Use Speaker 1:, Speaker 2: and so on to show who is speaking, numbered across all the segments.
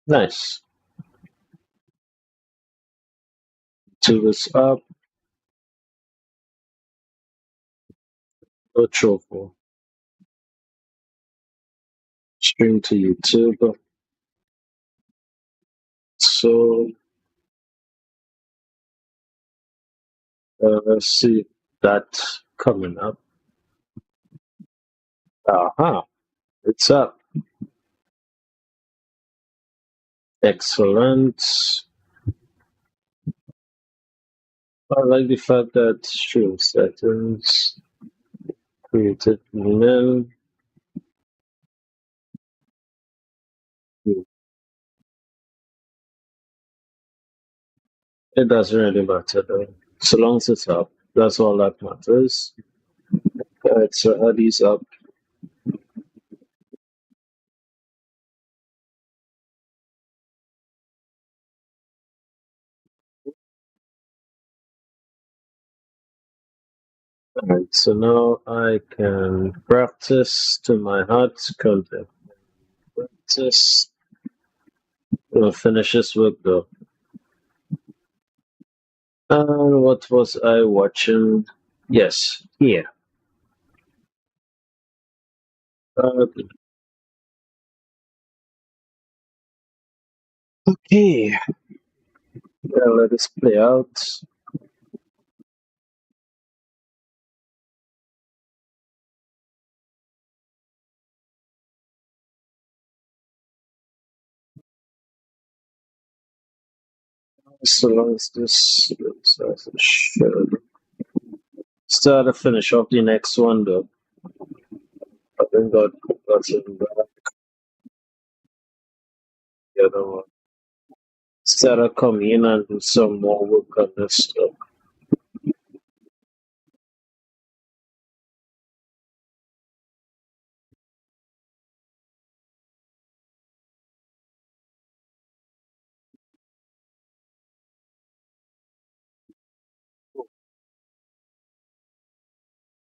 Speaker 1: Nice. Two is up. No trouble. Stream to YouTube. So let's see that coming up. Aha, it's up. Excellent. I like the fact that stream settings created nil. It doesn't really matter though. So long as it's up, that's all that matters. Alright, so Addy's up. Alright, so now I can practice to my heart's content. Practice. We'll finish this work though. And what was I watching? Yes, here. Okay. Let us play out. So long as this should start to finish off the next one though. I think got some back the other one. Start to come in and do some more work on this stuff.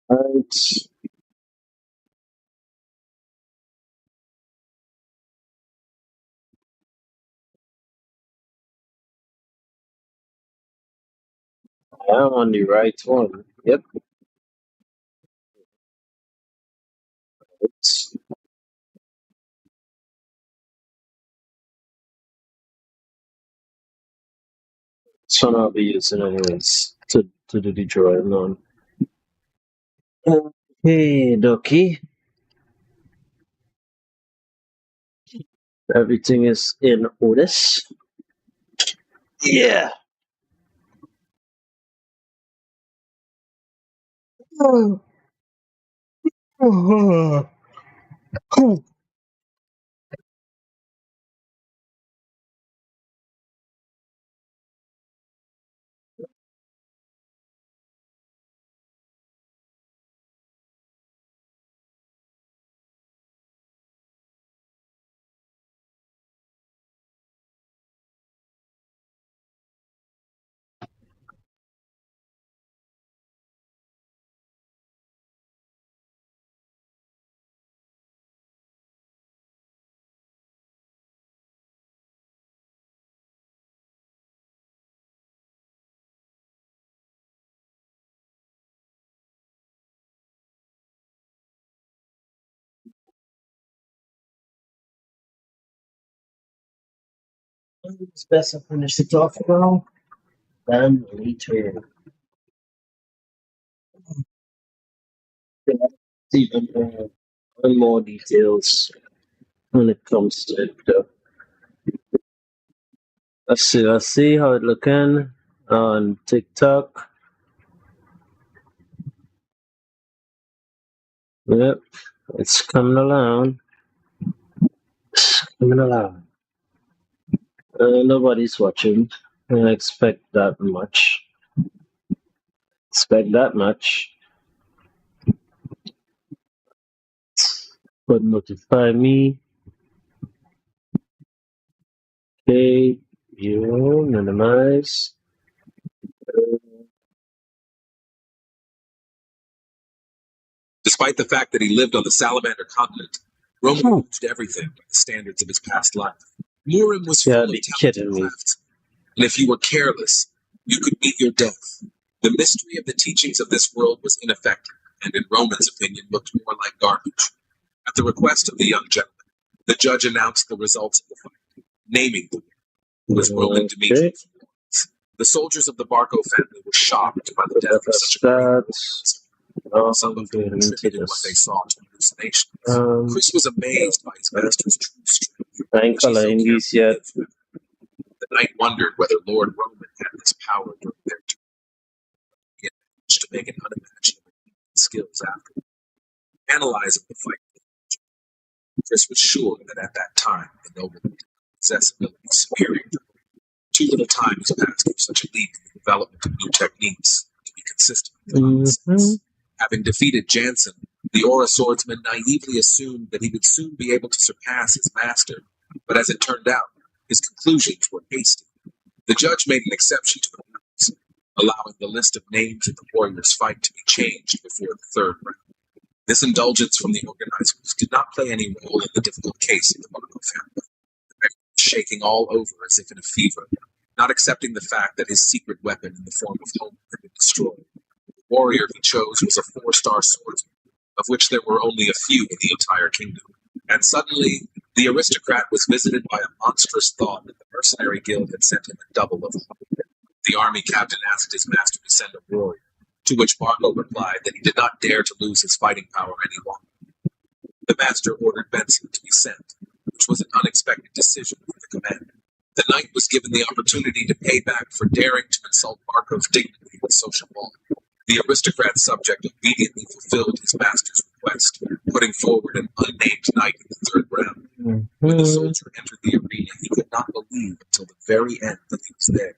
Speaker 1: Right. I am on the right one. Yep. It's, it's one I'll be using anyways to do the drawing on. Okay, Doki. Everything is in order. Yeah. It's best to finish it off now. Then return. Even more details when it comes to it. Let's see how it looking on TikTok. Yep, it's coming along. It's coming along. Nobody's watching. I expect that much. Expect that much. But notify me. Okay, view, minimize.
Speaker 2: Despite the fact that he lived on the salamander continent, Roman judged everything by the standards of his past life. Murim was
Speaker 1: You
Speaker 2: full
Speaker 1: gotta
Speaker 2: of
Speaker 1: be
Speaker 2: talented
Speaker 1: kidding me.
Speaker 2: crafts, and if you were careless, you could meet your death. The mystery of the teachings of this world was ineffective, and in Roman's opinion looked more like garbage. At the request of the young gentleman, the judge announced the results of the fight, naming the winner, who was Roman
Speaker 1: Okay.
Speaker 2: Demetrius. The soldiers of the Barco family were shocked by the
Speaker 1: The
Speaker 2: death of
Speaker 1: better
Speaker 2: such a great warrior.
Speaker 1: stats. Now
Speaker 2: Some
Speaker 1: I'm
Speaker 2: of them
Speaker 1: getting into
Speaker 2: attributed what they
Speaker 1: this.
Speaker 2: saw to hallucinations. Chris was amazed by his master's true strength,
Speaker 1: I'm
Speaker 2: which he so
Speaker 1: following
Speaker 2: carefully
Speaker 1: these yet.
Speaker 2: hid from him. The knight wondered whether Lord Roman had this power during their turn. He had managed to make an unimaginable skills after. Analyzing the fight, Chris was sure that at that time the nobleman did not possess abilities superior to him. Too little time has passed for such a leap in the development of new techniques to be consistent with common sense. Having defeated Jansen, the Aura swordsman naively assumed that he would soon be able to surpass his master, but as it turned out, his conclusions were hasty. The judge made an exception to the rules, allowing the list of names in the warriors' fight to be changed before the third round. This indulgence from the organizers did not play any role in the difficult case of the Barco family. The man was shaking all over as if in a fever, not accepting the fact that his secret weapon in the form of Homer had been destroyed. The warrior he chose was a 4-star swordsman, of which there were only a few in the entire kingdom. And suddenly, the aristocrat was visited by a monstrous thought that the mercenary guild had sent him a double of Homer. The army captain asked his master to send a warrior, to which Barco replied that he did not dare to lose his fighting power any longer. The master ordered Benson to be sent, which was an unexpected decision for the commander. The knight was given the opportunity to pay back for daring to insult Barco's dignity with social law. The aristocrat's subject obediently fulfilled his master's request, putting forward an unnamed knight in the third round. When the soldier entered the arena, he could not believe until the very end that he was there,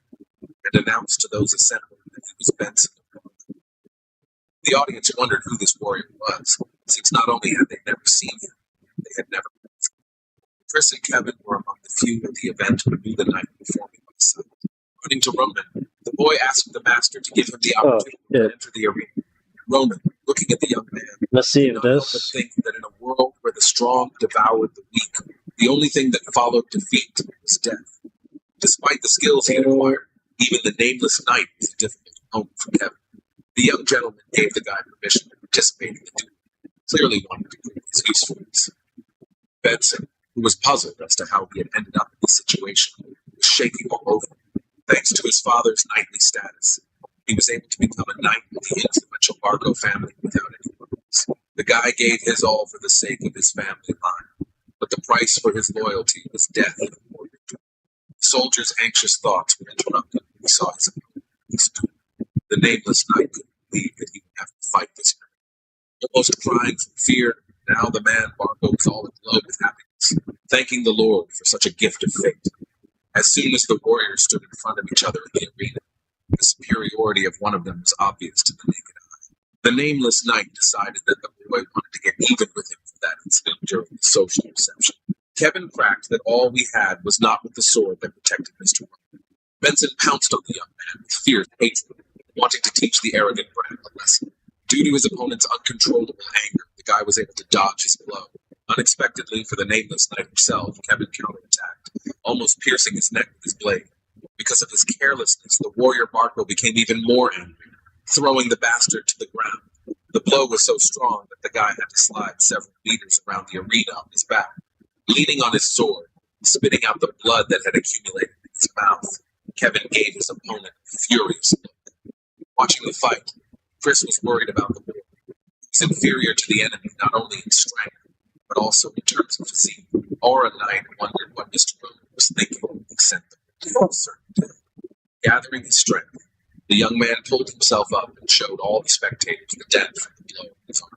Speaker 2: and announced to those assembled that he was Benson. The audience wondered who this warrior was, since not only had they never seen him, they had never met him. Chris and Kevin were among the few at the event who knew the knight performing by sight. Running to Roman, the boy asked the master to give him the opportunity to enter the arena. Roman, looking at the young man,
Speaker 1: Let's see
Speaker 2: could
Speaker 1: if
Speaker 2: not help but
Speaker 1: this.
Speaker 2: think that in a world where the strong devoured the weak, the only thing that followed defeat was death. Despite the skills he had acquired, even the nameless knight was a difficult opponent for Kevin. The young gentleman gave the guy permission to participate in the duel, clearly wanting to prove his usefulness. Benson, who was puzzled as to how he had ended up in this situation, was shaking all over. Thanks to his father's knightly status, he was able to become a knight with the influential Barco family without any worries. The guy gave his all for the sake of his family line, but the price for his loyalty was death in a warrior. The soldier's anxious thoughts were interrupted when he saw his opponent in this duel. The nameless knight couldn't believe that he would have to fight this man. Almost crying from fear, now the man Barco was all aglow with happiness, thanking the Lord for such a gift of fate. As soon as the warriors stood in front of each other in the arena, the superiority of one of them was obvious to the naked eye. The nameless knight decided that the boy wanted to get even with him for that incident during the social reception. Kevin cracked that all we had was not with the sword that protected Mr. Roman. Benson pounced on the young man with fierce hatred, wanting to teach the arrogant brat a lesson. Due to his opponent's uncontrollable anger, the guy was able to dodge his blow. Unexpectedly for the nameless knight himself, Kevin counterattacked, almost piercing his neck with his blade. Because of his carelessness, the warrior Barco became even more angry, throwing the bastard to the ground. The blow was so strong that the guy had to slide several meters around the arena on his back. Leaning on his sword, spitting out the blood that had accumulated in his mouth, Kevin gave his opponent a furious look. Watching the fight, Chris was worried about the boy. He was inferior to the enemy not only in strength, but also in terms of physique. Aura Knight wondered what Mr. Roman was thinking when he sent them to a certain death. Gathering his strength, the young man pulled himself up and showed all the spectators the dent from the blow in his arm.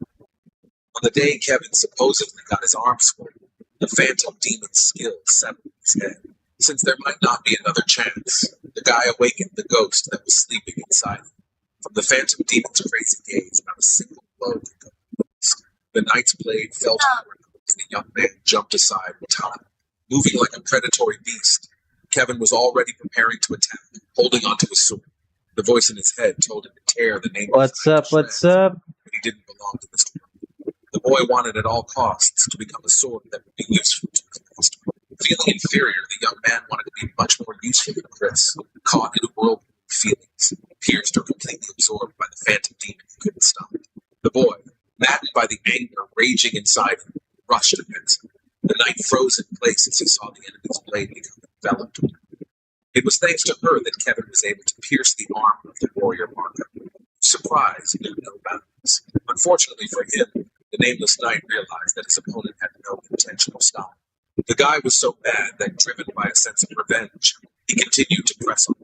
Speaker 2: On the day Kevin supposedly got his arm swollen, the phantom demon's skill settled in his head. Since there might not be another chance, the guy awakened the ghost that was sleeping inside him. From the phantom demon's crazy gaze, not a single blow could go unnoticed. The knight's blade fell to the ground, and the young man jumped aside with time. Moving like a predatory beast, Kevin was already preparing to attack, holding onto his sword. The voice in his head told him to tear the name
Speaker 1: What's up? What's up?
Speaker 2: but he didn't belong to Mr. Roman. The boy wanted at all costs to become a sword that would be useful to his master. Feeling inferior, the young man wanted to be much more useful than Chris, caught in a whirlpool of feelings, pierced or completely absorbed by the phantom demon who couldn't stop it. The boy, maddened by the anger raging inside him, rushed at Benson. The knight froze in place as he saw the enemy's blade become enveloped. It was thanks to her that Kevin was able to pierce the arm of the warrior Marco. Surprise knew no bounds. Unfortunately for him, the nameless knight realized that his opponent had no intention of stopping. The guy was so mad that, driven by a sense of revenge, he continued to press on.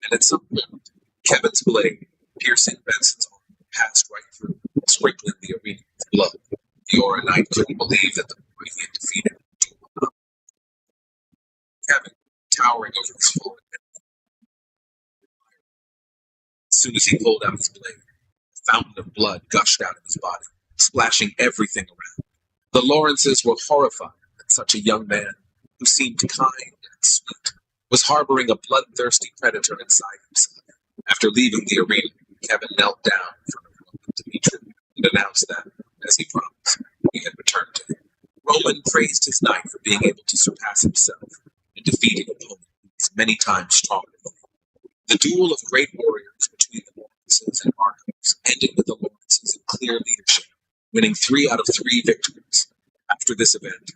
Speaker 2: And at some point, Kevin's blade, piercing Benson's arm, passed right through, sprinkling the arena with blood. The Aura Knight couldn't believe that the boy he had defeated would do. Kevin, towering over his fallen enemy. As soon as he pulled out his blade, a fountain of blood gushed out of his body, splashing everything around. The Lawrences were horrified that such a young man, who seemed kind and sweet, was harboring a bloodthirsty predator inside himself. After leaving the arena, Kevin knelt down in front of Roman Dimitri and announced that, as he promised, he had returned to him. Roman praised his knight for being able to surpass himself and defeating opponents many times stronger than him. The duel of great warriors between the Lawrences and Marcos ended with the Lawrences in clear leadership, winning 3 out of 3 victories. After this event,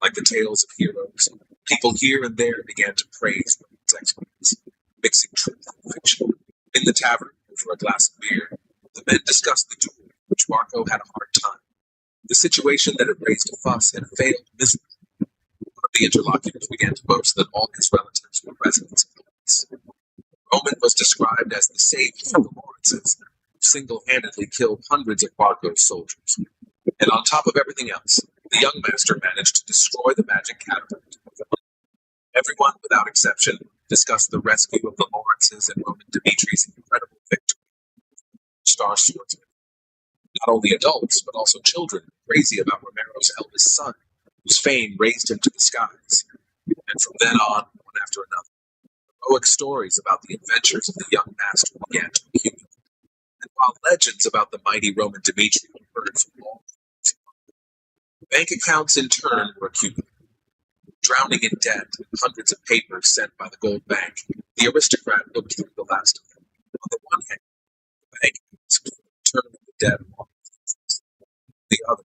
Speaker 2: like the tales of heroes, people here and there began to praise Roman's exploits, mixing truth and fiction. In the tavern, over a glass of beer, the men discussed the duel, which Marco had a hard time. The situation that had raised a fuss had failed miserably. One of the interlocutors began to boast that all his relatives were residents of Lawrence. Roman was described as the savior of the Lawrences, who single-handedly killed hundreds of Marco's soldiers. And on top of everything else, the young master managed to destroy the magic catapult. Everyone, without exception, discussed the rescue of the Lawrences and Roman Dimitri's incredible victory. Star swordsman. Not only adults, but also children, crazy about Romero's eldest son, whose fame raised him to the skies. And from then on, one after another, heroic stories about the adventures of the young master began to accumulate. And while legends about the mighty Roman Dimitri were heard from all corners, bank accounts in turn were accumulated. Drowning in debt and hundreds of papers sent by the Gold Bank, the aristocrat looked through the last of them. On the one hand, the bank accounts for the return of the debt of all businesses. On the other,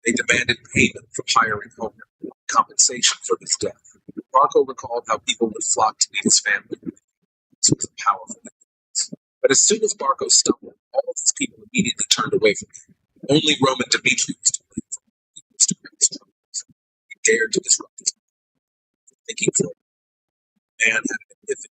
Speaker 2: they demanded payment for hiring Homer, compensation for his death. Marco recalled how people would flock to meet his family. This was a powerful influence. But as soon as Marco stumbled, all of his people immediately turned away from him. Only Roman Dimitri was to blame for all the aristocrat's troubles. He dared to disrupt his thinking for a man had an epiphany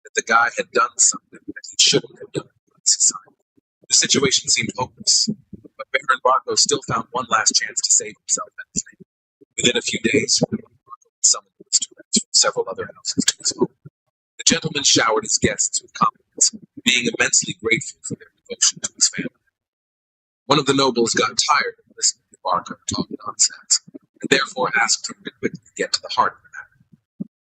Speaker 2: that the guy had done something that he shouldn't have done in society. The situation seemed hopeless, but Baron Marco still found one last chance to save himself and his family. Within a few days, Marco summoned the aristocrats from several other houses to his home. The gentleman showered his guests with compliments, being immensely grateful for their devotion to his family. One of the nobles got tired of listening to Marco talk nonsense, and therefore asked him to quickly get to the heart of the matter.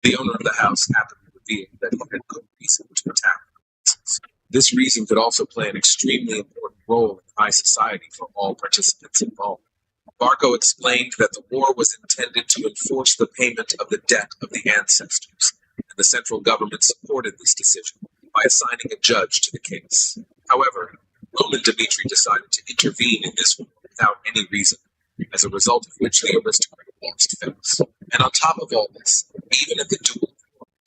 Speaker 2: The owner of the house happily revealed that he had good reason to attack the Lawrences. This reason could also play an extremely important role in high society for all participants involved. Marco explained that the war was intended to enforce the payment of the debt of the ancestors, and the central government supported this decision by assigning a judge to the case. However, Roman Dimitri decided to intervene in this war without any reason, as a result of which the aristocrat lost face. And on top of all this, even at the duel,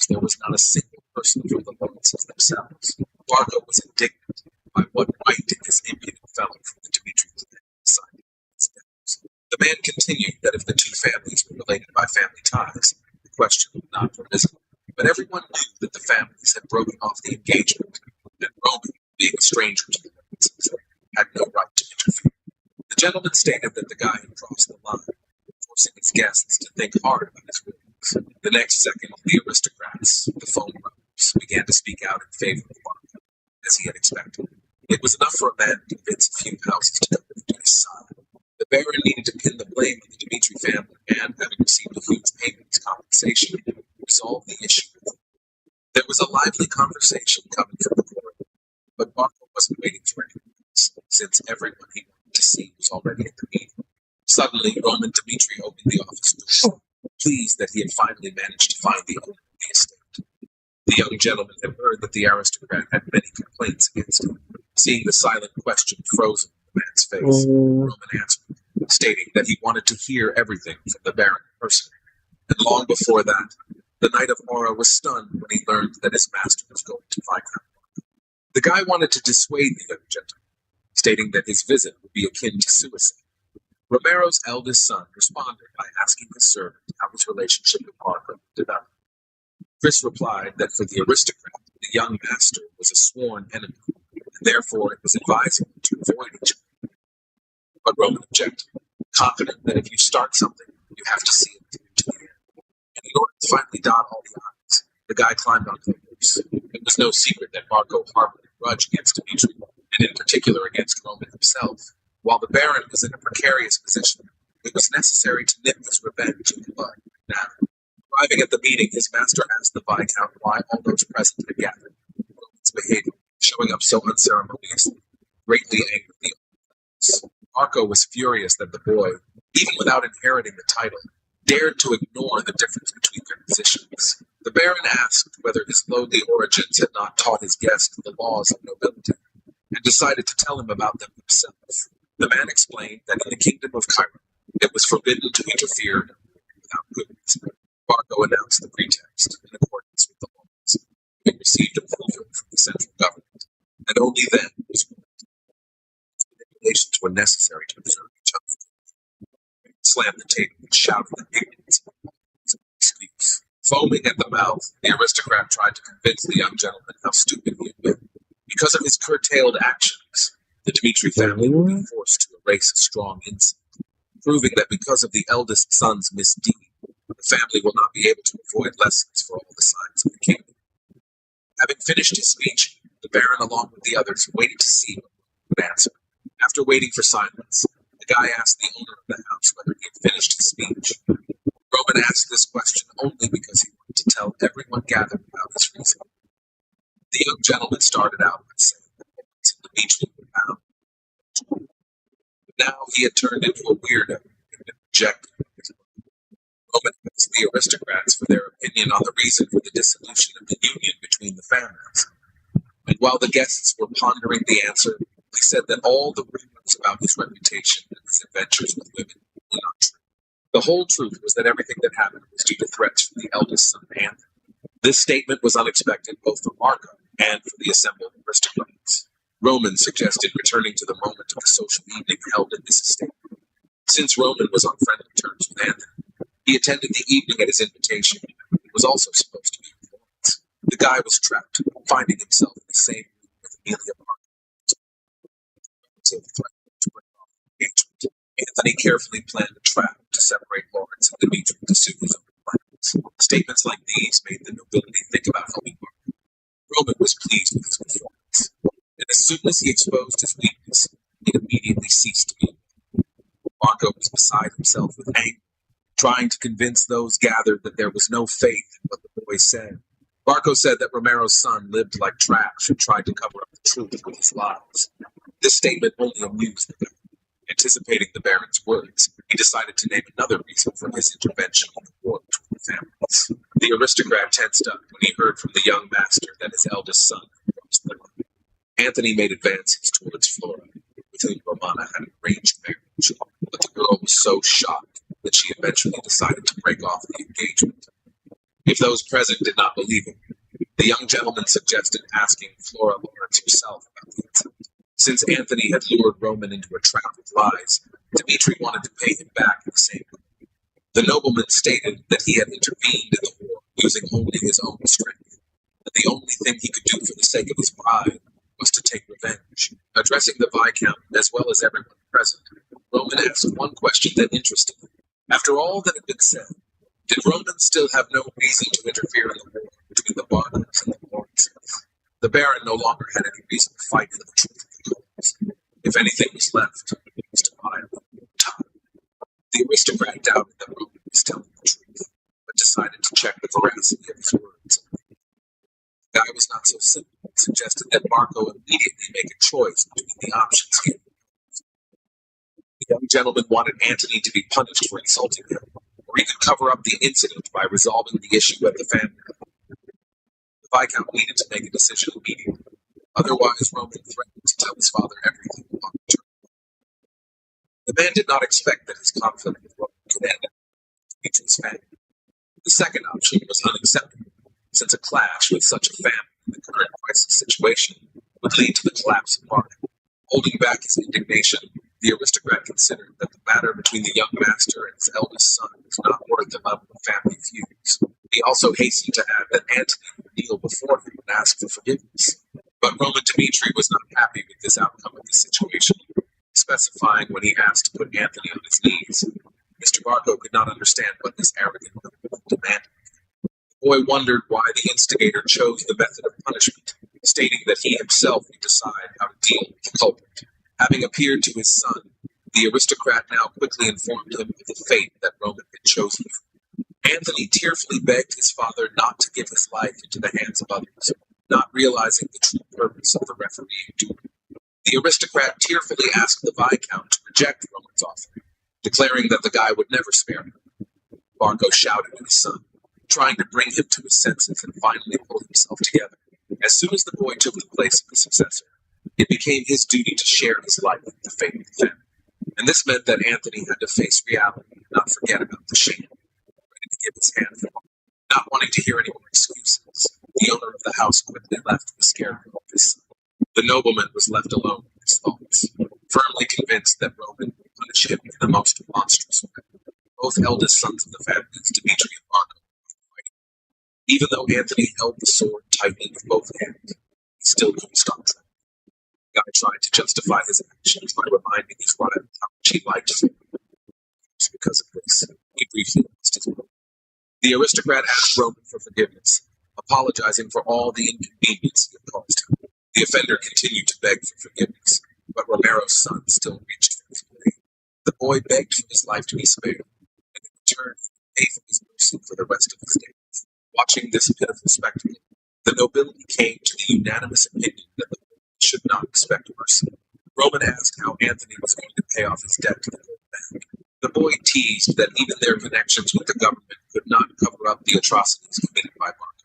Speaker 2: there was not a single person from the Lawrences themselves. Marco was indignant by what right did this impudent fellow from the Dimitri clan decide his debtors. The man continued that if the two families were related by family ties, the question would not have arisen. But everyone knew that the families had broken off the engagement, and Roman, being a stranger to the Lawrences, had no right to interfere. The gentleman stated that the guy had crossed the line, forcing his guests to think hard about his rulings. The next second, the aristocrats, the foam runners, began to speak out in favor of Marco, as he had expected. It was enough for a man to convince a few houses to come to his side. The baron needed to pin the blame on the Dimitri family, and, having received a huge payment as compensation, resolve the issue. There was a lively conversation coming from the court, but Marco wasn't waiting for anyone else, since everyone he wanted to see was already at the meeting. Suddenly, Roman Dimitri opened the office door. pleased that he had finally managed to find the owner of the estate. The young gentleman had heard that the aristocrat had many complaints against him. Seeing the silent question frozen on the man's face, Roman answered, stating that he wanted to hear everything from the Baron personally. And long before that, the Knight of Mora was stunned when he learned that his master was going to Viscount. The guy wanted to dissuade the young gentleman, stating that his visit would be akin to suicide. Romero's eldest son responded by asking his servant how his relationship with Marco developed. Chris replied that for the aristocrat, the young master was a sworn enemy, and therefore it was advisable to avoid each other. But Roman objected, confident that if you start something, you have to see it through to the end. And in order to finally dot all the I's, the guy climbed onto the horse. It was no secret that Marco harbored a grudge against Dimitri, and in particular against Roman himself. While the Baron was in a precarious position, it was necessary to nip his revenge in blood. Now, arriving at the meeting, his master asked the Viscount why all those present had gathered. Roman's behavior, showing up so unceremoniously, greatly angered the audience. Marco was furious that the boy, even without inheriting the title, dared to ignore the difference between their positions. The Baron asked whether his lowly origins had not taught his guest the laws of nobility, and decided to tell him about them himself. The man explained that in the kingdom of Cairo, it was forbidden to interfere without good reason. Marco announced the pretext in accordance with the laws. He received approval from the central government, and only then was manipulations were necessary to preserve each other. He slammed the table and shouted that ignorance was an excuse. Foaming at the mouth, the aristocrat tried to convince the young gentleman how stupid he had been. Because of his curtailed actions, the Dimitri family would be forced to erase a strong insult, proving that because of the eldest son's misdeed, the family will not be able to avoid lessons for all the signs of the kingdom. Having finished his speech, the Baron, along with the others, waited to see what would answer. After waiting for silence, the guy asked the owner of the house whether he had finished his speech. Roman asked this question only because he wanted to tell everyone gathered about his reason. The young gentleman started out by saying that once in the Dimitri were bound. But now he had turned into a weirdo and been rejected. Roman asked the aristocrats for their opinion on the reason for the dissolution of the union between the families. And while the guests were pondering the answer, he said that all the rumors about his reputation and his adventures with women were not true. The whole truth was that everything that happened was due to threats from the eldest son, Anthony. This statement was unexpected both for Marco and for the assembled aristocrats. Roman suggested returning to the moment of the social evening held at this estate. Since Roman was on friendly terms with Anthony, he attended the evening at his invitation and was also supposed to be in Florence. The guy was trapped, finding himself in the same room with Amelia Marco. To break off the engagement, Anthony carefully planned a trap to separate Lawrence and Dimitri to suit his own plans. Statements like these made the nobility think about helping Marco. Roman was pleased with his performance, and as soon as he exposed his weakness, it immediately ceased to be. Marco was beside himself with anger, trying to convince those gathered that there was no faith in what the boy said. Marco said that Romero's son lived like trash and tried to cover up the truth with his lies. This statement only amused the guy. Anticipating the Baron's words, he decided to name another reason for his intervention in the war between the families. The aristocrat tensed up when he heard from the young master that his eldest son had crossed the line. Anthony made advances towards Flora, with whom Romana had arranged marriage, but the girl was so shocked that she eventually decided to break off the engagement. If those present did not believe him, the young gentleman suggested asking Flora Lawrence herself about the incident. Since Anthony had lured Roman into a trap with lies, Dimitri wanted to pay him back in the same way. The nobleman stated that he had intervened in the war using only his own strength, that the only thing he could do for the sake of his bride was to take revenge. Addressing the Viscount, as well as everyone present, Roman asked one question that interested him. After all that had been said, did Roman still have no reason to interfere in the war between the Barnums and the Lawrences? The Baron no longer had any reason to fight for the truth of the cause. If anything was left, it was to buy time. The aristocrat doubted that Roman was telling the truth, but decided to check the veracity of his words. The guy was not so simple and suggested that Marco immediately make a choice between the options given. The young gentleman wanted Antony to be punished for insulting him, or he could cover up the incident by resolving the issue at the family. The Viscount needed to make a decision immediately. Otherwise, Roman threatened to tell his father everything upon return. The man did not expect that his conflict with Roman could end up with Dimitri's family. The second option was unacceptable, since a clash with such a family in the current crisis situation would lead to the collapse of Barca. Holding back his indignation, the aristocrat considered that the matter between the young master and his eldest son was not worth the level of family feuds. He also hastened to add that Antony would kneel before him and ask for forgiveness. But Roman Dimitri was not happy with this outcome of the situation, specifying when he asked to put Antony on his knees. Mr. Barco could not understand what this arrogant nobleman demanded. The boy wondered why the instigator chose the method of punishment, stating that he himself would decide how to deal with the culprit. Having appeared to his son, the aristocrat now quickly informed him of the fate that Roman had chosen. Antony tearfully begged his father not to give his life into the hands of others, not realizing the true purpose of the refereeing duty. The aristocrat tearfully asked the Viscount to reject Roman's offer, declaring that the guy would never spare him. Barco shouted at his son, trying to bring him to his senses and finally pull himself together. As soon as the boy took the place of the successor, it became his duty to share his life with the fate of the family. And this meant that Antony had to face reality and not forget about the shame, ready to give his hand for all. Not wanting to hear any more excuses, the owner of the house quickly left the scarecrow of his son. The nobleman was left alone with his thoughts, firmly convinced that Roman would punish him in the most monstrous way. Both eldest sons of the families, Dimitri and Barco, were fighting. Even though Antony held the sword tightly with both hands, he still couldn't stop trembling. The guy tried to justify his actions by reminding his rival how much he liked him. Because of this, he briefly lost his will. The aristocrat asked Roman for forgiveness, apologizing for all the inconvenience he had caused him. The offender continued to beg for forgiveness, but Romero's son still reached for his blade. The boy begged for his life to be spared, and in return, he paid for his mercy for the rest of his days. Watching this pitiful spectacle, the nobility came to the unanimous opinion that the boy should not expect mercy. Roman asked how Antony was going to pay off his debt to the gold bank. The boy teased that even their connections with the government could not cover up the atrocities committed by Barca.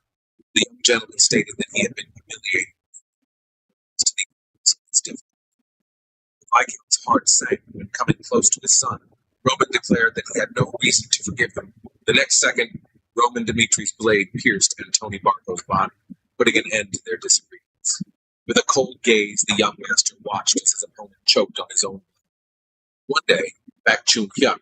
Speaker 2: The young gentleman stated that he had been humiliated. The Viscount's heart sank when coming close to his son. Roman declared that he had no reason to forgive him. The next second, Roman Dimitri's blade pierced Antony Barco's body, putting an end to their disagreements. With a cold gaze, the young master watched as his opponent choked on his own blood. One day, Baek Chung-hyuk,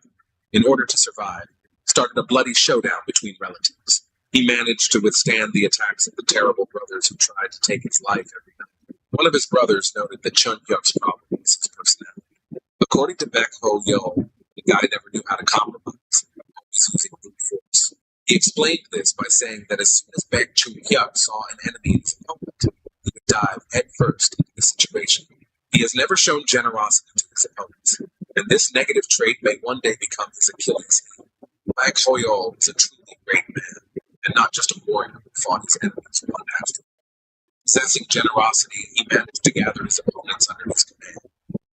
Speaker 2: in order to survive, started a bloody showdown between relatives. He managed to withstand the attacks of the terrible brothers who tried to take his life every night. One of his brothers noted that Chung-hyuk's problem was his personality. According to Baek Ho-yeol, the guy never knew how to compromise, always using brute force. He explained this by saying that as soon as Baek Chung-hyuk saw an enemy in his opponent, he would dive headfirst into the situation. He has never shown generosity to his opponents, and this negative trait may one day become his Achilles heel. Baek Ho-yeol was a truly great man, and not just a warrior who fought his enemies one after another. Possessing generosity, he managed to gather his opponents under his command.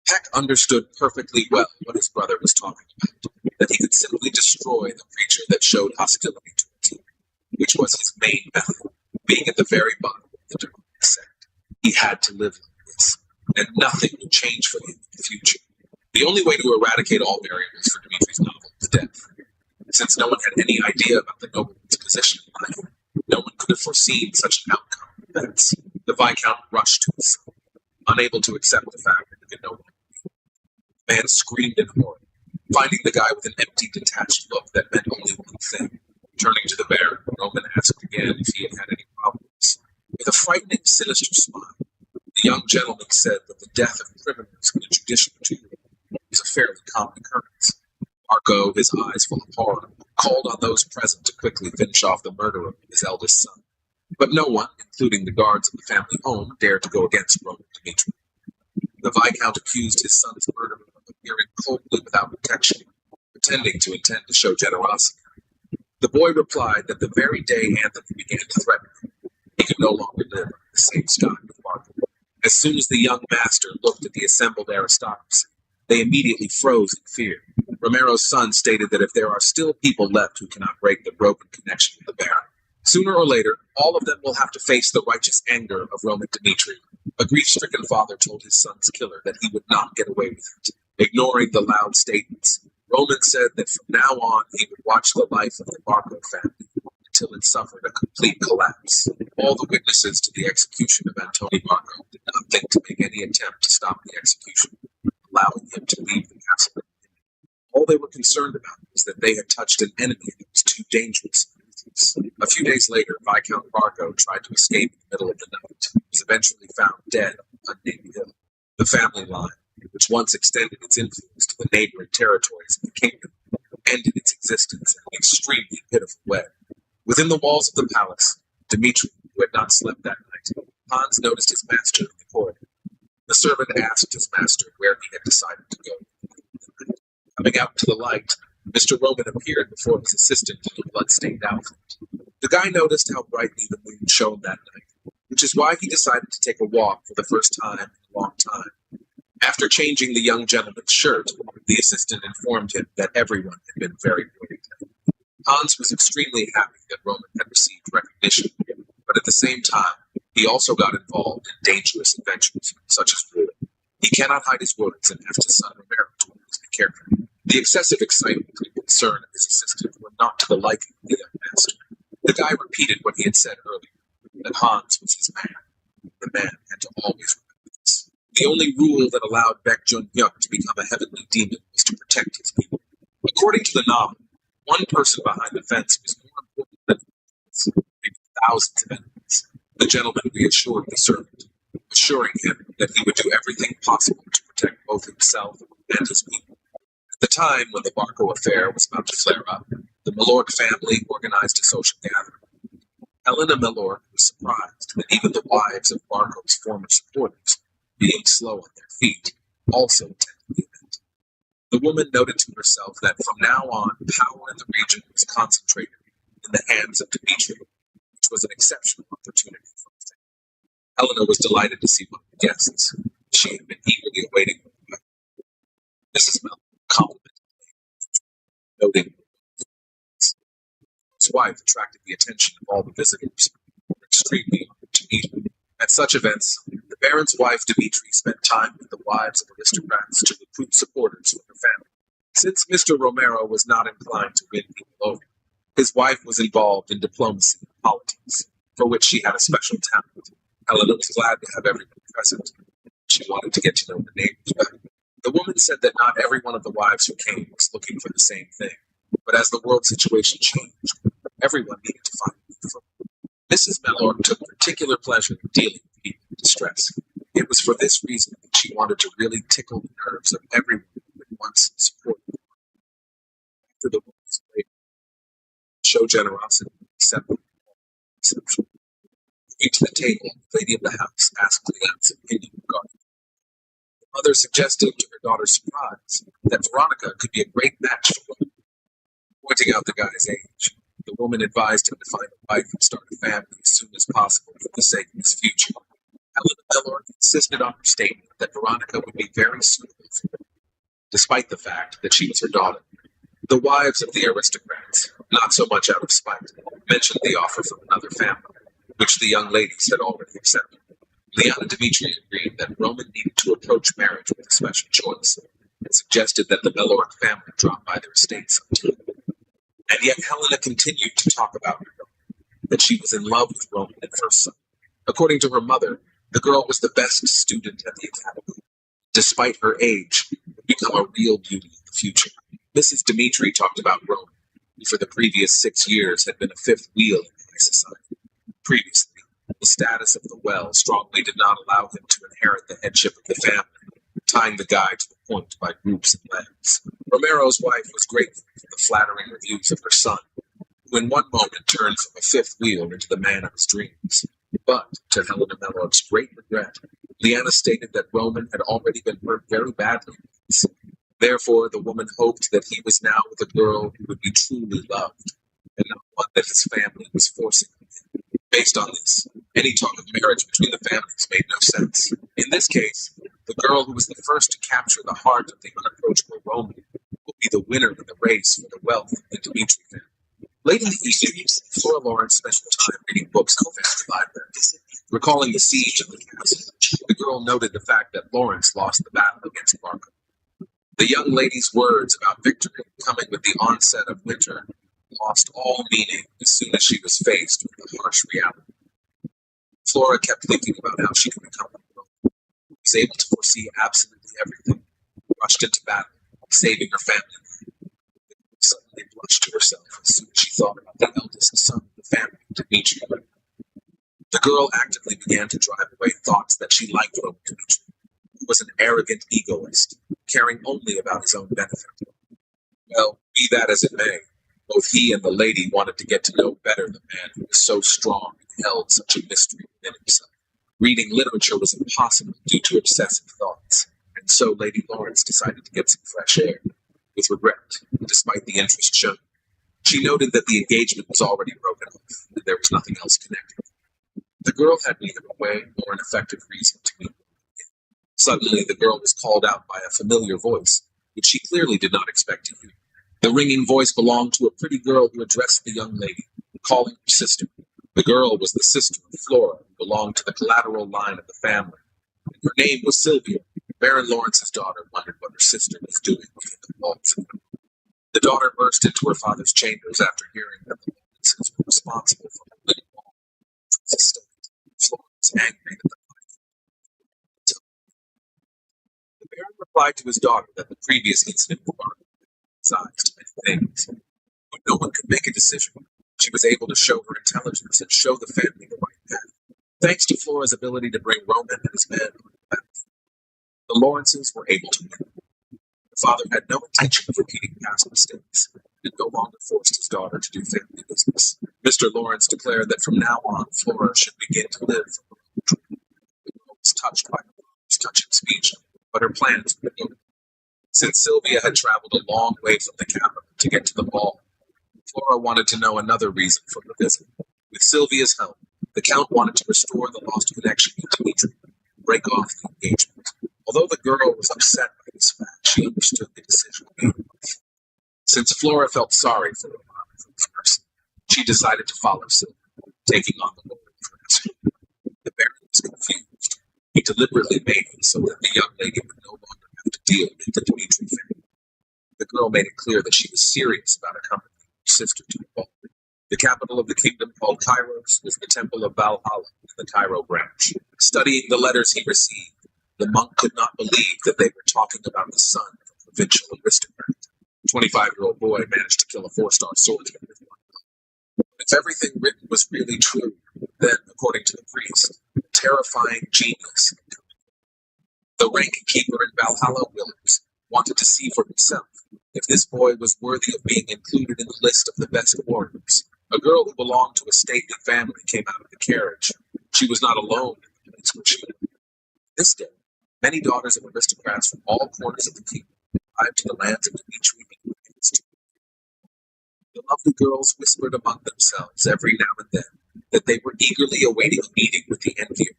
Speaker 2: Baek understood perfectly well what his brother was talking about, that he could simply destroy the creature that showed hostility towards him, which was his main method, being at the very bottom of the demonic sect. He had to live like this, and nothing would change for him in the future. The only way to eradicate all variables for Dimitri's novel was death. Since no one had any idea about the nobleman's position in life, no one could have foreseen such an outcome of events. The Viscount rushed to his son, unable to accept the fact that he could no longer be. The man screamed in horror, finding the guy with an empty, detached look that meant only one thing. Turning to the Baron, Roman asked again if he had any problems. With a frightening, sinister smile, the young gentleman said that the death of criminals in a judicial duel was a fairly common occurrence. Barco, his eyes full of horror, called on those present to quickly finish off the murderer of his eldest son. But no one, including the guards of the family home, dared to go against Roman Dimitri. The Viscount accused his son's murderer of appearing coldly without protection, pretending to intend to show generosity. The boy replied that the very day Antony began to threaten him, he could no longer live under the same sky with Barco. As soon as the young master looked at the assembled aristocracy, They immediately froze in fear. Romero's son stated that if there are still people left who cannot break the broken connection with the Baron, sooner or later, all of them will have to face the righteous anger of Roman Dimitri. A grief-stricken father told his son's killer that he would not get away with it. Ignoring the loud statements, Roman said that from now on he would watch the life of the Barco family until it suffered a complete collapse. All the witnesses to the execution of Antoni Barco did not think to make any attempt to stop the execution, allowing him to leave the castle. All they were concerned about was that they had touched an enemy that was too dangerous. A few days later, Viscount Barco tried to escape in the middle of the night. He was eventually found dead on an unnamed hill. The family line, which once extended its influence to the neighboring territories of the kingdom, ended its existence in an extremely pitiful way. Within the walls of the palace, Dimitri, who had not slept that night, Hans noticed his master in the corridor. The servant asked his master where he had decided to go. Coming out into the light, Mr. Roman appeared before his assistant in a blood-stained outfit. The guy noticed how brightly the moon shone that night, which is why he decided to take a walk for the first time in a long time. After changing the young gentleman's shirt, the assistant informed him that everyone had been very worried. Hans was extremely happy that Roman had received recognition, but at the same time, he also got involved in dangerous adventures, such as war. He cannot hide his words and asked his son Romero to always be careful. The excessive excitement and concern of his assistant were not to the liking of the young master. The guy repeated what he had said earlier, that Hans was his man. The man had to always remember this. The only rule that allowed Baek Jun-hyuk to become a heavenly demon was to protect his people. According to the novel, one person behind the fence was more important than thousands of enemies. The gentleman reassured the servant, assuring him that he would do everything possible to protect both himself and his people. At the time when the Barco affair was about to flare up, the Milorg family organized a social gathering. Helena Milorg was surprised that even the wives of Barco's former supporters, being slow on their feet, also attended the event. The woman noted to herself that from now on, power in the region was concentrated in the hands of Dimitri, which was an exceptional opportunity for her. Helena was delighted to see one of the guests. She had been eagerly awaiting her. Mrs. Mel complimented him, noting his wife attracted the attention of all the visitors, who were extremely honored to meet her. At such events, the Baron's wife Dimitri spent time with the wives of aristocrats to recruit supporters for her family. Since Mr. Romero was not inclined to win people over, his wife was involved in diplomacy and politics, for which she had a special talent. Helena was glad to have everyone present. She wanted to get to know her neighbors better. The woman said that not every one of the wives who came was looking for the same thing, but as the world situation changed, everyone needed to find a new foot. Mrs. Milorg took particular pleasure in dealing with people in distress. It was for this reason that she wanted to really tickle the nerves of everyone who had once supported her. After the woman's grave, show generosity and accept the reception. Moving to the table, the lady of the house asked Leanne's opinion regarding it. The mother suggested, to her daughter's surprise, that Veronica could be a great match for Roman. Pointing out the guy's age, the woman advised him to find a wife and start a family as soon as possible for the sake of his future. Helena Milorg insisted on her statement that Veronica would be very suitable for him, despite the fact that she was her daughter. The wives of the aristocrats, not so much out of spite, mentioned the offer from another family, which the young ladies had already accepted. Liana Dimitri agreed that Roman needed to approach marriage with a special choice, and suggested that the Milorg family drop by their estate sometime. And yet Helena continued to talk about her daughter, that she was in love with Roman at first sight. According to her mother, the girl was the best student at the academy. Despite her age, would become a real beauty in the future. Mrs. Dimitri talked about Roman, who for the previous 6 years had been a fifth wheel in high society. Previously, the status of the well strongly did not allow him to inherit the headship of the family, tying the guy to the point by groups and legs. Romero's wife was grateful for the flattering reviews of her son, who in one moment turned from a fifth wheel into the man of his dreams. But, to Helena Milorg's great regret, Liana stated that Roman had already been hurt very badly. Therefore, the woman hoped that he was now with a girl who would be truly loved, and not one that his family was forcing on him. Based on this, any talk of marriage between the families made no sense. In this case, the The girl who was the first to capture the heart of the unapproachable Roman will be the winner in the race for the wealth of the Dmitri family. Late in the evening, Flora Lawrence spent some time reading books in the library. Recalling the siege of the castle, the girl noted the fact that Lawrence lost the battle against Marco. The young lady's words about victory coming with the onset of winter lost all meaning as soon as she was faced with the harsh reality. Flora kept thinking about how she could become a hero. She was able to foresee absolutely everything, rushed into battle, saving her family. Suddenly blushed to herself as soon as she thought about the eldest son of the family, Dmitri. The girl actively began to drive away thoughts that she liked Roman Dmitri, who was an arrogant egoist, caring only about his own benefit. Well, be that as it may, both he and the lady wanted to get to know better the man who was so strong and held such a mystery within himself. Reading literature was impossible due to obsessive thoughts, and so Lady Lawrence decided to get some fresh air. With regret, despite the interest shown, she noted that the engagement was already broken off, and there was nothing else connecting. The girl had neither a way nor an effective reason to meet. Suddenly, the girl was called out by a familiar voice, which she clearly did not expect to hear. The ringing voice belonged to a pretty girl who addressed the young lady, calling her sister. The girl was the sister of Flora, who belonged to the collateral line of the family. And her name was Sylvia. Baron Lawrence's daughter wondered what her sister was doing within the walls. The daughter burst into her father's chambers after hearing that the Lawrences were responsible for her little ball. Flora was angry that the Baron replied to his daughter that the previous incident required sides to many things, but no one could make a decision. She was able to show her intelligence and show the family the right path. Thanks to Flora's ability to bring Roman and his men on the battlefield, the Lawrences were able to win. The father had no intention of repeating past mistakes and no longer forced his daughter to do family business. Mr. Lawrence declared that from now on, Flora should begin to live from her own dream. The girl was touched by her father's touching speech, but her plans were noted. Since Sylvia had traveled a long way from the capital to get to the ball, Flora wanted to know another reason for her visit. With Sylvia's help, the Count wanted to restore the lost connection with Dmitri, break off the engagement. Although the girl was upset by this fact, she understood the decision made. Since Flora felt sorry for Roman from the first, she decided to follow Sylvia, taking on the role of her rescue. The Baron was confused. He deliberately made it so that the young lady would no longer have to deal with the Dmitri family. The girl made it clear that she was serious about accompanying her sister to the ball. The capital of the kingdom, called Kairos, was the temple of Valhalla in the Cairo branch. Studying the letters he received, the monk could not believe that they were talking about the son of a provincial aristocrat. A 25-year-old boy managed to kill a 4-star swordsman with one blow. If everything written was really true, then, according to the priest, a terrifying genius. The rank keeper in Valhalla, Willers, wanted to see for himself if this boy was worthy of being included in the list of the best warriors. A girl who belonged to a stately family came out of the carriage. She was not alone in the place where she lived. This day, many daughters of aristocrats from all corners of the kingdom arrived to the lands of Dmitri. The lovely girls whispered among themselves every now and then that they were eagerly awaiting a meeting with the envier.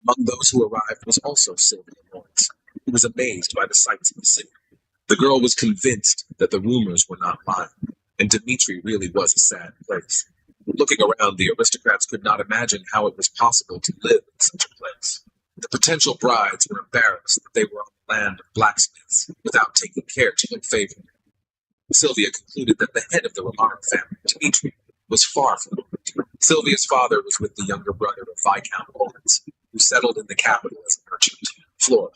Speaker 2: Among those who arrived was also Sylvia Lawrence, who was amazed by the sights of the city. The girl was convinced that the rumors were not lying, and Dmitri really was a sad place. Looking around, the aristocrats could not imagine how it was possible to live in such a place. The potential brides were embarrassed that they were on the land of blacksmiths without taking care to look favorable. Sylvia concluded that the head of the Romano family, Dmitri, was far from royalty. Sylvia's father was with the younger brother of Viscount Lawrence, who settled in the capital as a merchant, Flora.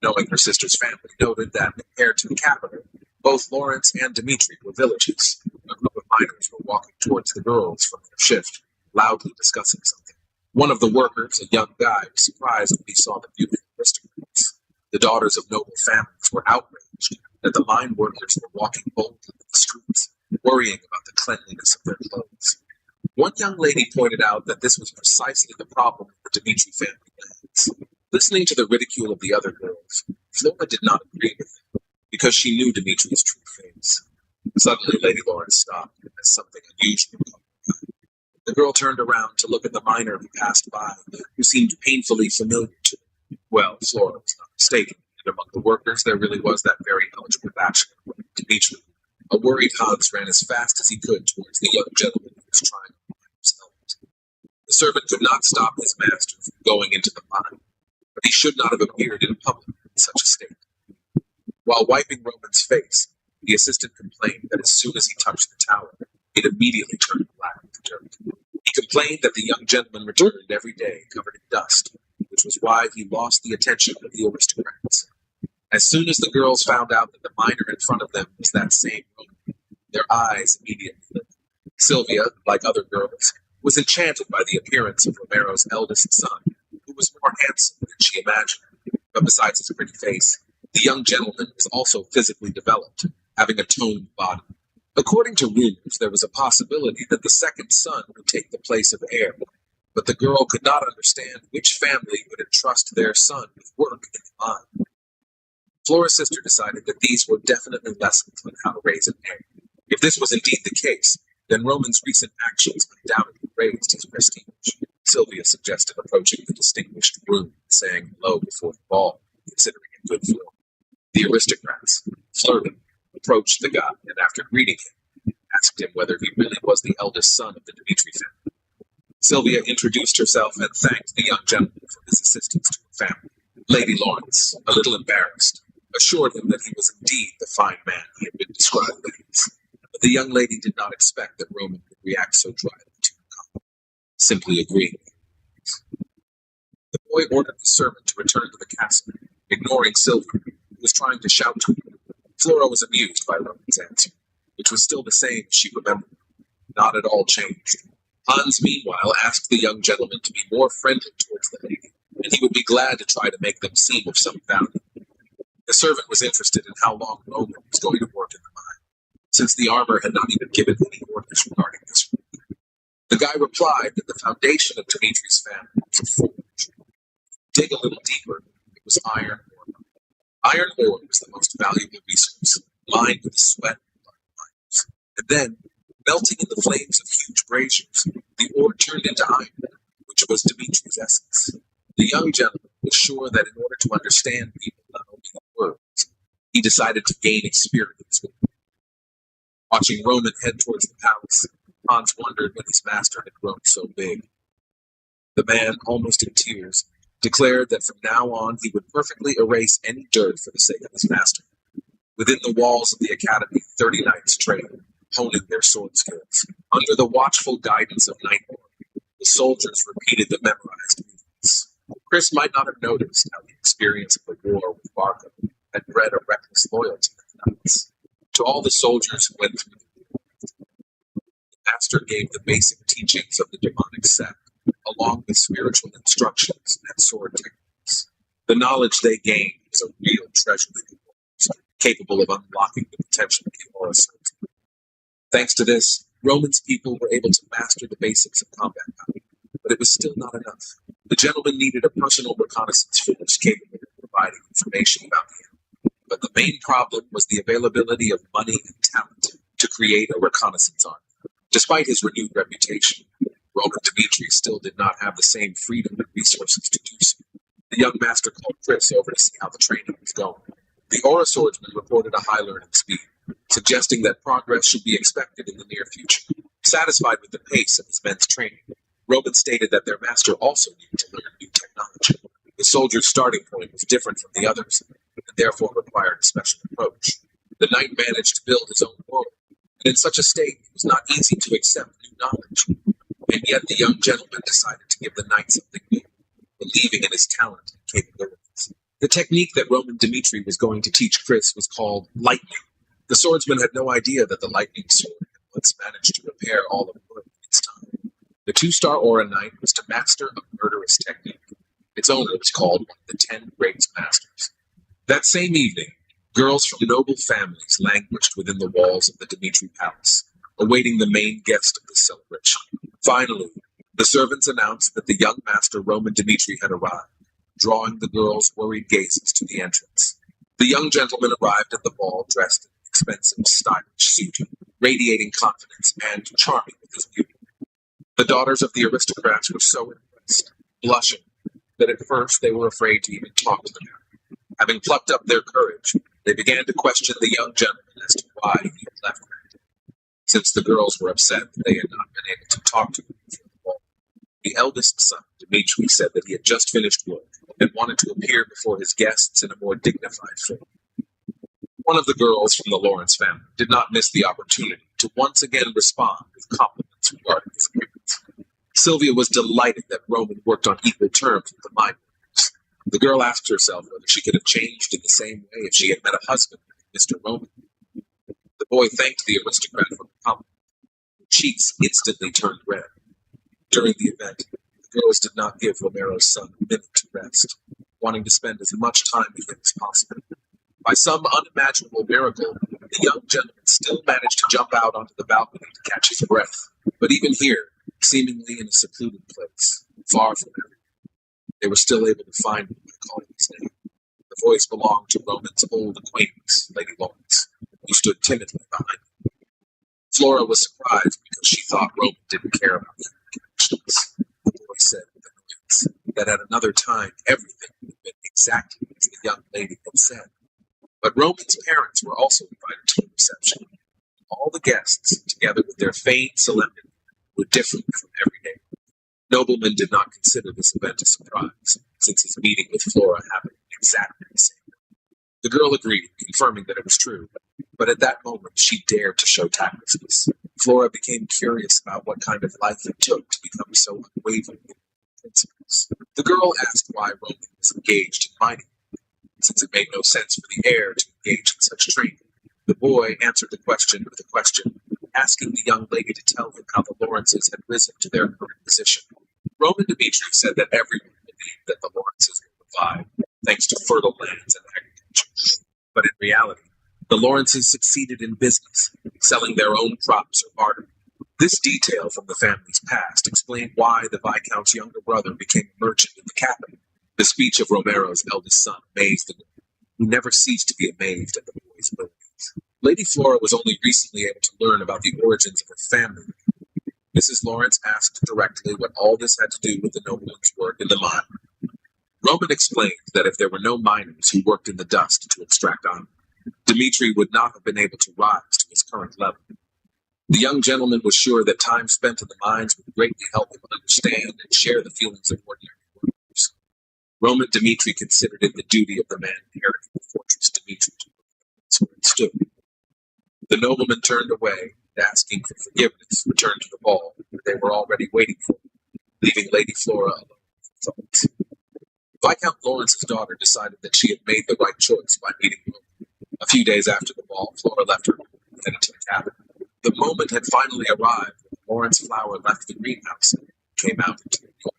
Speaker 2: Knowing her sister's family, noted that compared to the capital, both Lawrence and Dmitri were villages. A group of miners were walking towards the girls from their shift, loudly discussing something. One of the workers, a young guy, was surprised when he saw the beautiful aristocrats. The daughters of noble families were outraged that the mine workers were walking boldly in the streets, worrying about the cleanliness of their clothes. One young lady pointed out that this was precisely the problem with the Dmitri family lands. Listening to the ridicule of the other girls, Flora did not agree with them, because she knew Dmitri's true face. Suddenly, Lady Lawrence stopped as something unusual caught her eye. The girl turned around to look at the miner who passed by, who seemed painfully familiar to her. Well, Flora was not mistaken, and among the workers there really was that very eligible bachelor, Dmitri. A worried Hans ran as fast as he could towards the young gentleman who was trying to find himself. The servant could not stop his master from going into the mine, but he should not have appeared in public in such a state. While wiping Roman's face, the assistant complained that as soon as he touched the tower, it immediately turned black with dirt. He complained that the young gentleman returned every day covered in dust, which was why he lost the attention of the aristocrats. As soon as the girls found out that the miner in front of them was that same Roman, their eyes immediately lit. Sylvia, like other girls, was enchanted by the appearance of Romero's eldest son, who was more handsome than she imagined. But besides his pretty face, the young gentleman was also physically developed, having a toned body. According to rumors, there was a possibility that the second son would take the place of heir, but the girl could not understand which family would entrust their son with work in the mine. Flora's sister decided that these were definitely lessons on how to raise an heir. If this was indeed the case, then Roman's recent actions undoubtedly raised his prestige. Sylvia suggested approaching the distinguished groom and saying hello before the ball, considering it good form. The aristocrats, flirting, approached the guy and after greeting him, asked him whether he really was the eldest son of the Dmitri family. Sylvia introduced herself and thanked the young gentleman for his assistance to her family. Lady Lawrence, a little embarrassed, assured him that he was indeed the fine man he had been described as. But the young lady did not expect that Roman would react so dryly to her comment, simply agreeing. The boy ordered the servant to return to the castle, ignoring Sylvia, who was trying to shout to him. Flora was amused by Roman's answer, which was still the same as she remembered, not at all changed. Hans, meanwhile, asked the young gentleman to be more friendly towards the lady, and he would be glad to try to make them seem of some value. The servant was interested in how long Roman was going to work in the mine, since the armor had not even given any orders regarding this work. The guy replied that the foundation of Dimitri's family was a forge. Dig a little deeper, it was iron ore. Iron ore was the most valuable resource, mined with the sweat and blood of miners. And then, melting in the flames of huge braziers, the ore turned into iron, which was Dimitri's essence. The young gentleman was sure that in order to understand people not only in words, he decided to gain experience with them. Watching Roman head towards the palace, Hans wondered when his master had grown so big. The man, almost in tears, declared that from now on he would perfectly erase any dirt for the sake of his master. Within the walls of the academy, 30 knights trained, honing their sword skills. Under the watchful guidance of Nighthorn, the soldiers repeated the memorized movements. Chris might not have noticed how the experience of the war with Barca had bred a reckless loyalty to the knights. To all the soldiers who went through the war, the master gave the basic teachings of the demonic sect, along with spiritual instructions and sword techniques. The knowledge they gained was a real treasure for the warriors, capable of unlocking the potential of the aura swordsman. Thanks to this, Roman's people were able to master the basics of combat power, but it was still not enough. The gentleman needed a personal reconnaissance force capable of providing information about the enemy. But the main problem was the availability of money and talent to create a reconnaissance army. Despite his renewed reputation, Roman Dmitri still did not have the same freedom and resources to do so. The young master called Chris over to see how the training was going. The aura swordsman reported a high learning speed, suggesting that progress should be expected in the near future. Satisfied with the pace of his men's training, Roman stated that their master also needed to learn new technology. The soldier's starting point was different from the others, and therefore required a special approach. The knight managed to build his own world, and in such a state it was not easy to accept new knowledge. And yet the young gentleman decided to give the knight something new, believing in his talent and capabilities. The technique that Roman Dmitri was going to teach Chris was called lightning. The swordsman had no idea that the lightning sword had once managed to repair all of wood in its time. The 2-star aura knight was to master a murderous technique. Its owner was called one of the 10 great masters. That same evening, girls from noble families languished within the walls of the Dmitri Palace, awaiting the main guest of the celebration. Finally, the servants announced that the young master Roman Dmitri had arrived, drawing the girls' worried gazes to the entrance. The young gentleman arrived at the ball dressed in an expensive, stylish suit, radiating confidence and charming with his beauty. The daughters of the aristocrats were so impressed, blushing, that at first they were afraid to even talk to the man. Having plucked up their courage, they began to question the young gentleman as to why he had left them, since the girls were upset that they had not been able to talk to him before the ball. The eldest son, Dmitri, said that he had just finished work and wanted to appear before his guests in a more dignified form. One of the girls from the Lawrence family did not miss the opportunity to once again respond with compliments regarding his appearance. Sylvia was delighted that Roman worked on equal terms with the mine workers. The girl asked herself whether she could have changed in the same way if she had met a husband like Mr. Roman. The boy thanked the aristocrat for the compliment. Cheeks instantly turned red. During the event, the girls did not give Romero's son a minute to rest, wanting to spend as much time with him as possible. By some unimaginable miracle, the young gentleman still managed to jump out onto the balcony to catch his breath. But even here, seemingly in a secluded place, far from everyone, they were still able to find him by calling his name. The voice belonged to Roman's old acquaintance, Lady Lawrence, who stood timidly behind him. Flora was surprised because she thought Roman didn't care about communications. The boy said with annoyance that at another time everything would have been exactly as the young lady had said. But Roman's parents were also invited to the reception. All the guests, together with their feigned solemnity, were different from everyday. Nobleman did not consider this event a surprise, since his meeting with Flora happened exactly the same way. The girl agreed, confirming that it was true, but at that moment she dared to show tactlessness. Flora became curious about what kind of life it took to become so unwavering in principles. The girl asked why Roman was engaged in mining, since it made no sense for the heir to engage in such training. The boy answered the question with a question, asking the young lady to tell him how the Lawrences had risen to their current position. Roman Dmitri said that everyone believed that the Lawrences would revive, thanks to fertile lands and agriculture. But in reality, the Lawrences succeeded in business, selling their own crops or bartering. This detail from the family's past explained why the Viscount's younger brother became a merchant in the capital. The speech of Romero's eldest son amazed the woman, who never ceased to be amazed at the boy's abilities. Lady Flora was only recently able to learn about the origins of her family. Mrs. Lawrence asked directly what all this had to do with the nobleman's work in the mine. Roman explained that if there were no miners who worked in the dust to extract iron, Dmitri would not have been able to rise to his current level. The young gentleman was sure that time spent in the mines would greatly help him understand and share the feelings of ordinary workers. Roman Dmitri considered it the duty of the man inheriting the fortress Dmitri to where it stood. The nobleman turned away, and asking for forgiveness, returned to the ball, where they were already waiting for him, leaving Lady Flora alone with her thoughts. Viscount Lawrence's daughter decided that she had made the right choice by meeting Roman. A few days after the ball, Flora left her room and headed to the cabin. The moment had finally arrived when Lawrence Flower left the greenhouse and came out into the yard.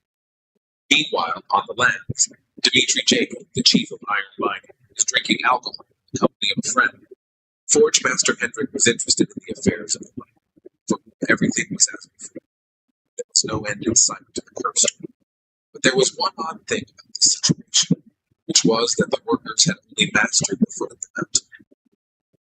Speaker 2: Meanwhile, on the lands, Dmitri Jacob, the chief of iron mining, was drinking alcohol in the company of a friend. Forge Master Hendrik was interested in the affairs of the mine, for whom everything was as before. There was no end in sight to the curse. But there was one odd thing about the situation, which was that the workers had only mastered the foot of the mountain.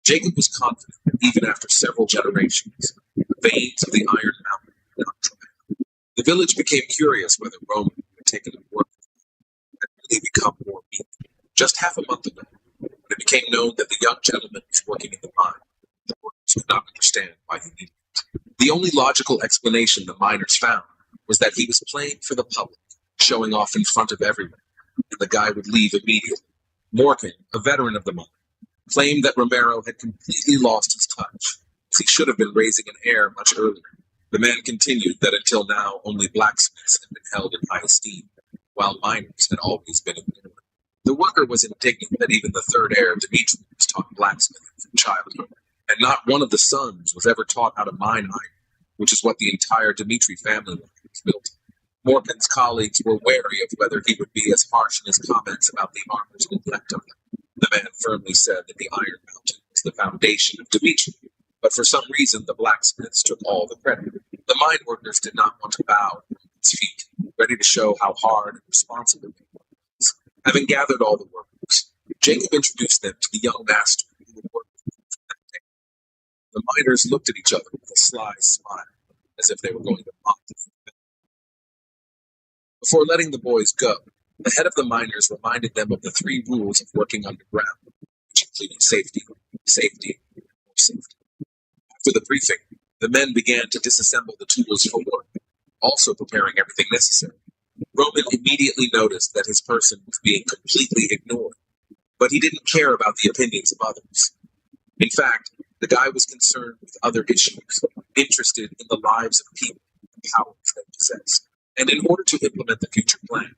Speaker 2: Jacob was confident that even after several generations, the veins of the Iron Mountain would not dry. The village became curious whether Roman, who had taken up work, had really become more weak. Just half a month ago, when it became known that the young gentleman was working in the mine, the workers could not understand why he needed it. The only logical explanation the miners found was that he was playing for the public, showing off in front of everyone, and the guy would leave immediately. Morgan, a veteran of the mine, claimed that Romero had completely lost his touch, as he should have been raising an heir much earlier. The man continued that until now only blacksmiths had been held in high esteem, while miners had always been ignored. The worker was indignant that even the third heir, Dmitri, was taught blacksmithing from childhood, and not one of the sons was ever taught how to mine iron, which is what the entire Dmitri family line was built on. Morgan's colleagues were wary of whether he would be as harsh in his comments about the armor's neglect of them. The man firmly said that the Iron Mountain was the foundation of Dmitri, but for some reason the blacksmiths took all the credit. The mine workers did not want to bow at Roman's feet, ready to show how hard and responsible he was. Having gathered all the workers, Jacob introduced them to the young master who would work with them from that day. The miners looked at each other with a sly smile, as if they were going to mock them. Before letting the boys go, The head of the miners reminded them of the 3 rules of working underground, which included safety, safety, and more safety. After the briefing, the men began to disassemble the tools for work, also preparing everything necessary. Roman immediately noticed that his person was being completely ignored, but he didn't care about the opinions of others. In fact, the guy was concerned with other issues, interested in the lives of people and the powers they possessed. And in order to implement the future plan,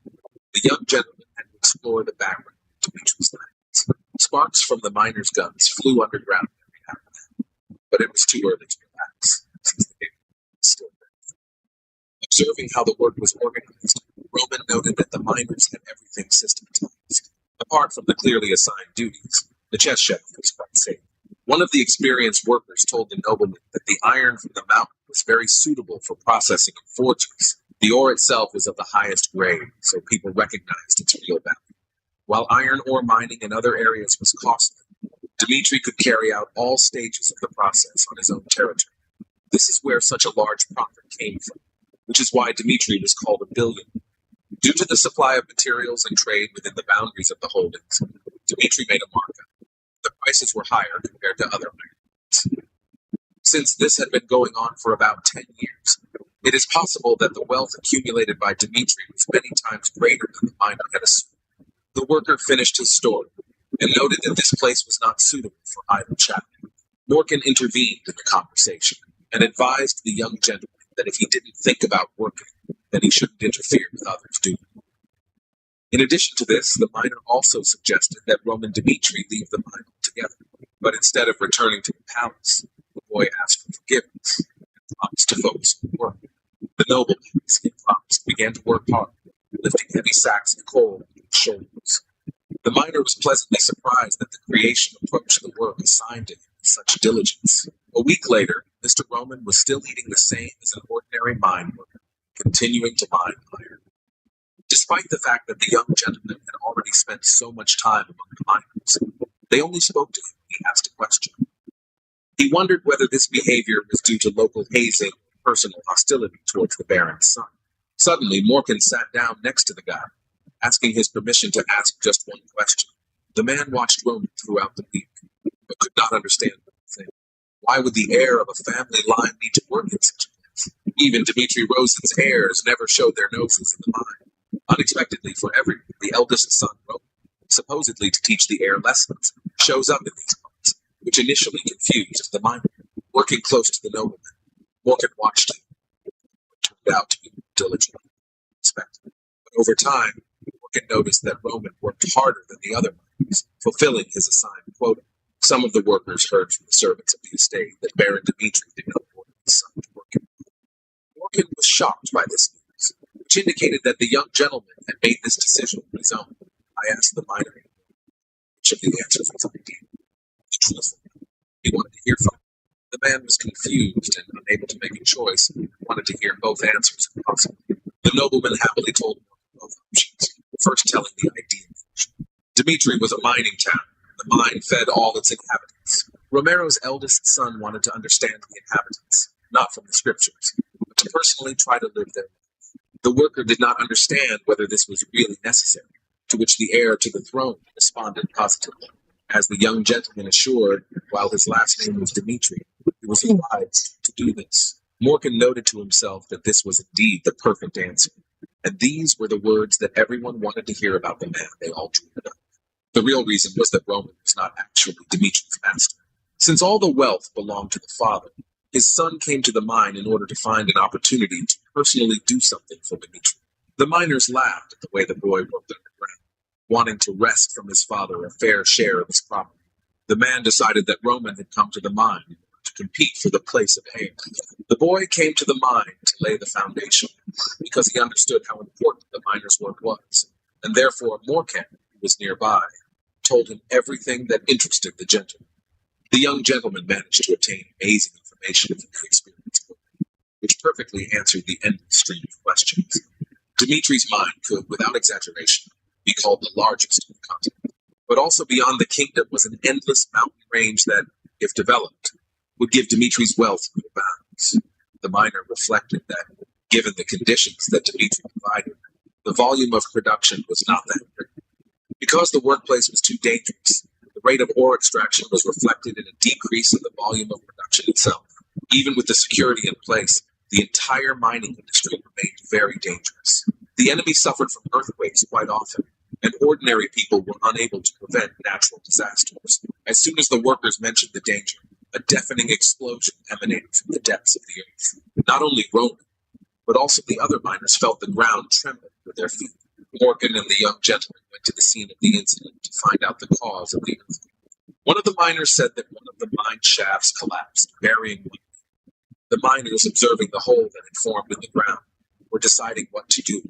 Speaker 2: the young gentleman had to explore the background of Dimitri's lands. Sparks from the miners' guns flew underground every now and then, but it was too early to relax, since the game was still there. Observing how the work was organized, Roman noted that the miners had everything systematized. Apart from the clearly assigned duties, the chest shelf was quite safe. One of the experienced workers told the nobleman that the iron from the mountain was very suitable for processing in forges. The ore itself was of the highest grade, so people recognized its real value. While iron ore mining in other areas was costly, Dimitri could carry out all stages of the process on his own territory. This is where such a large profit came from, which is why Dimitri was called a billionaire. Due to the supply of materials and trade within the boundaries of the holdings, Dimitri made a markup. The prices were higher compared to other mines. Since this had been going on for about 10 years, it is possible that the wealth accumulated by Dimitri was many times greater than the miner had assumed. The worker finished his story and noted that this place was not suitable for idle chatting. Morkan intervened in the conversation and advised the young gentleman that if he didn't think about working, then he shouldn't interfere with others' doing. In addition to this, the miner also suggested that Roman Dimitri leave the mine altogether, but instead of returning to the palace, the boy asked for forgiveness and promised to focus on work. The nobleman, as he promised, began to work hard, lifting heavy sacks of coal on his shoulders. The miner was pleasantly surprised that the creation approached the work assigned to him with such diligence. A week later, Mr. Roman was still eating the same as an ordinary mine worker, continuing to mine iron. Despite the fact that the young gentleman had already spent so much time among the miners, they only spoke to him when he asked a question. He wondered whether this behavior was due to local hazing or personal hostility towards the Baron's son. Suddenly, Morkan sat down next to the guy, asking his permission to ask just one question. The man watched Roman throughout the week, but could not understand one thing. Why would the heir of a family line need to work in such a place? Even Dimitri Rosen's heirs never showed their noses in the mine. Unexpectedly for everyone, the eldest son, Roman, supposedly to teach the heir lessons, shows up in these parts, which initially confused the miner. Working close to the nobleman, Morkan watched him, what turned out to be diligent and respectful. But over time, Morkan noticed that Roman worked harder than the other miners, fulfilling his assigned quota. Some of the workers heard from the servants of the estate that Baron Dimitri did not order his son to work in. Morkan was shocked by this news, which indicated that the young gentleman had made this decision on his own. I asked the miner which of the answers was ideal. The truthful one. He wanted to hear from him. The man was confused and unable to make a choice and wanted to hear both answers if possible. The nobleman happily told Morkan both options, first telling the ideal version. Dimitri was a mining town. The mine fed all its inhabitants. Romero's eldest son wanted to understand the inhabitants, not from the scriptures, but to personally try to live their life. The worker did not understand whether this was really necessary, to which the heir to the throne responded positively. As the young gentleman assured, while his last name was Dimitri, he was obliged to do this. Morkan noted to himself that this was indeed the perfect answer, and these were the words that everyone wanted to hear about the man they all dreamed of. The real reason was that Roman was not actually Dimitri's master. Since all the wealth belonged to the father, his son came to the mine in order to find an opportunity to personally do something for Dimitri. The miners laughed at the way the boy worked underground, wanting to wrest from his father a fair share of his property. The man decided that Roman had come to the mine in order to compete for the place of heir. The boy came to the mine to lay the foundation because he understood how important the miner's work was, and therefore Morkan, who was nearby, told him everything that interested the gentleman. The young gentleman managed to obtain amazing information from the experienced worker, which perfectly answered the endless stream of questions. Dimitri's mine could, without exaggeration, be called the largest on the continent. But also beyond the kingdom was an endless mountain range that, if developed, would give Dimitri's wealth no bounds. The miner reflected that, given the conditions that Dimitri provided, The volume of production was not that great. Because the workplace was too dangerous, the rate of ore extraction was reflected in a decrease in the volume of production itself. Even with the security in place, the entire mining industry remained very dangerous. The enemy suffered from earthquakes quite often, and ordinary people were unable to prevent natural disasters. As soon as the workers mentioned the danger, a deafening explosion emanated from the depths of the earth. Not only Roman, but also the other miners felt the ground tremble with their feet. Morgan and the young gentleman went to the scene of the incident to find out the cause of the earthquake. One of the miners said that one of the mine shafts collapsed, burying one. The miners, observing the hole that had formed in the ground, were deciding what to do,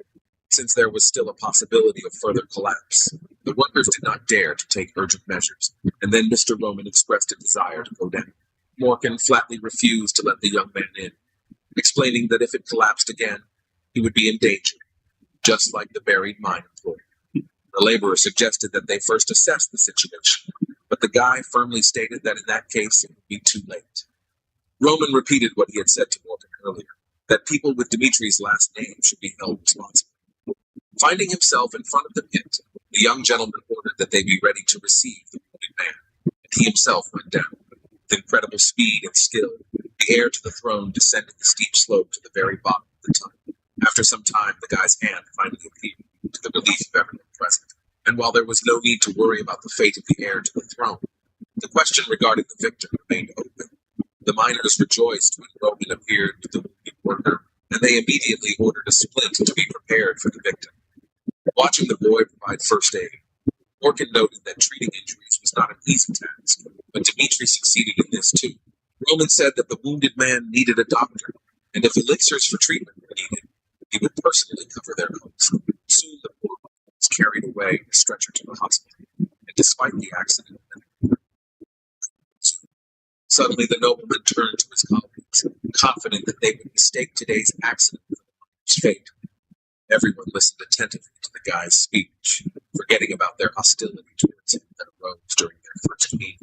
Speaker 2: since there was still a possibility of further collapse. The workers did not dare to take urgent measures, and then Mr. Roman expressed a desire to go down. Morgan flatly refused to let the young man in, explaining that if it collapsed again, he would be in danger, just like the buried mine employee. The laborer suggested that they first assess the situation, but the guy firmly stated that in that case it would be too late. Roman repeated what he had said to Morgan earlier, that people with Dimitri's last name should be held responsible. Finding himself in front of the pit, the young gentleman ordered that they be ready to receive the wounded man, and he himself went down. With incredible speed and skill, the heir to the throne descended the steep slope to the very bottom of the tunnel. After some time, the guy's hand finally appeared, to the relief of everyone present. And while there was no need to worry about the fate of the heir to the throne, the question regarding the victim remained open. The miners rejoiced when Roman appeared with the wounded worker, and they immediately ordered a splint to be prepared for the victim. Watching the boy provide first aid, Morgan noted that treating injuries was not an easy task, but Dimitri succeeded in this too. Roman said that the wounded man needed a doctor, and if elixirs for treatment were needed, he would personally cover their costs. Soon the poor man was carried away in a stretcher to the hospital, and despite the accident, suddenly the nobleman turned to his colleagues, confident that they would mistake today's accident for the mother's fate. Everyone listened attentively to the guy's speech, forgetting about their hostility towards him that arose during their first meeting.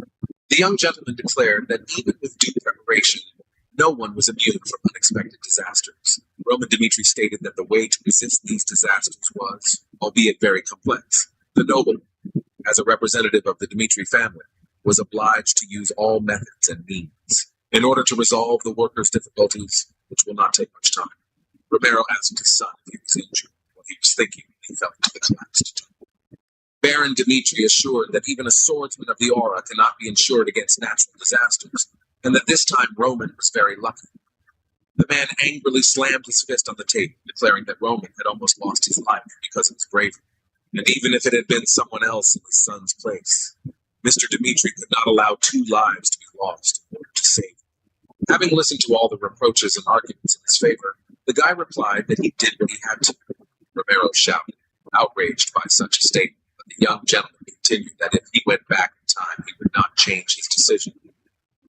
Speaker 2: The young gentleman declared that even with due preparation, no one was immune from unexpected disasters. Roman Dimitri stated that the way to resist these disasters was, albeit very complex, the nobleman, as a representative of the Dimitri family, was obliged to use all methods and means in order to resolve the workers' difficulties, which will not take much time. Romero asked his son if he was injured, what he was thinking when he fell into the collapsed tomb. Baron Dimitri assured that even a swordsman of the Aura cannot be insured against natural disasters, and that this time Roman was very lucky. The man angrily slammed his fist on the table, declaring that Roman had almost lost his life because of his bravery, and even if it had been someone else in his son's place, Mr. Dimitri could not allow 2 lives to be lost in order to save him. Having listened to all the reproaches and arguments in his favor, the guy replied that he did what he had to. Romero shouted, outraged by such a statement, but the young gentleman continued that if he went back in time, he would not change his decision.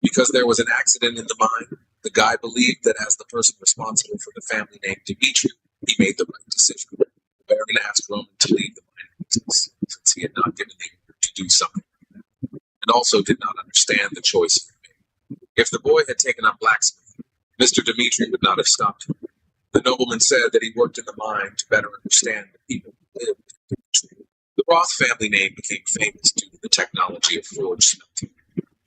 Speaker 2: Because there was an accident in the mine, the guy believed that as the person responsible for the family name Dimitri, he made the right decision. The Baron asked Roman to leave the mining business, since he had not given the order to do something, and also did not understand the choice he made. If the boy had taken up blacksmithing, Mr. Dimitri would not have stopped him. The nobleman said that he worked in the mine to better understand the people who lived in Dimitri. The Roth family name became famous due to the technology of forge smelting,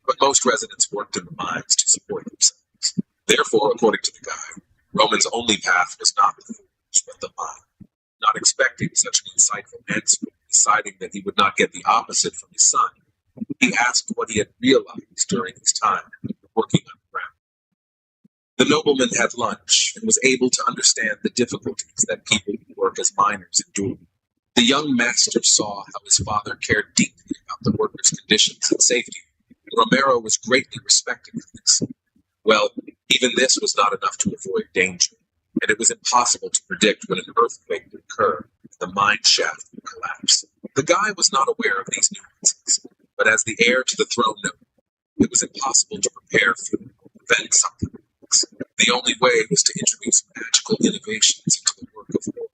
Speaker 2: but most residents worked in the mines to support themselves. Therefore, according to the guy, Roman's only path was not the forge, but the mine. Not expecting such an insightful answer, deciding that he would not get the opposite from his son, he asked what he had realized during his time working underground. The nobleman had lunch and was able to understand the difficulties that people who work as miners endure. The young master saw how his father cared deeply about the workers' conditions and safety, and Romero was greatly respected for this. Well, even this was not enough to avoid danger, and it was impossible to predict when an earthquake would occur and the mine shaft would collapse. The guy was not aware of these nuances, but as the heir to the throne noted, it was impossible to prepare for or prevent something like this. The only way was to introduce magical innovations into the work of war.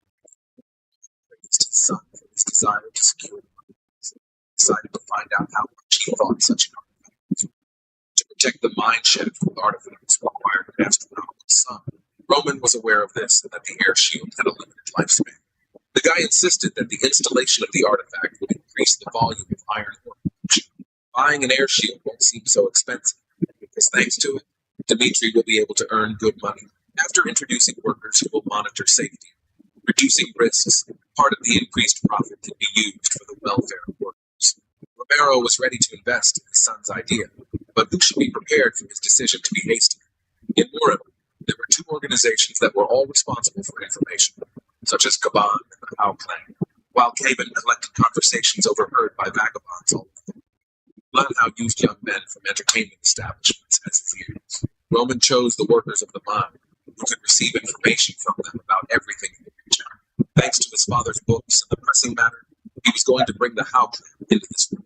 Speaker 2: Praised his son for his desire to secure the money. Decided to find out how much he thought such an artifact was. To protect the mine shaft with artifacts required an astronomical sum. Roman was aware of this and that the air shield had a limited lifespan. The guy insisted that the installation of the artifact would increase the volume of iron ore production. Buying an air shield won't seem so expensive, because thanks to it, Dmitri will be able to earn good money. After introducing workers who will monitor safety, reducing risks, part of the increased profit can be used for the welfare of workers. Romero was ready to invest in his son's idea, but who should be prepared for his decision to be hasty? In Murim, there were two organizations that were all responsible for information, such as Kaban and the Hao clan, while Kaban collected conversations overheard by vagabonds all over the world. Blenheim used young men from entertainment establishments as his ears. Roman chose the workers of the mine, who could receive information from them about everything in the region. Thanks to his father's books and the pressing matter, he was going to bring the Hao clan into this world.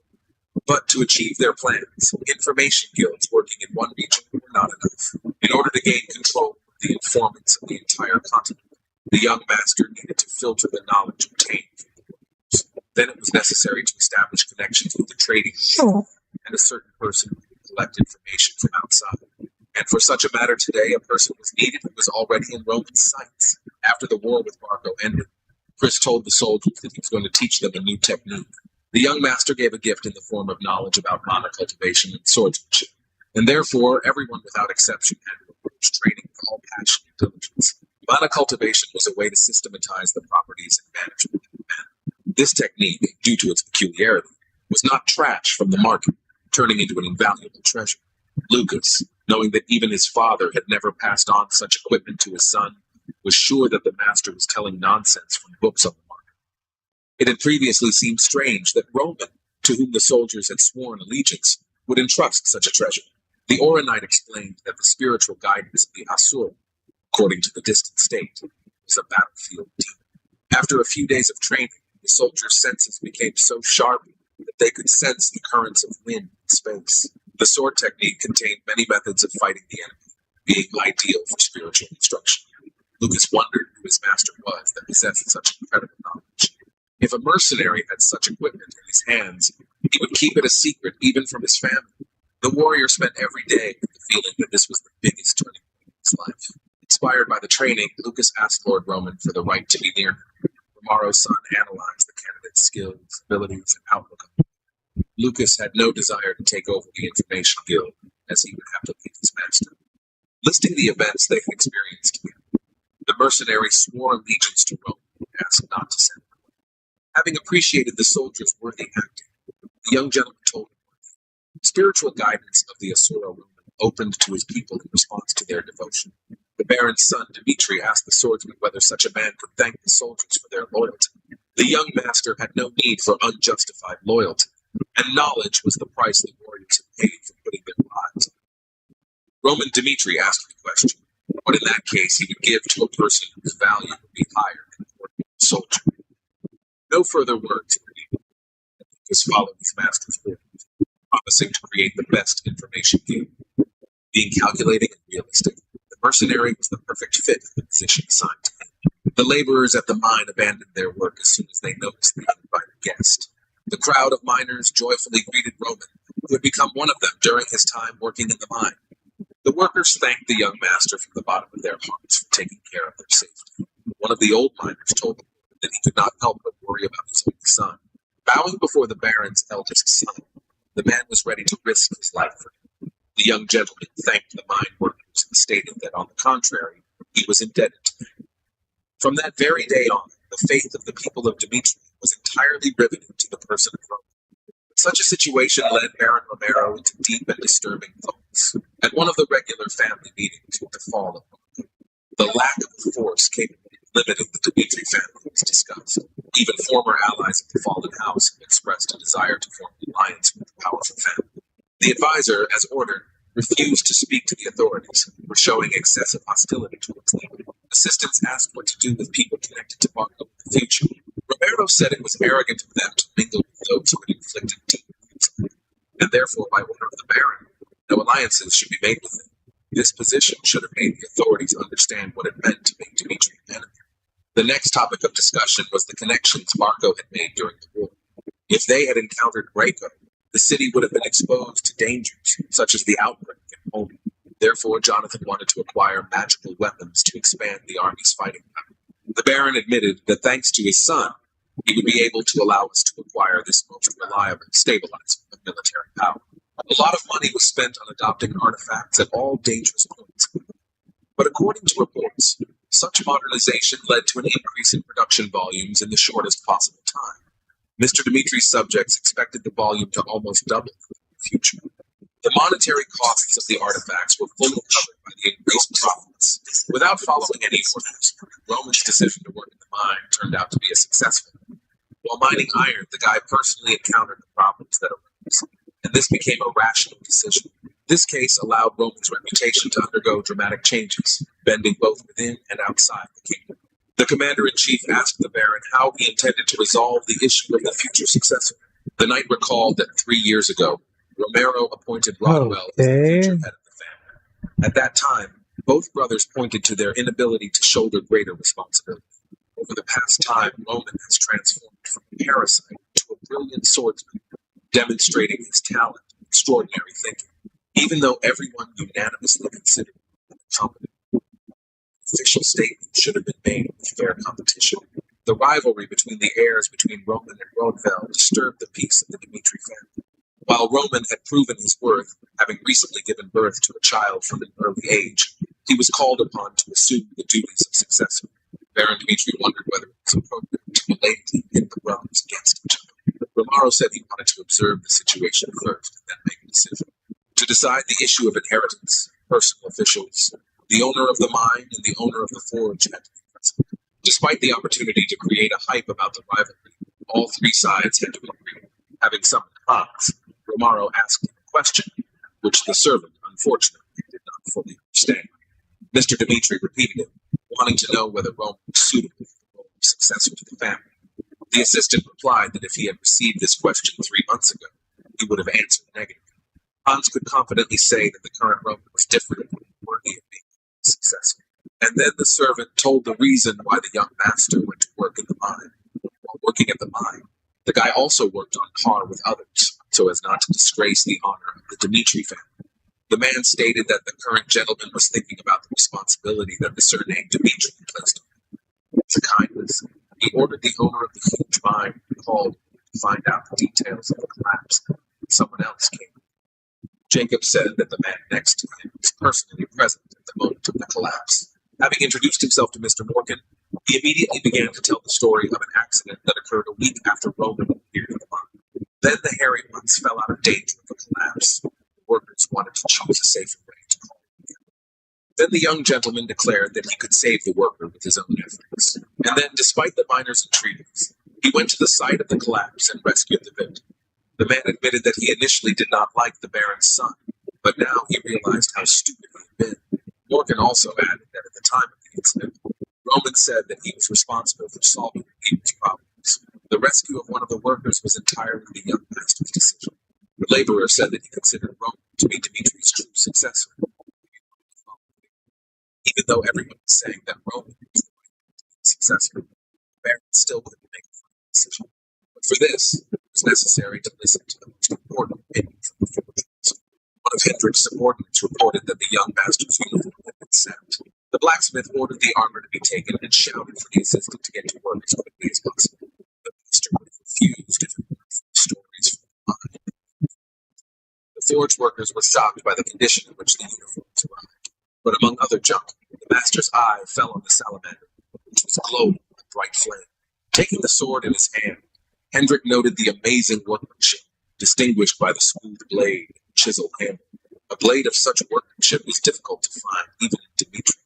Speaker 2: But to achieve their plans, information guilds working in one region were not enough. In order to gain control of the informants of the entire continent, the young master needed to filter the knowledge obtained from the workers. Then it was necessary to establish connections with the trading and a certain person who could collect information from outside. And for such a matter today, a person was needed who was already in Roman sights. After the war with Marco ended, Chris told the soldiers that he was going to teach them a new technique. The young master gave a gift in the form of knowledge about mana cultivation and swordsmanship, and therefore everyone without exception had to approach training with all passion and diligence. Mana cultivation was a way to systematize the properties and management of mana. This technique, due to its peculiarity, was not trash from the market, turning into an invaluable treasure. Lucas, knowing that even his father had never passed on such equipment to his son, was sure that the master was telling nonsense from books on the market. It had previously seemed strange that Roman, to whom the soldiers had sworn allegiance, would entrust such a treasure. The Oronite explained that the spiritual guidance of the Asur, according to the distant state, was a battlefield demon. After a few days of training, the soldiers' senses became so sharp that they could sense the currents of wind in space. The sword technique contained many methods of fighting the enemy, being ideal for spiritual instruction. Lucas wondered who his master was that possessed such incredible knowledge. If a mercenary had such equipment in his hands, he would keep it a secret even from his family. The warrior spent every day with the feeling that this was the biggest turning point in his life. Inspired by the training, Lucas asked Lord Roman for the right to be near him. Romaro's son analyzed the candidate's skills, abilities, and outlook. Lucas had no desire to take over the information guild, as he would have to leave his master. Listing the events they had experienced together, the mercenaries swore allegiance to Rome and asked not to send them away. Having appreciated the soldiers' worthy acting, the young gentleman told him the spiritual guidance of the Asura Roman opened to his people in response to their devotion. The baron's son, Dmitri, asked the swordsman whether such a man could thank the soldiers for their loyalty. The young master had no need for unjustified loyalty, and knowledge was the price the warriors had paid for putting their lives on. Roman Dmitri asked the question, what in that case he would give to a person whose value would be higher than the ordinary soldier. No further words were needed. Lucas followed his master's orders, promising to create the best information game. Being calculating and realistic, the mercenary was the perfect fit for the position assigned to him. The laborers at the mine abandoned their work as soon as they noticed the uninvited guest. The crowd of miners joyfully greeted Roman, who had become one of them during his time working in the mine. The workers thanked the young master from the bottom of their hearts for taking care of their safety. One of the old miners told them that he could not help but worry about his only son. Bowing before the baron's eldest son, the man was ready to risk his life for him. The young gentleman thanked the mine workers and stated that, on the contrary, he was indebted to them. From that very day on, the faith of the people of Dmitri was entirely riveted to the person of Rome. Such a situation led Baron Romero into deep and disturbing thoughts. At one of the regular family meetings with the fall of Marco, the lack of a force capable of limiting the Dmitri family was discussed. Even former allies of the fallen house had expressed a desire to form an alliance with the powerful family. The advisor, as ordered, refused to speak to the authorities, who were showing excessive hostility towards them. Assistants asked what to do with people connected to Marco in the future. Romero said it was arrogant of them to mingle with those who had inflicted deep wounds, and therefore, by order of the Baron, no alliances should be made with them. This position should have made the authorities understand what it meant to make Dmitri an enemy. The next topic of discussion was the connections Marco had made during the war. If they had encountered Greco, the city would have been exposed to dangers, such as the outbreak in Poland. Therefore, Jonathan wanted to acquire magical weapons to expand the army's fighting power. The Baron admitted that thanks to his son, he would be able to allow us to acquire this most reliable stabilizer of military power. A lot of money was spent on adopting artifacts at all dangerous points. But according to reports, such modernization led to an increase in production volumes in the shortest possible time. Mr. Dimitri's subjects expected the volume to almost double in the future. The monetary costs of the artifacts were fully covered by the increased profits. Without following any orders, Roman's decision to work in the mine turned out to be a successful one. While mining iron, the guy personally encountered the problems that arose, and this became a rational decision. This case allowed Roman's reputation to undergo dramatic changes, bending both within and outside the kingdom. The commander-in-chief asked the Baron how he intended to resolve the issue of the future successor. The knight recalled that 3 years ago, Romero appointed Rodwell as the future head of the family. At that time, both brothers pointed to their inability to shoulder greater responsibility. Over the past time, Roman has transformed from a parasite to a brilliant swordsman, demonstrating his talent and extraordinary thinking, even though everyone unanimously considered him competent. Official statement should have been made with fair competition. The rivalry between the heirs between Roman and Rodwell disturbed the peace of the Dimitri family. While Roman had proven his worth, having recently given birth to a child from an early age, he was called upon to assume the duties of successor. Baron Dimitri wondered whether it was appropriate to belatedly pit the brothers against each other. Romero said he wanted to observe the situation first and then make a decision. To decide the issue of inheritance, personal officials, the owner of the mine and the owner of the forge had to be present. Despite the opportunity to create a hype about the rivalry, all three sides had to agree. Having summoned Hans, Romero asked him a question, which the servant, unfortunately, did not fully understand. Mr. Dimitri repeated it, wanting to know whether Roman was suitable for the role of successor to the family. The assistant replied that if he had received this question 3 months ago, he would have answered negatively. Hans could confidently say that the current Roman was different and worthy of being successful. And then the servant told the reason why the young master went to work in the mine. While working at the mine, the guy also worked on par with others, so as not to disgrace the honor of the Dimitri family. The man stated that the current gentleman was thinking about the responsibility that the surname Dimitri placed on him. As a kindness, he ordered the owner of the huge mine called to find out the details of the collapse. Someone else came. Jacob said that the man next to him was personally present at the moment of the collapse. Having introduced himself to Mr. Morgan, he immediately began to tell the story of an accident that occurred a week after Roman appeared in the mine. Then the hairy ones fell out of danger of a collapse. The workers wanted to choose a safer way to call him again. Then the young gentleman declared that he could save the worker with his own efforts. And then, despite the miners' entreaties, he went to the site of the collapse and rescued the victim. The man admitted that he initially did not like the Baron's son, but now he realized how stupid he had been. Morgan also added that at the time of the incident, Roman said that he was responsible for solving the people's problems. The rescue of one of the workers was entirely the young master's decision. The laborer said that he considered Roman to be Dimitri's true successor. Even though everyone was saying that Roman was the right successor, the Baron still couldn't make a final decision. But for this, it was necessary to listen to the most important opinion from the forges. One of Hendrik's subordinates reported that the young master's uniform had been sapped. The blacksmith ordered the armor to be taken and shouted for the assistant to get to work as quickly as possible. The master would have refused if it weren't for the stories from the mine. The forge workers were shocked by the condition in which the uniforms arrived. But among other junk, the master's eye fell on the salamander, which was glowing with a bright flame. Taking the sword in his hand, Hendrik noted the amazing workmanship, distinguished by the smooth blade and chiseled handle. A blade of such workmanship was difficult to find, even in Dimitri,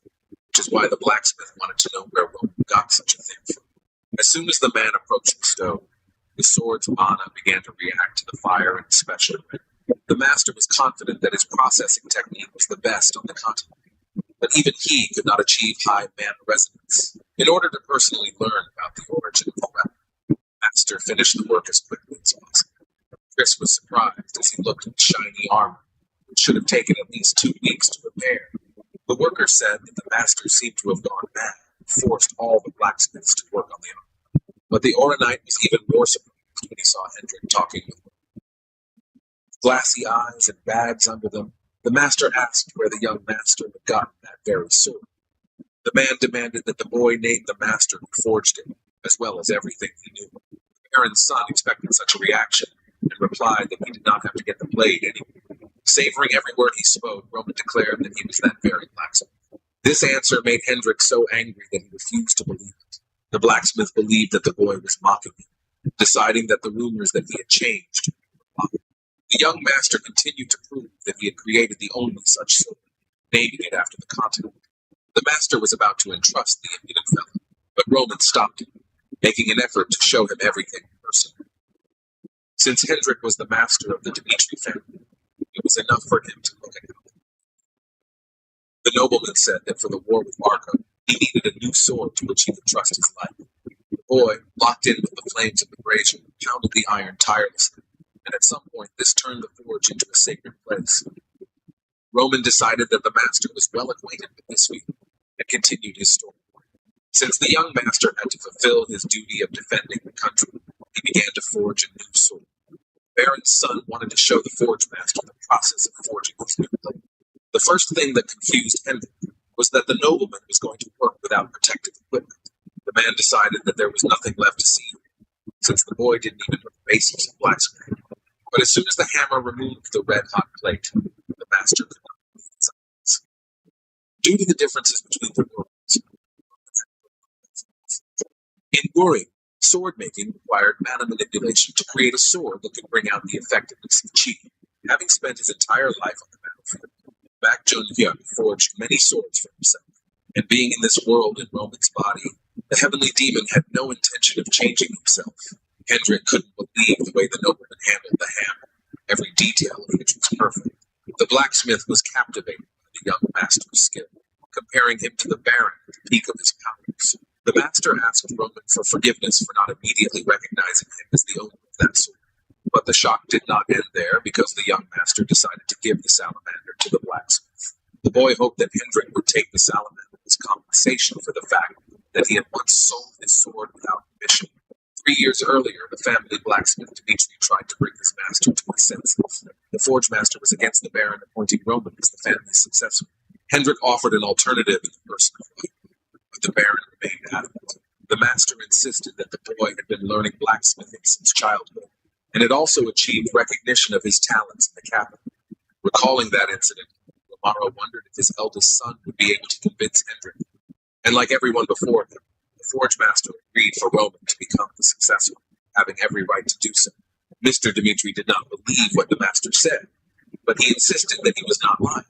Speaker 2: which is why the blacksmith wanted to know where Roman got such a thing from. As soon as the man approached the stove, the sword's mana began to react to the fire in a special way. The master was confident that his processing technique was the best on the continent, but even he could not achieve high mana resonance. In order to personally learn about the origin of the weapon, the master finished the work as quickly as possible. Chris was surprised as he looked at the shiny armor, which should have taken at least 2 weeks to repair. The worker said that the master seemed to have gone mad and forced all the blacksmiths to work on the armor. But the Oronite was even more surprised when he saw Hendrik talking with him. With glassy eyes and bags under them, the master asked where the young master had gotten that very sword. The man demanded that the boy name the master who forged it, as well as everything he knew. The Baron's son expected such a reaction, and replied that he did not have to get the blade anyway. Savoring every word he spoke, Roman declared that he was that very blacksmith. This answer made Hendrik so angry that he refused to believe it. The blacksmith believed that the boy was mocking him, deciding that the rumors that he had changed were lying. The young master continued to prove that he had created the only such sword, naming it after the continent. The master was about to entrust the impudent fellow, but Roman stopped him, making an effort to show him everything personally. Since Hendrik was the master of the Dimitri family, it was enough for him to look at him. The nobleman said that for the war with Marco, he needed a new sword to which he could trust his life. The boy, locked in with the flames of the brazier, pounded the iron tirelessly, and at some point this turned the forge into a sacred place. Roman decided that the master was well acquainted with this feat, and continued his story. Since the young master had to fulfill his duty of defending the country, he began to forge a new sword. The Baron's son wanted to show the forge master the process of forging his new blade. The first thing that confused Hendrik was that the nobleman was going to work without protective equipment. The man decided that there was nothing left to see, since the boy didn't even know the basics of blacksmithing. But as soon as the hammer removed the red-hot plate, the master could not believe his eyes. Due to the differences between the worlds, in Goring, sword-making required mana manipulation to create a sword that could bring out the effectiveness of chi. Having spent his entire life on the battlefield, Baek Jun-hyuk forged many swords for himself, and being in this world in Roman's body, the heavenly demon had no intention of changing himself. Hendrik couldn't believe the way the nobleman handled the hammer, every detail of which was perfect. The blacksmith was captivated by the young master's skill, comparing him to the Baron at the peak of his powers. The master asked Roman for forgiveness for not immediately recognizing him as the owner of that sword. But the shock did not end there, because the young master decided to give the salamander to the blacksmith. The boy hoped that Hendrik would take the salamander as compensation for the fact that he had once sold his sword without permission. 3 years earlier, the family blacksmith Dimitri tried to bring his master to his senses. The forge master was against the Baron appointing Roman as the family's successor. Hendrik offered an alternative in the person of Roman, but the Baron remained adamant. The master insisted that the boy had been learning blacksmithing since childhood, and had also achieved recognition of his talents in the capital. Recalling that incident, Romaro wondered if his eldest son would be able to convince Hendrik. And like everyone before him, the forge master agreed for Roman to become the successor, having every right to do so. Mr. Dimitri did not believe what the master said, but he insisted that he was not lying.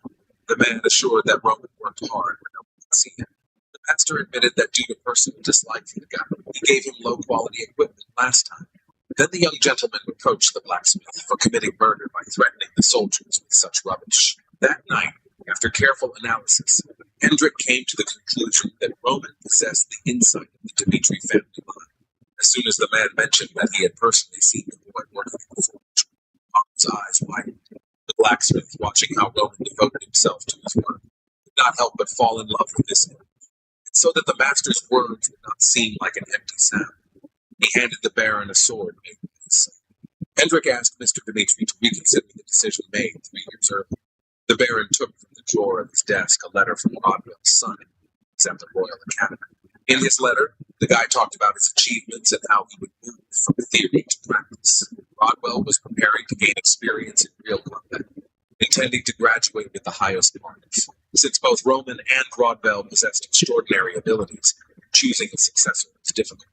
Speaker 2: The man assured that Roman worked hard when no one could see him. The master admitted that due to personal dislike for the guy, he gave him low-quality equipment last time. Then the young gentleman reproached the blacksmith for committing murder by threatening the soldiers with such rubbish. That night, after careful analysis, Hendrik came to the conclusion that Roman possessed the insight of the Dimitri family line. As soon as the man mentioned that he had personally seen the boy working in the forge, Roman's eyes widened. The blacksmith, watching how Roman devoted himself to his work, could not help but fall in love with this man. And so that the master's words would not seem like an empty sound, he handed the Baron a sword made by his son. Hendrik asked Mr. Dimitri to reconsider the decision made 3 years earlier. The Baron took from the drawer of his desk a letter from Rodwell's son at the Royal Academy. In his letter, the guy talked about his achievements and how he would move from theory to practice. Rodwell was preparing to gain experience in real combat, intending to graduate with the highest marks. Since both Roman and Rodwell possessed extraordinary abilities, choosing a successor was difficult.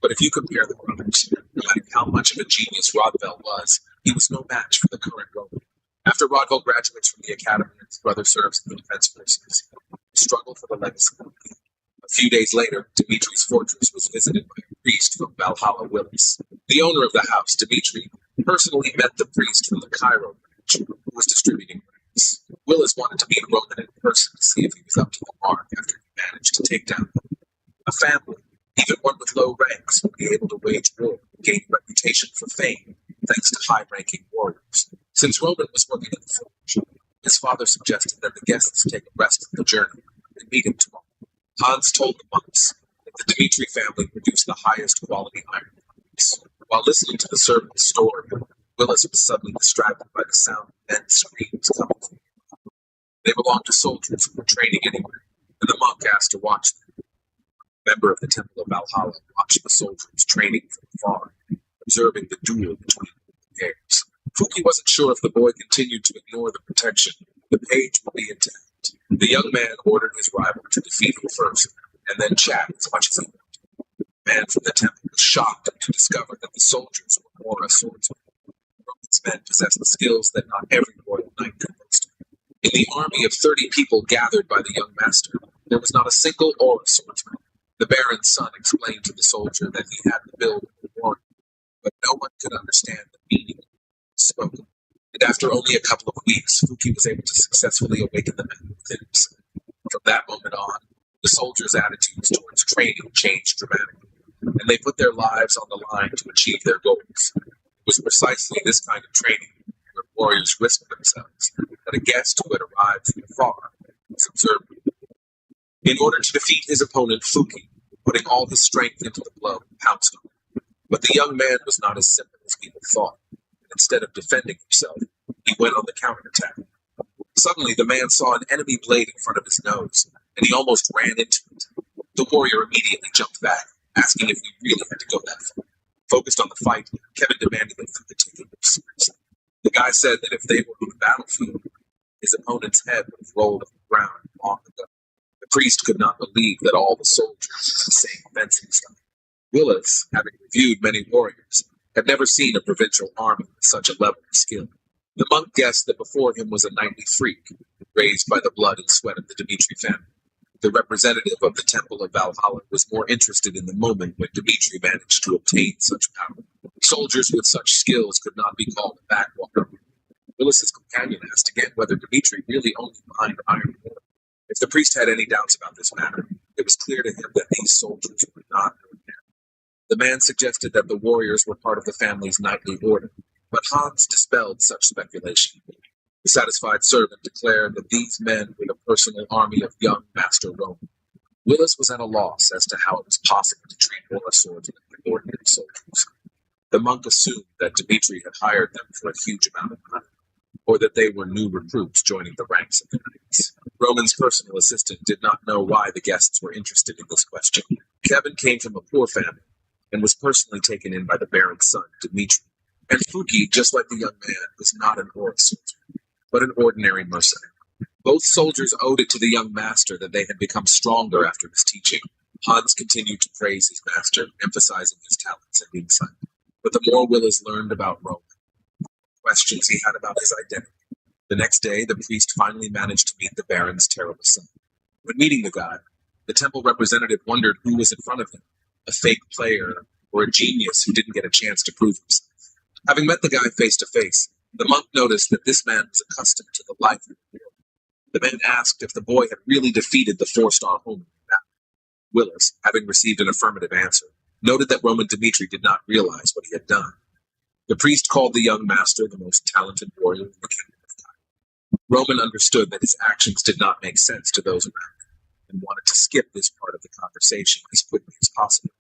Speaker 2: But if you compare the brothers, no matter how much of a genius Rodwell was, he was no match for the current Roman. After Rodwell graduates from the academy and his brother serves in the defense forces, he struggled for the legacy. A few days later, Dimitri's fortress was visited by a priest from Valhalla Willis. The owner of the house, Dimitri, personally met the priest from the Cairo branch, who was distributing grants. Willis wanted to meet Roman in person to see if he was up to the mark after he managed to take down a family. Even one with low ranks would be able to wage war and gain a reputation for fame, thanks to high-ranking warriors. Since Roman was working in the forge, his father suggested that the guests take a rest of the journey and meet him tomorrow. Hans told the monks that the Dimitri family produced the highest quality iron products. While listening to the servant's story, Willis was suddenly distracted by the sound of men's screams coming from the. They belonged to soldiers who were training anywhere, and the monk asked to watch them. A member of the Temple of Valhalla watched the soldiers training from afar, observing the duel between the pairs. Fuki wasn't sure if the boy continued to ignore the protection, the page would be intact. The young man ordered his rival to defeat him first, and then chat as much as he wanted. The man from the temple was shocked to discover that the soldiers were Aura swordsmen. Roman's men possessed the skills that not every royal knight could boast of. In the army of 30 people gathered by the young master, there was not a single Aura swordsman. The Baron's son explained to the soldier that he had the build of a warrior, but no one could understand the meaning spoken. And after only a couple of weeks, Fuki was able to successfully awaken the men within himself. From that moment on, the soldiers' attitudes towards training changed dramatically, and they put their lives on the line to achieve their goals. It was precisely this kind of training, where warriors risked themselves, that a guest who had arrived from afar was observing. In order to defeat his opponent, Fuki, putting all his strength into the blow, pounced on him. But the young man was not as simple as people thought. Instead of defending himself, he went on the counterattack. Suddenly, the man saw an enemy blade in front of his nose, and he almost ran into it. The warrior immediately jumped back, asking if he really had to go that far. Focused on the fight, Kevin demanded that Fuki take him seriously. The guy said that if they were on the battlefield, his opponent's head would have rolled on the ground long ago. The priest could not believe that all the soldiers used the same fencing style. Willis, having reviewed many warriors, had never seen a provincial army with such a level of skill. The monk guessed that before him was a knightly freak, raised by the blood and sweat of the Dmitri family. The representative of the Temple of Valhalla was more interested in the moment when Dmitri managed to obtain such power. Soldiers with such skills could not be called a backwater. Willis's companion asked again whether Dmitri really owned the mind of Iron Lord. If the priest had any doubts about this matter, it was clear to him that these soldiers were not ordinary. The man suggested that the warriors were part of the family's knightly order, but Hans dispelled such speculation. The satisfied servant declared that these men were the personal army of young Master Roman. Willis was at a loss as to how it was possible to treat Aura swordsmen like ordinary soldiers. The monk assumed that Dmitri had hired them for a huge amount of money, or that they were new recruits joining the ranks of the knights. Roman's personal assistant did not know why the guests were interested in this question. Kevin came from a poor family and was personally taken in by the Baron's son, Dmitri. And Fuki, just like the young man, was not an Aura swordsman, but an ordinary mercenary. Both soldiers owed it to the young master that they had become stronger after his teaching. Hans continued to praise his master, emphasizing his talents and insight. But the more Willis learned about Roman, the questions he had about his identity. The next day, the priest finally managed to meet the Baron's terrible son. When meeting the god, the temple representative wondered who was in front of him, a fake player or a genius who didn't get a chance to prove himself. Having met the guy face to face, the monk noticed that this man was accustomed to the life of the world. The man asked if the boy had really defeated the 4-star Homer in battle. Willis, having received an affirmative answer, noted that Roman Dmitri did not realize what he had done. The priest called the young master the most talented warrior in the kingdom of God. Roman understood that his actions did not make sense to those around him, and wanted to skip this part of the conversation as quickly as possible.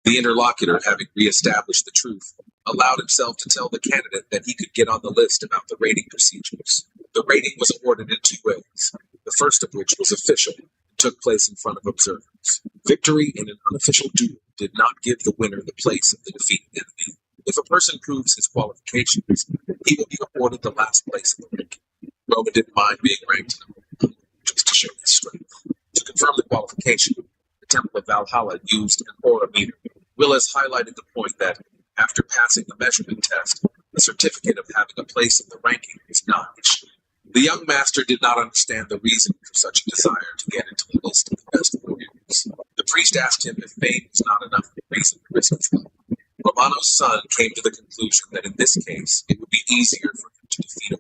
Speaker 2: The interlocutor, having re-established the truth, allowed himself to tell the candidate that he could get on the list about the rating procedures. The rating was awarded in 2 ways, the first of which was official and took place in front of observers. Victory in an unofficial duel did not give the winner the place of the defeated enemy. If a person proves his qualifications, he will be awarded the last place in the ranking. Roman didn't mind being ranked number 1, just to show his strength. To confirm the qualification, the Temple of Valhalla used an aura meter. Willis highlighted the point that, after passing the measurement test, the certificate of having a place in the ranking was not issued. The young master did not understand the reason for such a desire to get into the list of the best warriors. The priest asked him if fame was not enough reason to risk his life. Romano's son came to the conclusion that in this case, it would be easier for him to defeat a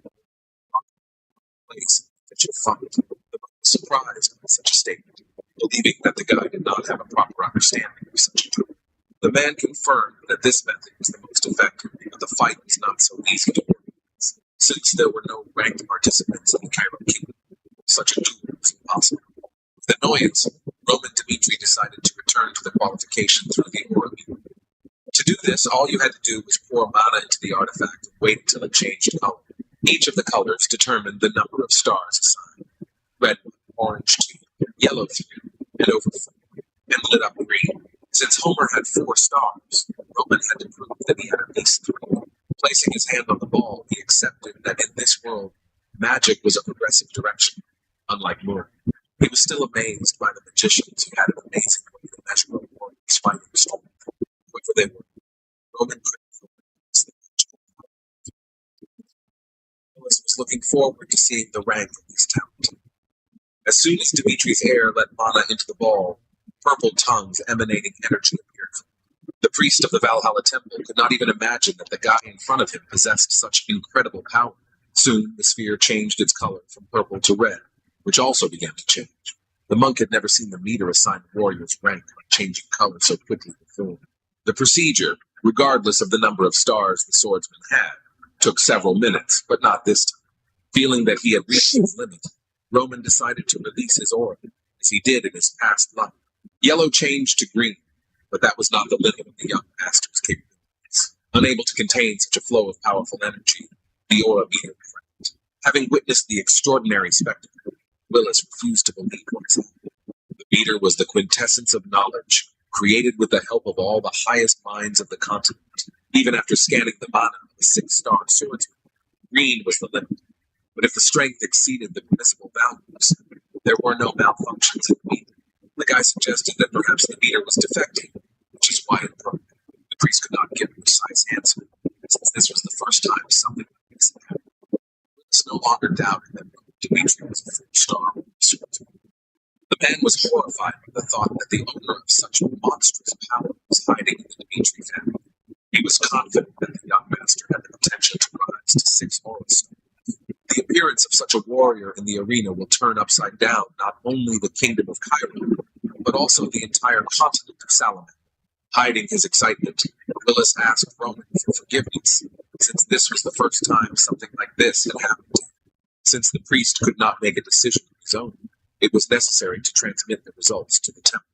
Speaker 2: place in the official fight. The monk was surprised by such a statement, believing that the guy did not have a proper understanding of such a tool. The man confirmed that this method was the most effective, but the fight was not so easy to organize. Since there were no ranked participants in the Cairo kingdom, such a duel was impossible. With annoyance, Roman Dmitri decided to return to the qualification through the aura meter. To do this, all you had to do was pour mana into the artifact and wait until it changed color. Each of the colors determined the number of stars assigned: red 1, orange 2, yellow 3, and over 4, and lit up green. Since Homer had 4 stars, Roman had to prove that he had at least 3. Placing his hand on the ball, he accepted that in this world, magic was a progressive direction, unlike Moore. He was still amazed by the magicians who had an amazing way to measure a warrior's fighting strength. Whoever they were, Roman couldn't focus the magic. Willis was looking forward to seeing the rank of his talent. As soon as Dimitri's air let mana into the ball, purple tongues emanating energy appeared. The priest of the Valhalla temple could not even imagine that the guy in front of him possessed such incredible power. Soon, the sphere changed its color from purple to red, which also began to change. The monk had never seen the meter assign the warrior's rank by changing color so quickly before. The procedure, regardless of the number of stars the swordsman had, took several minutes, but not this time. Feeling that he had reached his limit, Roman decided to release his aura, as he did in his past life. Yellow changed to green, but that was not the limit of the young master's capabilities. Unable to contain such a flow of powerful energy, the aura meter cracked. Having witnessed the extraordinary spectacle, Willis refused to believe what was happening. The meter was the quintessence of knowledge, created with the help of all the highest minds of the continent. Even after scanning the mana of the 6-star swordsman, green was the limit. But if the strength exceeded the permissible values, there were no malfunctions in the meter. The guy suggested that perhaps the meter was defective, which is why it broke. The priest could not give a precise answer, since this was the first time something like this had happened. Willis no longer doubted that Dimitri was a 4-star swordsman. The man was horrified by the thought that the owner of such monstrous power was hiding in the Dimitri family. He was confident that the young master had the potential to rise to 6 aura stars. The appearance of such a warrior in the arena will turn upside down not only the kingdom of Cairo, but also the entire continent of Salaman. Hiding his excitement, Willis asked Roman for forgiveness, since this was the first time something like this had happened to him. Since the priest could not make a decision of his own, it was necessary to transmit the results to the temple.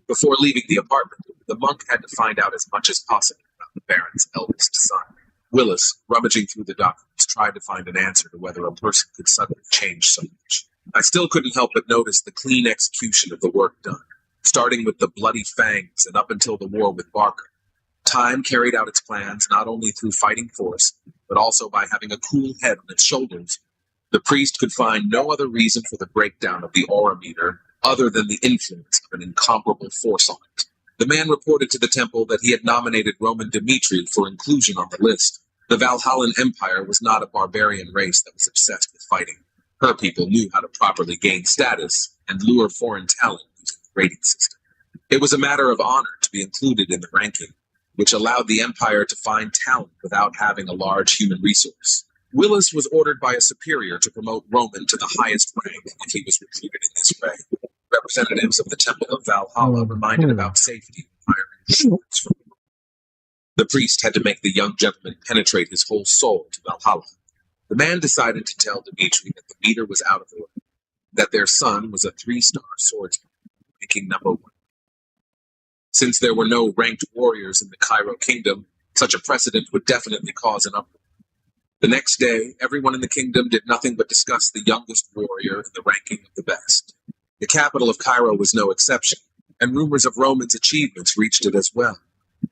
Speaker 2: Before leaving the apartment, the monk had to find out as much as possible about the Baron's eldest son. Willis, rummaging through the documents, tried to find an answer to whether a person could suddenly change so much. I still couldn't help but notice the clean execution of the work done, starting with the bloody fangs and up until the war with Barker. Time carried out its plans not only through fighting force, but also by having a cool head on its shoulders. The priest could find no other reason for the breakdown of the aura meter other than the influence of an incomparable force on it. The man reported to the temple that he had nominated Roman Dimitri for inclusion on the list. The Valhallan Empire was not a barbarian race that was obsessed with fighting. Her people knew how to properly gain status and lure foreign talent using the rating system. It was a matter of honor to be included in the ranking, which allowed the Empire to find talent without having a large human resource. Willis was ordered by a superior to promote Roman to the highest rank if he was recruited in this way. Representatives of the Temple of Valhalla reminded about safety when hiring recruits from the priest had to make the young gentleman penetrate his whole soul to Valhalla. The man decided to tell Dimitri that the meter was out of order, that their son was a 3-star swordsman, ranking number 1. Since there were no ranked warriors in the Cairo kingdom, such a precedent would definitely cause an uproar. The next day, everyone in the kingdom did nothing but discuss the youngest warrior in the ranking of the best. The capital of Cairo was no exception, and rumors of Roman's achievements reached it as well.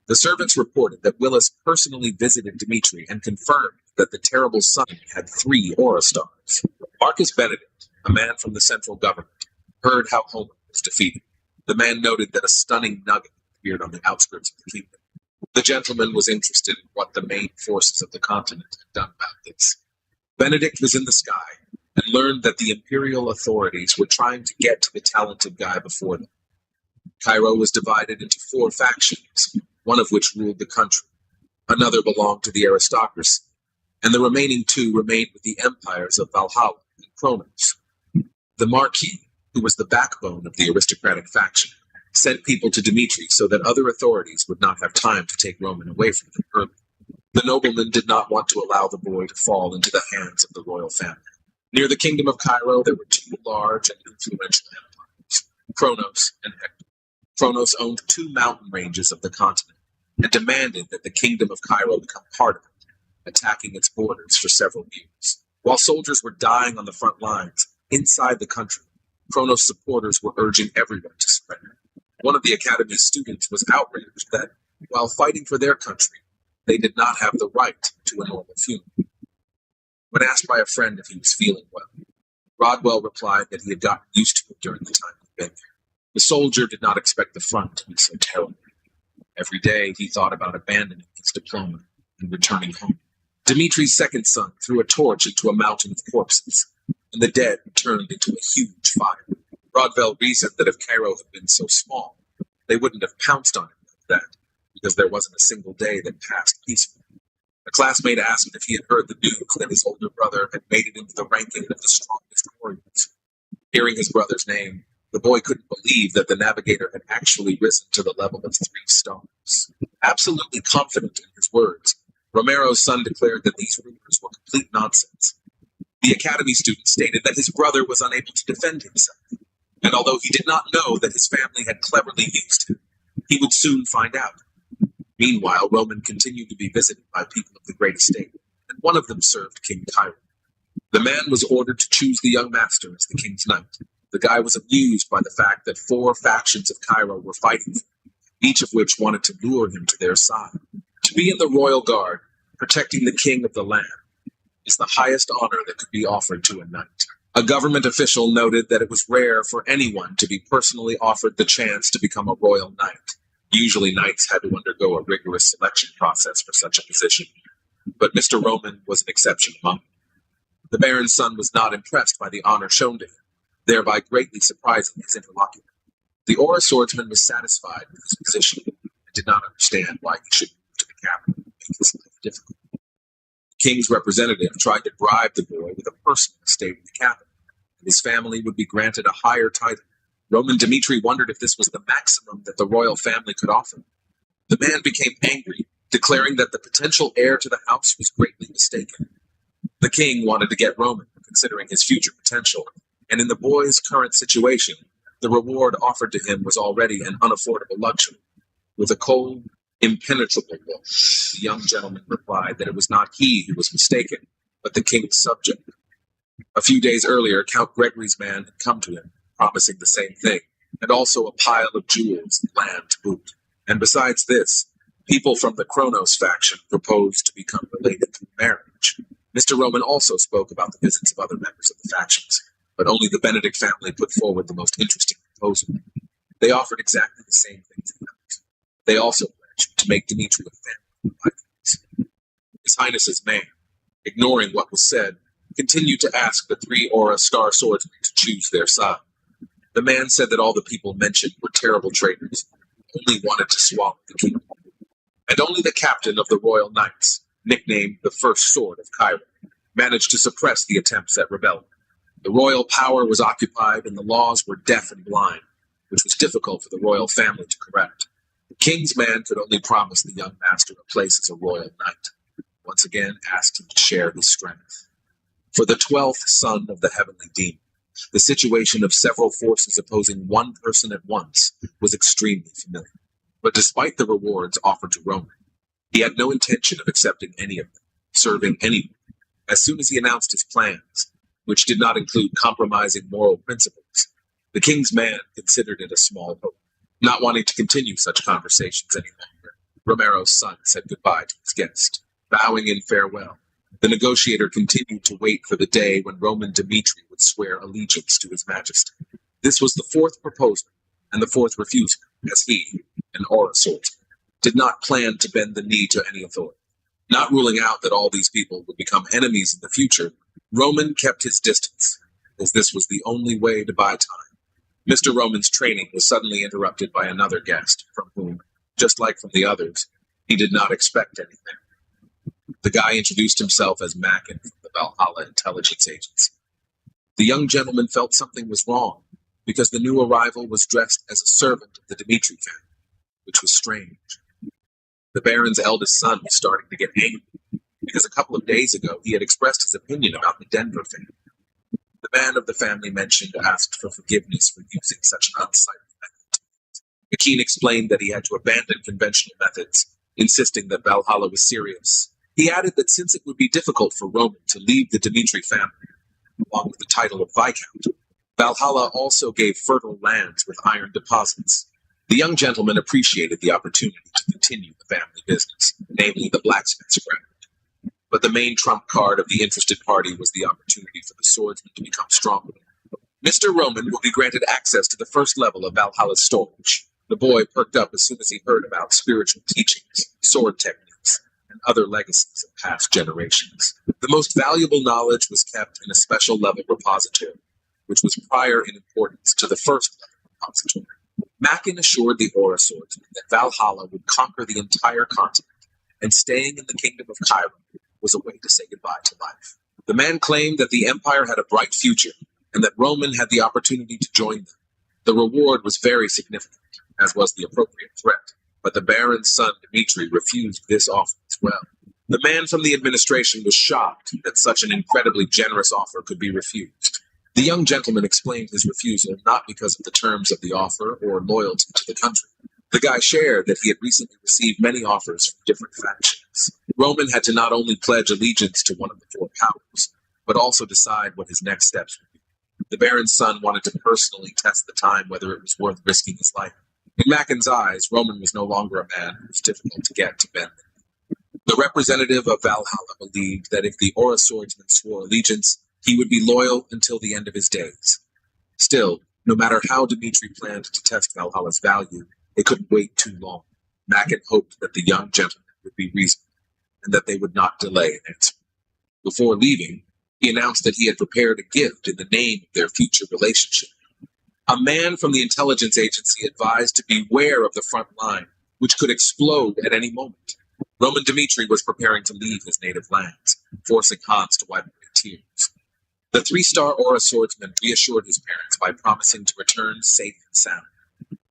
Speaker 2: The servants reported that Willis personally visited Dimitri and confirmed that the terrible son had 3 aura stars. Marcus Benedict, a man from the central government, heard how Homer was defeated. The man noted that a stunning nugget appeared on the outskirts of the kingdom. The gentleman was interested in what the main forces of the continent had done about this. Benedict was in the sky and learned that the imperial authorities were trying to get to the talented guy before them. Cairo was divided into 4 factions, one of which ruled the country. Another belonged to the aristocracy, and the remaining 2 remained with the empires of Valhalla and Kronos. The Marquis, who was the backbone of the aristocratic faction, sent people to Dimitri so that other authorities would not have time to take Roman away from him early. The nobleman did not want to allow the boy to fall into the hands of the royal family. Near the kingdom of Cairo, there were 2 large and influential empires, Kronos and Hector. Kronos owned 2 mountain ranges of the continent and demanded that the kingdom of Cairo become part of it, attacking its borders for several years. While soldiers were dying on the front lines, inside the country, Kronos supporters were urging everyone to surrender. One of the Academy's students was outraged that, while fighting for their country, they did not have the right to a normal funeral. When asked by a friend if he was feeling well, Rodwell replied that he had gotten used to it during the time he'd been there. The soldier did not expect the front to be so terrible. Every day he thought about abandoning his diploma and returning home. Dimitri's second son threw a torch into a mountain of corpses, and the dead turned into a huge fire. Rodwell reasoned that if Cairo had been so small, they wouldn't have pounced on him like that, because there wasn't a single day that passed peacefully. A classmate asked if he had heard the news that his older brother had made it into the ranking of the strongest warriors. Hearing his brother's name, the boy couldn't believe that the navigator had actually risen to the level of 3 stars. Absolutely confident in his words, Romero's son declared that these rumors were complete nonsense. The Academy student stated that his brother was unable to defend himself, and although he did not know that his family had cleverly used him, he would soon find out. Meanwhile, Roman continued to be visited by people of the great estate, and one of them served King Cairo. The man was ordered to choose the young master as the king's knight. The guy was amused by the fact that 4 factions of Cairo were fighting for him, each of which wanted to lure him to their side. To be in the royal guard, protecting the king of the land, is the highest honor that could be offered to a knight. A government official noted that it was rare for anyone to be personally offered the chance to become a royal knight. Usually knights had to undergo a rigorous selection process for such a position, but Mr. Roman was an exception among them. The baron's son was not impressed by the honor shown to him, thereby greatly surprising his interlocutor. The Aura swordsman was satisfied with his position and did not understand why he should move to the capital and make his life difficult. The king's representative tried to bribe the boy with a personal estate in the capital, and his family would be granted a higher title. Roman Dimitri wondered if this was the maximum that the royal family could offer. The man became angry, declaring that the potential heir to the house was greatly mistaken. The king wanted to get Roman, considering his future potential, and in the boy's current situation, the reward offered to him was already an unaffordable luxury. With a cold, impenetrable look, the young gentleman replied that it was not he who was mistaken, but the king's subject. A few days earlier, Count Gregory's man had come to him, promising the same thing, and also a pile of jewels and land to boot. And besides this, people from the Kronos faction proposed to become related through marriage. Mr. Roman also spoke about the visits of other members of the factions, but only the Benedict family put forward the most interesting proposal. They offered exactly the same things as others. They also pledged to make Dimitri a family of Vikings. His Highness's man, ignoring what was said, continued to ask the 3 Aura star swordsmen to choose their side. The man said that all the people mentioned were terrible traitors, only wanted to swallow the kingdom. And only the captain of the Royal Knights, nicknamed the First Sword of Cairo, managed to suppress the attempts at rebellion. The royal power was occupied and the laws were deaf and blind, which was difficult for the royal family to correct. The king's man could only promise the young master a place as a royal knight, once again asked him to share his strength. For the 12th son of the heavenly demon, the situation of several forces opposing one person at once was extremely familiar. But despite the rewards offered to Roman, he had no intention of accepting any of them, serving anyone. As soon as he announced his plans, which did not include compromising moral principles, the king's man considered it a small hope. Not wanting to continue such conversations any longer, Romero's son said goodbye to his guest. Bowing in farewell, the negotiator continued to wait for the day when Roman Dimitri would swear allegiance to his majesty. This was the 4th proposal and the 4th refusal, as he, an Aura swordsman, did not plan to bend the knee to any authority. Not ruling out that all these people would become enemies in the future, Roman kept his distance, as this was the only way to buy time. Mr. Roman's training was suddenly interrupted by another guest, from whom, just like from the others, he did not expect anything. The guy introduced himself as Mackin from the Valhalla intelligence agency. The young gentleman felt something was wrong, because the new arrival was dressed as a servant of the Dimitri family, which was strange. The Baron's eldest son was starting to get angry, because a couple of days ago he had expressed his opinion about the Denver family. The man of the family mentioned asked for forgiveness for using such an unsightly method. Akin explained that he had to abandon conventional methods, insisting that Valhalla was serious. He added that since it would be difficult for Roman to leave the Dimitri family, along with the title of Viscount, Valhalla also gave fertile lands with iron deposits. The young gentleman appreciated the opportunity to continue the family business, namely the blacksmith's craft. But the main trump card of the interested party was the opportunity for the swordsman to become stronger. Mr. Roman will be granted access to the first level of Valhalla's storage. The boy perked up as soon as he heard about spiritual teachings, sword techniques, and other legacies of past generations. The most valuable knowledge was kept in a special level repository, which was prior in importance to the first level repository. Mackin assured the Aura swordsman that Valhalla would conquer the entire continent, and staying in the kingdom of Cairo was a way to say goodbye to life. The man claimed that the empire had a bright future, and that Roman had the opportunity to join them. The reward was very significant, as was the appropriate threat, but the Baron's son Dmitri refused this offer as well. The man from the administration was shocked that such an incredibly generous offer could be refused. The young gentleman explained his refusal not because of the terms of the offer or loyalty to the country. The guy shared that he had recently received many offers from different factions. Roman had to not only pledge allegiance to one of the four powers, but also decide what his next steps would be. The Baron's son wanted to personally test the time whether it was worth risking his life. In Mackin's eyes, Roman was no longer a man who was difficult to get to bend. The representative of Valhalla believed that if the Aura swordsman swore allegiance, he would be loyal until the end of his days. Still, no matter how Dmitri planned to test Valhalla's value, it couldn't wait too long. Mackin hoped that the young gentleman would be reasonable, and that they would not delay an answer. Before leaving, he announced that he had prepared a gift in the name of their future relationship. A man from the intelligence agency advised to beware of the front line, which could explode at any moment. Roman Dmitri was preparing to leave his native lands, forcing Hans to wipe away tears. The three-star Aura swordsman reassured his parents by promising to return safe and sound.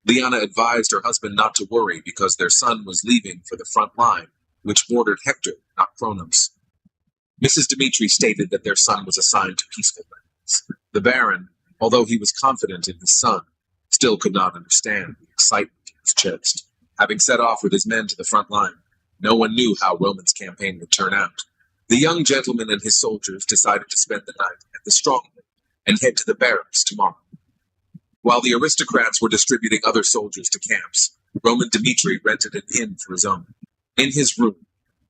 Speaker 2: Liana advised her husband not to worry because their son was leaving for the front line, which bordered Hector, not Kronos. Mrs. Dmitri stated that their son was assigned to peaceful lands. The Baron, although he was confident in his son, still could not understand the excitement in his chest. Having set off with his men to the front line, no one knew how Roman's campaign would turn out. The young gentleman and his soldiers decided to spend the night at the stronghold and head to the barracks tomorrow. While the aristocrats were distributing other soldiers to camps, Roman Dmitri rented an inn for his own. In his room,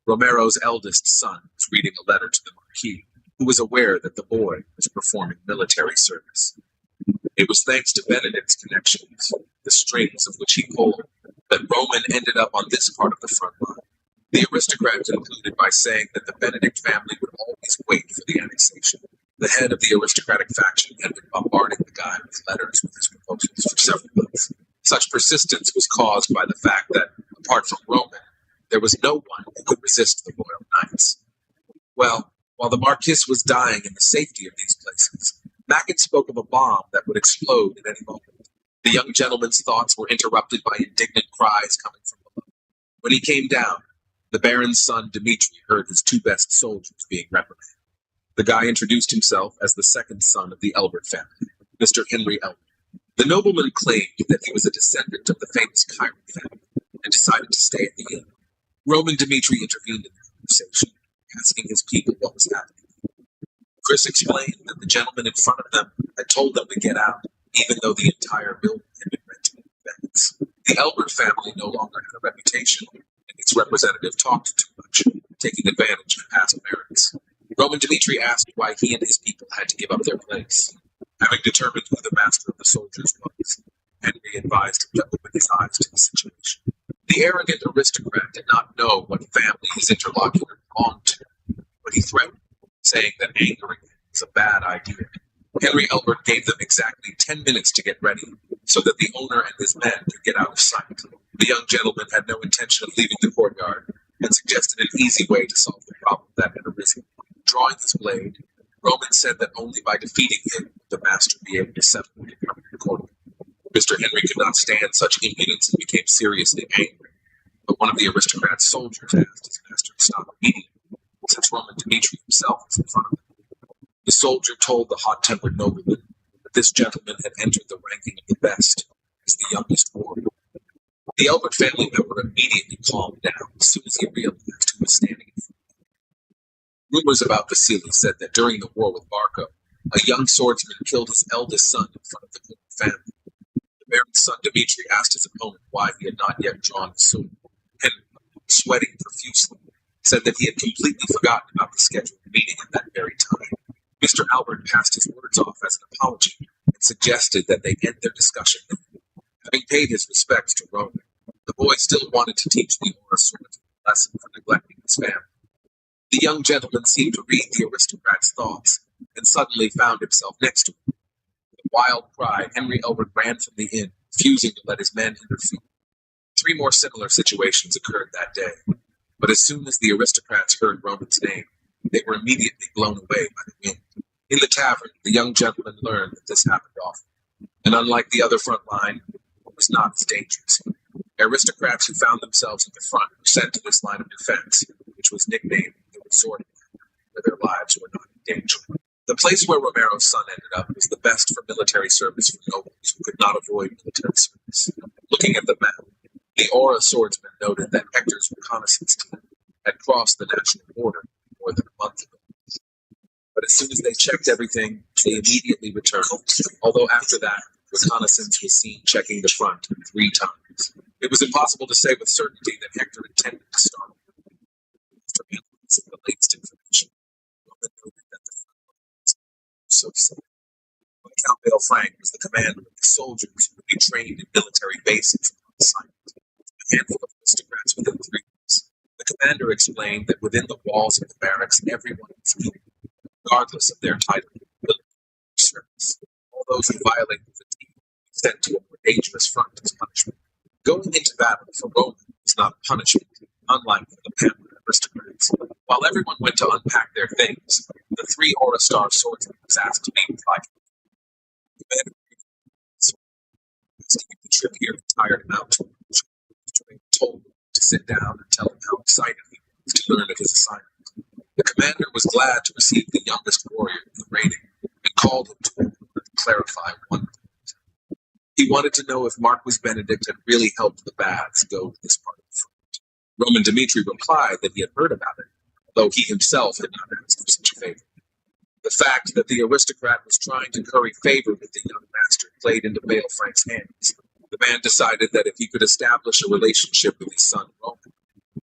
Speaker 2: Romero's eldest son was reading a letter to the Marquis, who was aware that the boy was performing military service. It was thanks to Benedict's connections, the strings of which he pulled, that Roman ended up on this part of the front line. The aristocrat concluded by saying that the Benedict family would always wait for the annexation. The head of the aristocratic faction had been bombarding the guy with letters with his proposals for several months. Such persistence was caused by the fact that, apart from Roman, there was no one who could resist the royal knights. Well, while the Marquis was dying in the safety of these places, Mackin spoke of a bomb that would explode at any moment. The young gentleman's thoughts were interrupted by indignant cries coming from below. When he came down, the Baron's son Dmitri heard his two best soldiers being reprimanded. The guy introduced himself as the second son of the Elbert family, Mr. Henry Elbert. The nobleman claimed that he was a descendant of the famous Cairo family and decided to stay at the inn. Roman Dmitri intervened in the conversation, asking his people what was happening. Chris explained that the gentleman in front of them had told them to get out, even though the entire building had been rented in advance. The Elbert family no longer had a reputation, and its representative talked too much, taking advantage of past merits. Roman Dmitri asked why he and his people had to give up their place. Having determined who the master of the soldiers was, Henry advised him to open his eyes to the situation. The arrogant aristocrat did not know what family his interlocutor belonged to, but he threatened, saying that angering him was a bad idea. Henry Elbert gave them exactly 10 minutes to get ready, so that the owner and his men could get out of sight. The young gentleman had no intention of leaving the courtyard, and suggested an easy way to solve the problem that had arisen. Drawing his blade, Roman said that only by defeating him would the master be able to settle what had come in the court. Mr. Henry could not stand such impudence and became seriously angry, but one of the aristocrat's soldiers asked his master to stop immediately, since Roman Dmitri himself was in front of him. The soldier told the hot-tempered nobleman that this gentleman had entered the ranking of the best as the youngest warrior. The Elbert family member immediately calmed down as soon as he realized who was standing in front of him. Rumors about Vasily said that during the war with Barco, A young swordsman killed his eldest son in front of the whole family. The baron's son Dmitri asked his opponent why he had not yet drawn his sword. Henry, sweating profusely, said that he had completely forgotten about the scheduled meeting at that very time. Mr. Albert passed his words off as an apology and suggested that they end their discussion there. Having paid his respects to Roman, the boy still wanted to teach the Aura swordsman a lesson for neglecting his family. The young gentleman seemed to read the aristocrat's thoughts and suddenly found himself next to him. With a wild cry, Henry Elbert ran from the inn, refusing to let his men interfere. 3 more similar situations occurred that day, but as soon as the aristocrats heard Roman's name, they were immediately blown away by the wind. In the tavern, the young gentleman learned that this happened often, and unlike the other front line, it was not as dangerous. Aristocrats who found themselves at the front were sent to this line of defense, which was nicknamed the resort line, where their lives were not in danger. The place where Romero's son ended up was the best for military service for nobles who could not avoid military service. Looking at the map, the Aura swordsman noted that Hector's reconnaissance team had crossed the national border more than a month ago. But as soon as they checked everything, they immediately returned, although after that, reconnaissance was seen checking the front 3 times. It was impossible to say with certainty that Hector intended to start. After analyzing the latest information, Roman noted that the front lines were so sad. Count Bale Frank was the commander of the soldiers who would be trained in military bases on assignment. A handful of aristocrats within 3 weeks. The commander explained that within the walls of the barracks, everyone was equal, regardless of their title, ability, or service. All those who violated the fatigue were sent to a more dangerous front as punishment. Going into battle for Roman was not a punishment, unlike the pampered aristocrats. While everyone went to unpack their things, the 3 Aura Star swordsmen was asked to meet with Lycan. The commander asking if the trip here had tired him out too much. Told him to sit down and tell him how excited he was to learn of his assignment. The commander was glad to receive the youngest warrior of the rating and called him to him to clarify one point. He wanted to know if Marquis Benedict had really helped the Baths go to this part of the front. Roman Dmitri replied that he had heard about it, though he himself had not asked for such a favor. The fact that the aristocrat was trying to curry favor with the young master played into Bale Frank's hands. The man decided that if he could establish a relationship with his son Roman,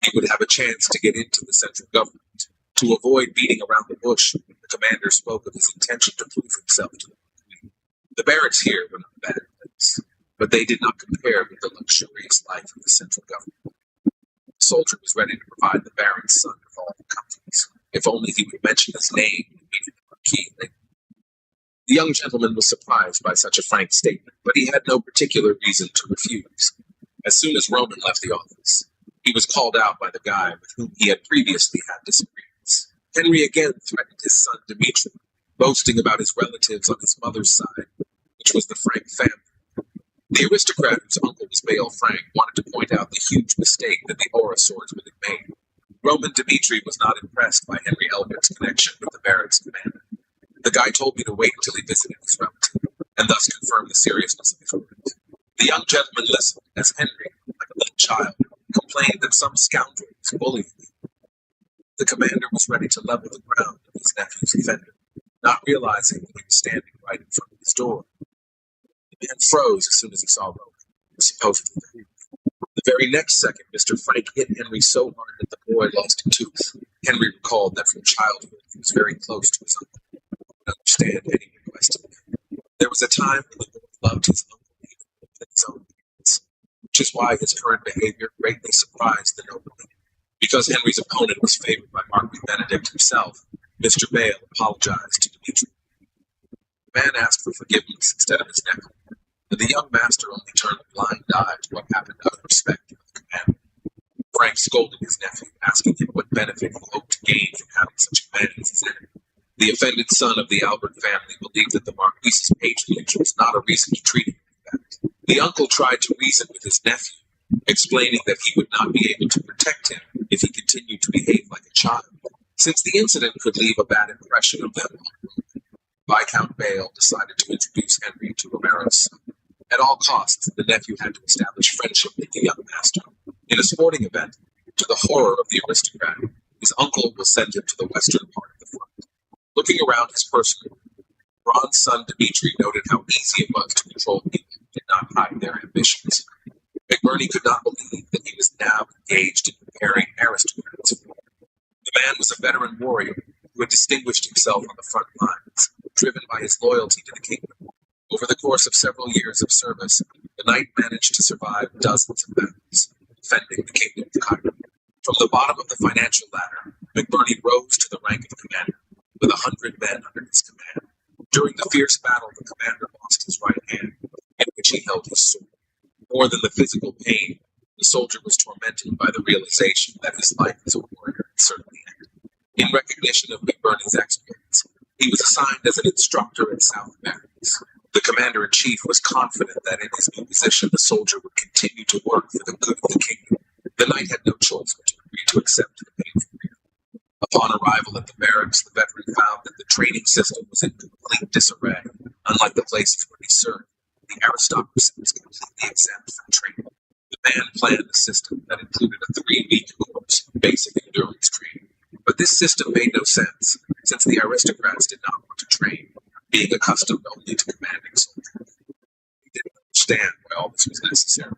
Speaker 2: he would have a chance to get into the central government. To avoid beating around the bush, the commander spoke of his intention to prove himself to the queen. The barracks here were not a bad place, but they did not compare with the luxurious life of the central government. The soldier was ready to provide the baron's son with all the comforts, if only he would mention his name and meet the marquis later. The young gentleman was surprised by such a frank statement, but he had no particular reason to refuse. As soon as Roman left the office, he was called out by the guy with whom he had previously had disagreements. Henry again threatened his son Dmitri, boasting about his relatives on his mother's side, which was the Frank family. The aristocrat whose uncle was Bale Frank wanted to point out the huge mistake that the Aura swordsman had made. Roman Dmitri was not impressed by Henry Elbert's connection with the barracks commander. The guy told me to wait until he visited his relative, and thus confirm the seriousness of his words. The young gentleman listened as Henry, like a little child, complained that some scoundrel was bullying him. The commander was ready to level the ground of his nephew's offender, not realizing that he was standing right in front of his door. The man froze as soon as he saw Roman, supposedly angry. The very next second, Mr. Frank hit Henry so hard that the boy lost a tooth. Henry recalled that from childhood he was very close to his uncle. Understand any request of him. There was a time when the boy loved his uncle even more than his own parents, which is why his current behavior greatly surprised the nobleman. Because Henry's opponent was favored by Marquis Benedict himself, Mr. Bale apologized to Dmitri. The man asked for forgiveness instead of his nephew, and the young master only turned a blind eye to what happened out of respect for the commander. Frank scolded his nephew, asking him what benefit he hoped to gain from having such a man as his enemy. The offended son of the Albert family believed that the Marquis's patronage was not a reason to treat him like that. The uncle tried to reason with his nephew, explaining that he would not be able to protect him if he continued to behave like a child. Since the incident could leave a bad impression of them, Viscount Bale decided to introduce Henry to Romero's son. At all costs, the nephew had to establish friendship with the young master. In a sporting event, to the horror of the aristocrat, his uncle was sent him to the western part of the front. Looking around his person, Ron's son Dmitri noted how easy it was to control people who did not hide their ambitions. McBurney could not believe that he was now engaged in preparing aristocrats. The man was a veteran warrior who had distinguished himself on the front lines, driven by his loyalty to the kingdom. Over the course of several years of service, the knight managed to survive dozens of battles, defending the kingdom of Cairo. From the bottom of the financial ladder, McBurney rose to the rank of commander, with 100 men under his command. During the fierce battle, the commander lost his right hand, in which he held his sword. More than the physical pain, the soldier was tormented by the realization that his life as a warrior had certainly ended. In recognition of McBurney's exploits, he was assigned as an instructor at South Barracks. The commander-in-chief was confident that in his new position the soldier would continue to work for the good of the kingdom. The knight had no choice but to agree to accept the painful reality. Upon arrival at the barracks, the veteran found that the training system was in complete disarray. Unlike the places where he served, the aristocracy was completely exempt from training. The man planned a system that included a 3-week course, basic endurance training. But this system made no sense, since the aristocrats did not want to train, being accustomed only to commanding soldiers. He didn't understand why all this was necessary,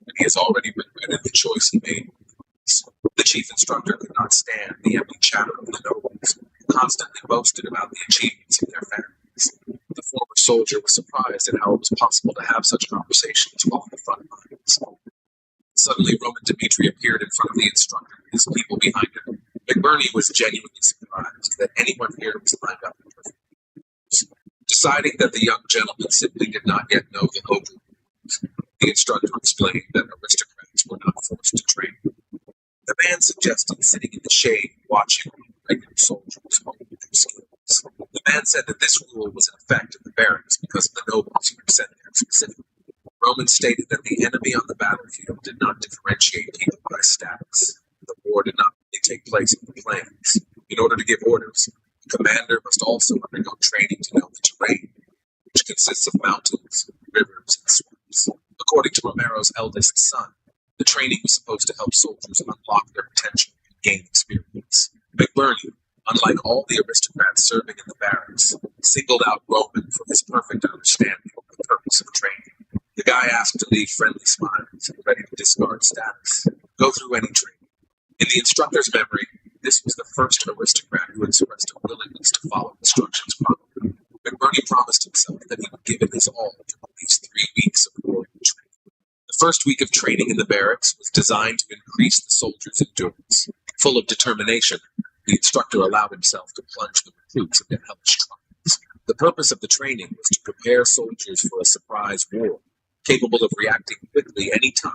Speaker 2: and he has already regretted the choice he made. The chief instructor could not stand the empty chatter of the nobles, who constantly boasted about the achievements of their families. The former soldier was surprised at how it was possible to have such conversations while on the front lines. Suddenly, Roman Dmitri appeared in front of the instructor with his people behind him. McBurney was genuinely surprised that anyone here was lined up in perfect uniforms. Deciding that the young gentleman simply did not yet know the local rules, the instructor explained that aristocrats were not forced to train. The man suggested sitting in the shade watching regular soldiers hone their skills. The man said that this rule was in effect in the barracks because of the nobles who were sent there specifically. Roman stated that the enemy on the battlefield did not differentiate people by status. The war did not really take place in the plains. In order to give orders, the commander must also undergo training to know the terrain, which consists of mountains, rivers, and swamps. According to Romero's eldest son, the training was supposed to help soldiers unlock their potential and gain experience. McBurney, unlike all the aristocrats serving in the barracks, singled out Roman for his perfect understanding of the purpose of training. The guy asked to leave friendly smiles and ready to discard status. Go through any training. In the instructor's memory, this was the first aristocrat who expressed a willingness to follow instructions properly. McBurney promised himself that he would give it his all to at least 3 weeks of warrior training. The first week of training in the barracks was designed to increase the soldiers' endurance. Full of determination, the instructor allowed himself to plunge the recruits into hellish trials. The purpose of the training was to prepare soldiers for a surprise war, capable of reacting quickly anytime,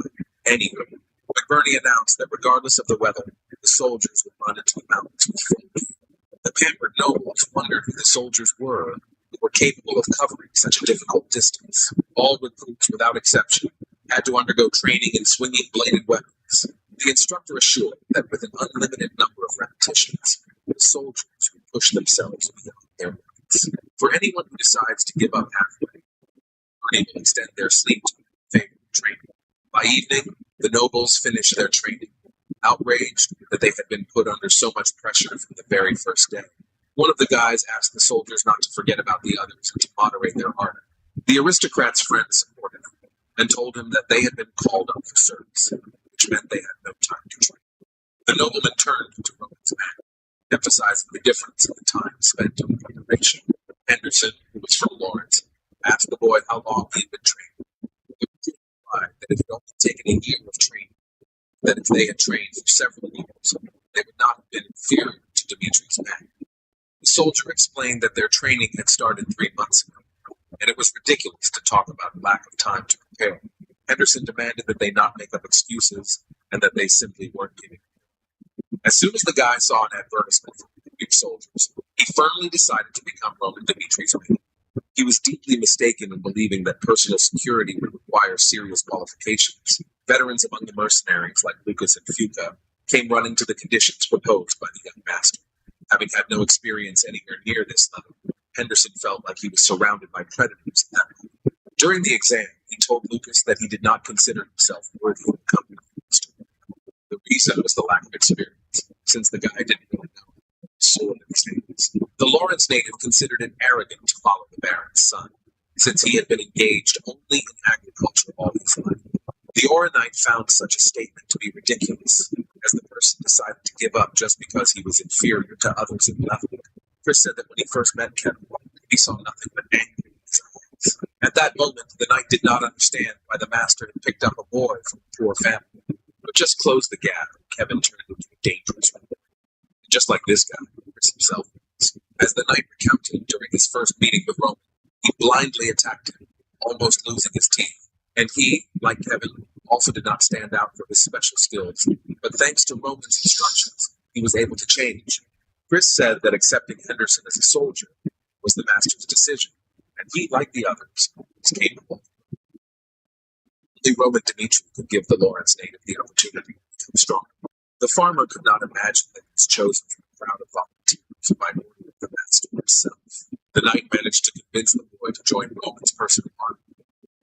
Speaker 2: anywhere. McBurney announced that regardless of the weather, the soldiers would run into the mountains with full gear. The pampered nobles wondered who the soldiers were who were capable of covering such a difficult distance. All recruits, without exception, had to undergo training in swinging bladed weapons. The instructor assured that with an unlimited number of repetitions, the soldiers would push themselves beyond their limits. For anyone who decides to give up halfway, McBurney will extend their sleep to favorite training. By evening, the nobles finished their training, outraged that they had been put under so much pressure from the very first day. One of the guys asked the soldiers not to forget about the others and to moderate their ardor. The aristocrat's friends supported him and told him that they had been called up for service, which meant they had no time to train. The nobleman turned to Roman's man, emphasizing the difference in the time spent on preparation. Henderson, who was from Lawrence, asked the boy how long he had been training. The recruit replied that it had only taken a year of training, that if they had trained for several years, they would not have been inferior to Dimitri's men. The soldier explained that their training had started 3 months ago, and it was ridiculous to talk about lack of time to prepare. Henderson demanded that they not make up excuses and that they simply weren't giving. As soon as the guy saw an advertisement for recruiting soldiers, he firmly decided to become Roman Dimitri's man. He was deeply mistaken in believing that personal security would require serious qualifications. Veterans among the mercenaries, like Lucas and Fuca, came running to the conditions proposed by the young master. Having had no experience anywhere near this level, Henderson felt like he was surrounded by predators at that point. During the exam, he told Lucas that he did not consider himself worthy of the company. The reason was the lack of experience, since the guy didn't really know the sword in his hand. instructions. The Lawrence native considered it arrogant to follow the Baron's son, since he had been engaged only in agriculture all his life. The Oronite found such a statement to be ridiculous, as the person decided to give up just because he was inferior to others in level. Chris said that when he first met Kevin, he saw nothing but anger in his eyes. At that moment, the knight did not understand why the master had picked up a boy from a poor family, but just closed the gap, and Kevin turned into a dangerous one. Just like this guy, Chris himself was. As the knight recounted during his first meeting with Roman, he blindly attacked him, almost losing his teeth. And he, like Kevin, also did not stand out for his special skills, but thanks to Roman's instructions, he was able to change. Chris said that accepting Henderson as a soldier was the master's decision, and he, like the others, was capable. Only Roman Dimitri could give the Lawrence native the opportunity to become stronger. The farmer could not imagine that he was chosen from a crowd of volunteers by order of the master himself. The knight managed to convince the boy to join Roman's personal army,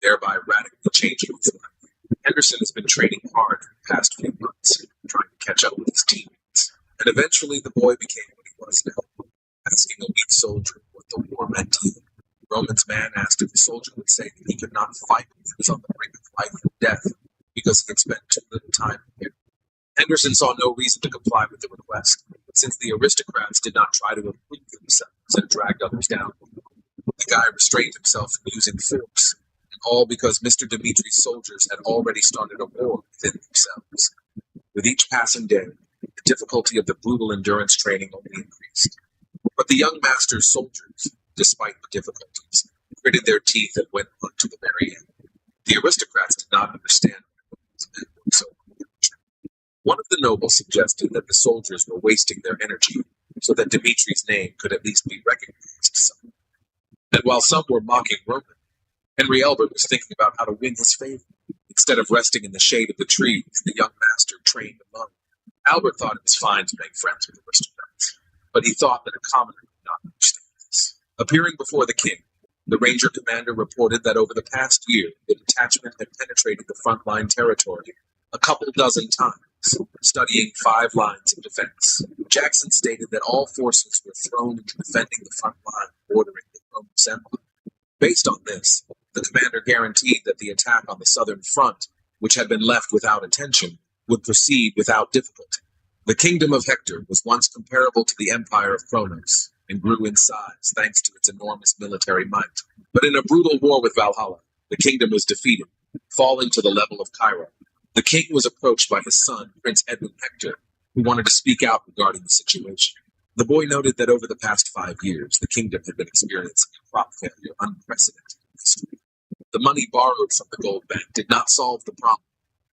Speaker 2: thereby radically changing his life. Henderson has been training hard for the past few months, trying to catch up with his teammates, and eventually the boy became what he was now, asking a weak soldier what the war meant to him. Roman's man asked if the soldier would say that he could not fight when he was on the brink of life and death because he had spent too little time here. Henderson saw no reason to comply with the request, since the aristocrats did not try to improve themselves and dragged others down. The guy restrained himself from using force, and all because Mr. Dimitri's soldiers had already started a war within themselves. With each passing day, the difficulty of the brutal endurance training only increased. But the young master's soldiers, despite the difficulties, gritted their teeth and went on to the very end. The aristocrats did not understand why these men worked so hard. One of the nobles suggested that the soldiers were wasting their energy so that Dimitri's name could at least be recognized somewhere. And while some were mocking Roman, Henry Albert was thinking about how to win his favor. Instead of resting in the shade of the trees, the young master trained alone. Albert thought it was fine to make friends with aristocrats, but he thought that a commoner would not understand this. Appearing before the king, the ranger commander reported that over the past year, the detachment had penetrated the frontline territory a couple dozen times, studying 5 lines of defense. Jackson stated that all forces were thrown into defending the front line bordering the Roman Empire. Based on this, the commander guaranteed that the attack on the southern front, which had been left without attention, would proceed without difficulty. The kingdom of Hector was once comparable to the empire of Kronos, and grew in size thanks to its enormous military might. But in a brutal war with Valhalla, the kingdom was defeated, falling to the level of Cairo. The king was approached by his son, Prince Edwin Hector, who wanted to speak out regarding the situation. The boy noted that over the past 5 years, the kingdom had been experiencing a crop failure unprecedented in history. The money borrowed from the gold bank did not solve the problem,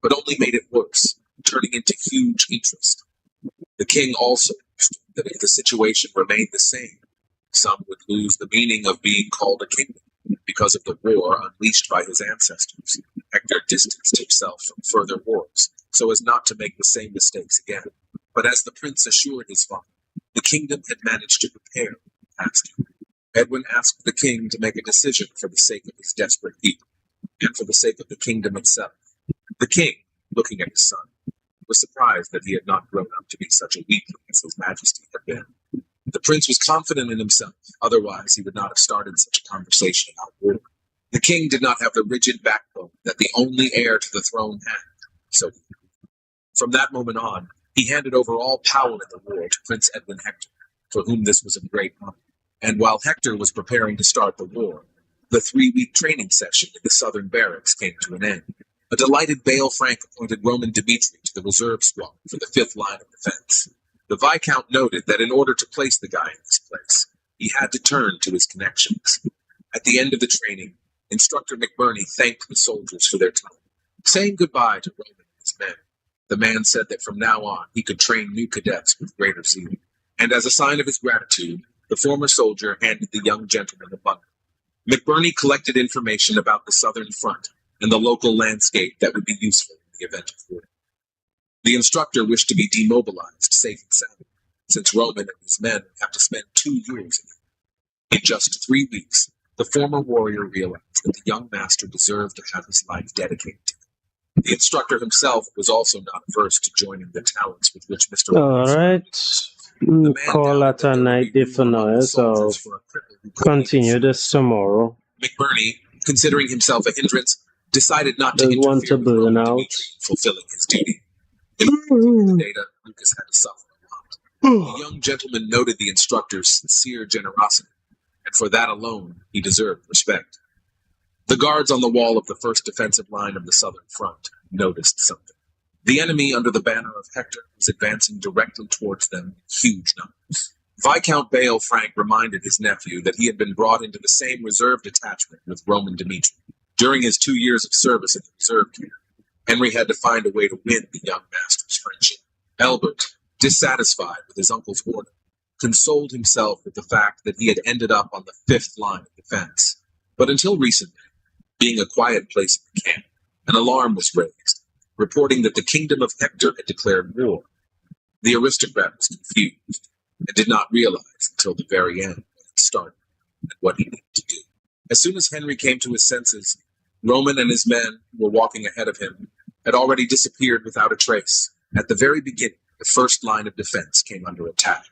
Speaker 2: but only made it worse, turning into huge interest. The king also understood that if the situation remained the same, some would lose the meaning of being called a kingdom because of the war unleashed by his ancestors. Hector distanced himself from further wars so as not to make the same mistakes again. But as the prince assured his father, the kingdom had managed to prepare for the past year. Edwin asked the king to make a decision for the sake of his desperate people, and for the sake of the kingdom itself. The king, looking at his son, was surprised that he had not grown up to be such a weakling as his majesty had been. The prince was confident in himself, otherwise he would not have started such a conversation about war. The king did not have the rigid backbone that the only heir to the throne had, so from that moment on, he handed over all power in the war to Prince Edwin Hector, for whom this was a great honor. And while Hector was preparing to start the war, the 3-week training session in the southern barracks came to an end. A delighted Bale Frank appointed Roman Dimitri to the reserve squad for the 5th line of defense. The Viscount noted that in order to place the guy in this place, he had to turn to his connections. At the end of the training, Instructor McBurney thanked the soldiers for their time. Saying goodbye to Roman and his men, the man said that from now on he could train new cadets with greater zeal. And as a sign of his gratitude, the former soldier handed the young gentleman a bundle. McBurney collected information about the southern front and the local landscape that would be useful in the event of war. The instructor wished to be demobilized safe and sound, since Roman and his men would have to spend 2 years in it. In just 3 weeks, the former warrior realized that the young master deserved to have his life dedicated to him. The instructor himself was also not averse to joining the talents with which Mr.
Speaker 1: All right.
Speaker 2: The man
Speaker 1: Call
Speaker 2: doubted
Speaker 1: that a
Speaker 2: there would
Speaker 1: night
Speaker 2: be
Speaker 1: day
Speaker 2: room
Speaker 1: for
Speaker 2: among
Speaker 1: now,
Speaker 2: the
Speaker 1: so
Speaker 2: soldiers for a cripple who couldn't even
Speaker 1: continue
Speaker 2: stand.
Speaker 1: this tomorrow.
Speaker 2: McBurney, considering himself a hindrance, decided not to
Speaker 1: There's one to
Speaker 2: interfere with
Speaker 1: burn
Speaker 2: Roman
Speaker 1: out.
Speaker 2: Dimitri in fulfilling his duty. In the data, Lucas had to suffer a lot. The young gentleman noted the instructor's sincere generosity, and for that alone he deserved respect. The guards on the wall of the first defensive line of the southern front noticed something. The enemy under the banner of Hector was advancing directly towards them in huge numbers. Viscount Bale Frank reminded his nephew that he had been brought into the same reserve detachment with Roman Dimitri. During his 2 years of service in the reserve camp, Henry had to find a way to win the young master's friendship. Albert, dissatisfied with his uncle's order, consoled himself with the fact that he had ended up on the fifth line of defense. But until recently, being a quiet place in the camp, an alarm was raised, reporting that the kingdom of Hector had declared war. The aristocrat was confused and did not realize until the very end what had started and what he needed to do. As soon as Henry came to his senses, Roman and his men who were walking ahead of him had already disappeared without a trace. At the very beginning, the first line of defense came under attack,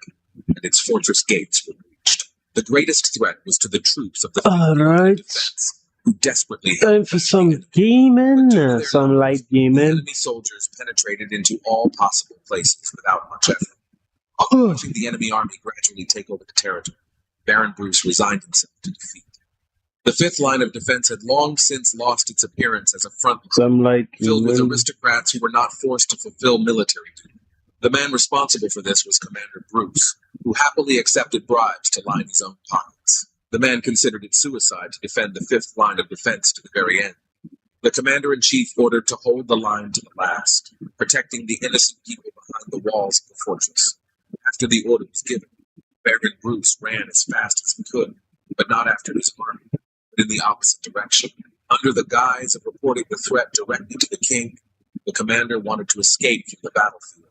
Speaker 2: and its fortress gates were breached. The greatest threat was to the troops of the
Speaker 1: All right.
Speaker 2: defense, who desperately
Speaker 1: Time for some gaming, some light
Speaker 2: the
Speaker 1: gaming.
Speaker 2: enemy soldiers penetrated into all possible places without much effort. While watching the enemy army gradually take over the territory, Baron Bruce resigned himself to defeat. The fifth line of defense had long since lost its appearance as a front line,
Speaker 1: Some light
Speaker 2: filled with
Speaker 1: gaming.
Speaker 2: aristocrats who were not forced to fulfill military duty. The man responsible for this was Commander Bruce, who happily accepted bribes to line his own pockets. The man considered it suicide to defend the fifth line of defense to the very end. The commander-in-chief ordered to hold the line to the last, protecting the innocent people behind the walls of the fortress. After the order was given, Baron Bruce ran as fast as he could, but not after his army, but in the opposite direction. Under the guise of reporting the threat directly to the king, the commander wanted to escape from the battlefield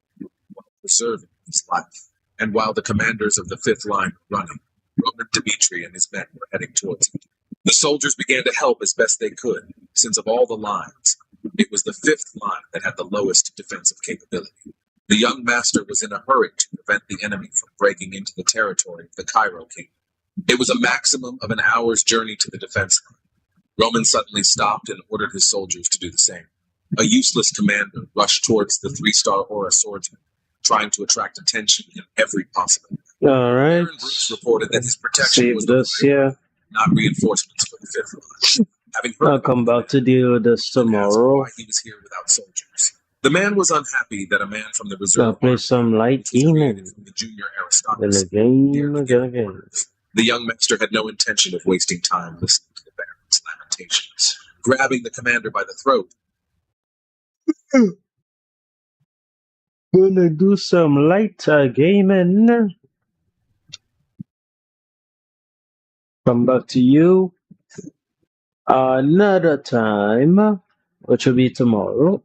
Speaker 2: while preserving his life. And while the commanders of the fifth line were running, Roman Dimitri and his men were heading towards him. The soldiers began to help as best they could, since of all the lines, it was the fifth line that had the lowest defensive capability. The young master was in a hurry to prevent the enemy from breaking into the territory of the Cairo kingdom. It was a maximum of an hour's journey to the defense line. Roman suddenly stopped and ordered his soldiers to do the same. A useless commander rushed towards the three-star Aura swordsman, trying to attract attention in every possible way.
Speaker 1: All right.
Speaker 2: Baron Bruce reported that his protection
Speaker 1: Save
Speaker 2: was
Speaker 1: this here.
Speaker 2: not reinforcements for the fifth line. Having heard
Speaker 1: I'll come back to deal with this
Speaker 2: and asked
Speaker 1: tomorrow.
Speaker 2: why he was here without soldiers. The man was unhappy that a man from the
Speaker 1: I'll
Speaker 2: reserve
Speaker 1: play
Speaker 2: army,
Speaker 1: some light
Speaker 2: which was created
Speaker 1: gaming.
Speaker 2: from the junior
Speaker 1: Then
Speaker 2: aristocracy,
Speaker 1: again,
Speaker 2: dared to
Speaker 1: again,
Speaker 2: give
Speaker 1: again.
Speaker 2: orders. The young master had no intention of wasting time listening to the baron's lamentations. Grabbing the commander by the throat,
Speaker 1: Gonna do some light gaming. Come back to you another time, which will be tomorrow.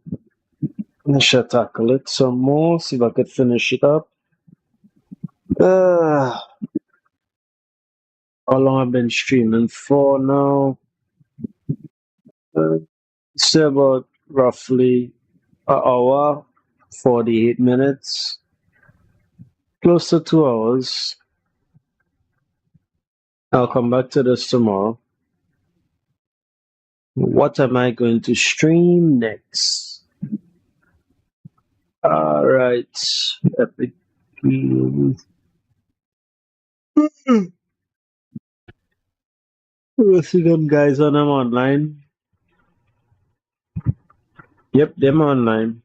Speaker 1: I shall tackle it some more, see if I could finish it up. How long I've been streaming for now? Say about roughly an hour, 48 minutes, close to 2 hours. I'll come back to this tomorrow. What am I going to stream next? All right, Epic Games. We'll see them guys on them online. Yep, them online.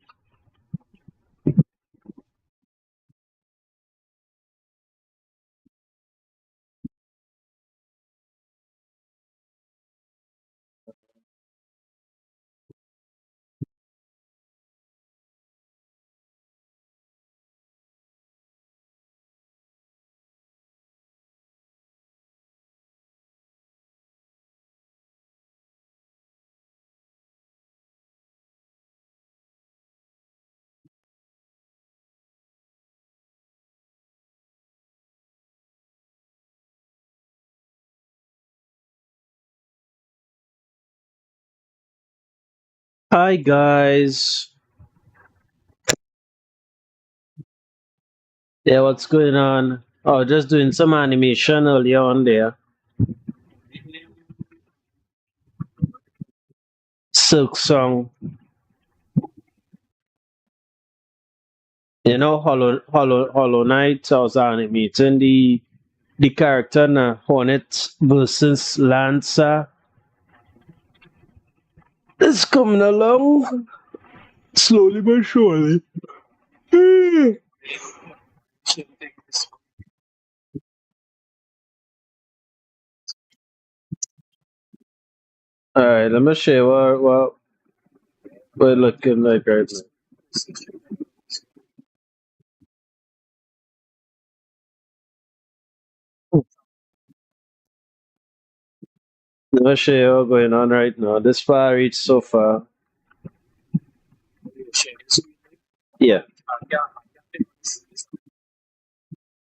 Speaker 1: Hi guys. Yeah, what's going on? Oh, just doing some animation earlier on there. Silk Song. Hollow Knight. I was animating the character na Hornet versus Lancer. It's coming along slowly but surely. All right, let me show you what we're looking like right now. Let me show you what's going on right now. This far reach so far. Yeah.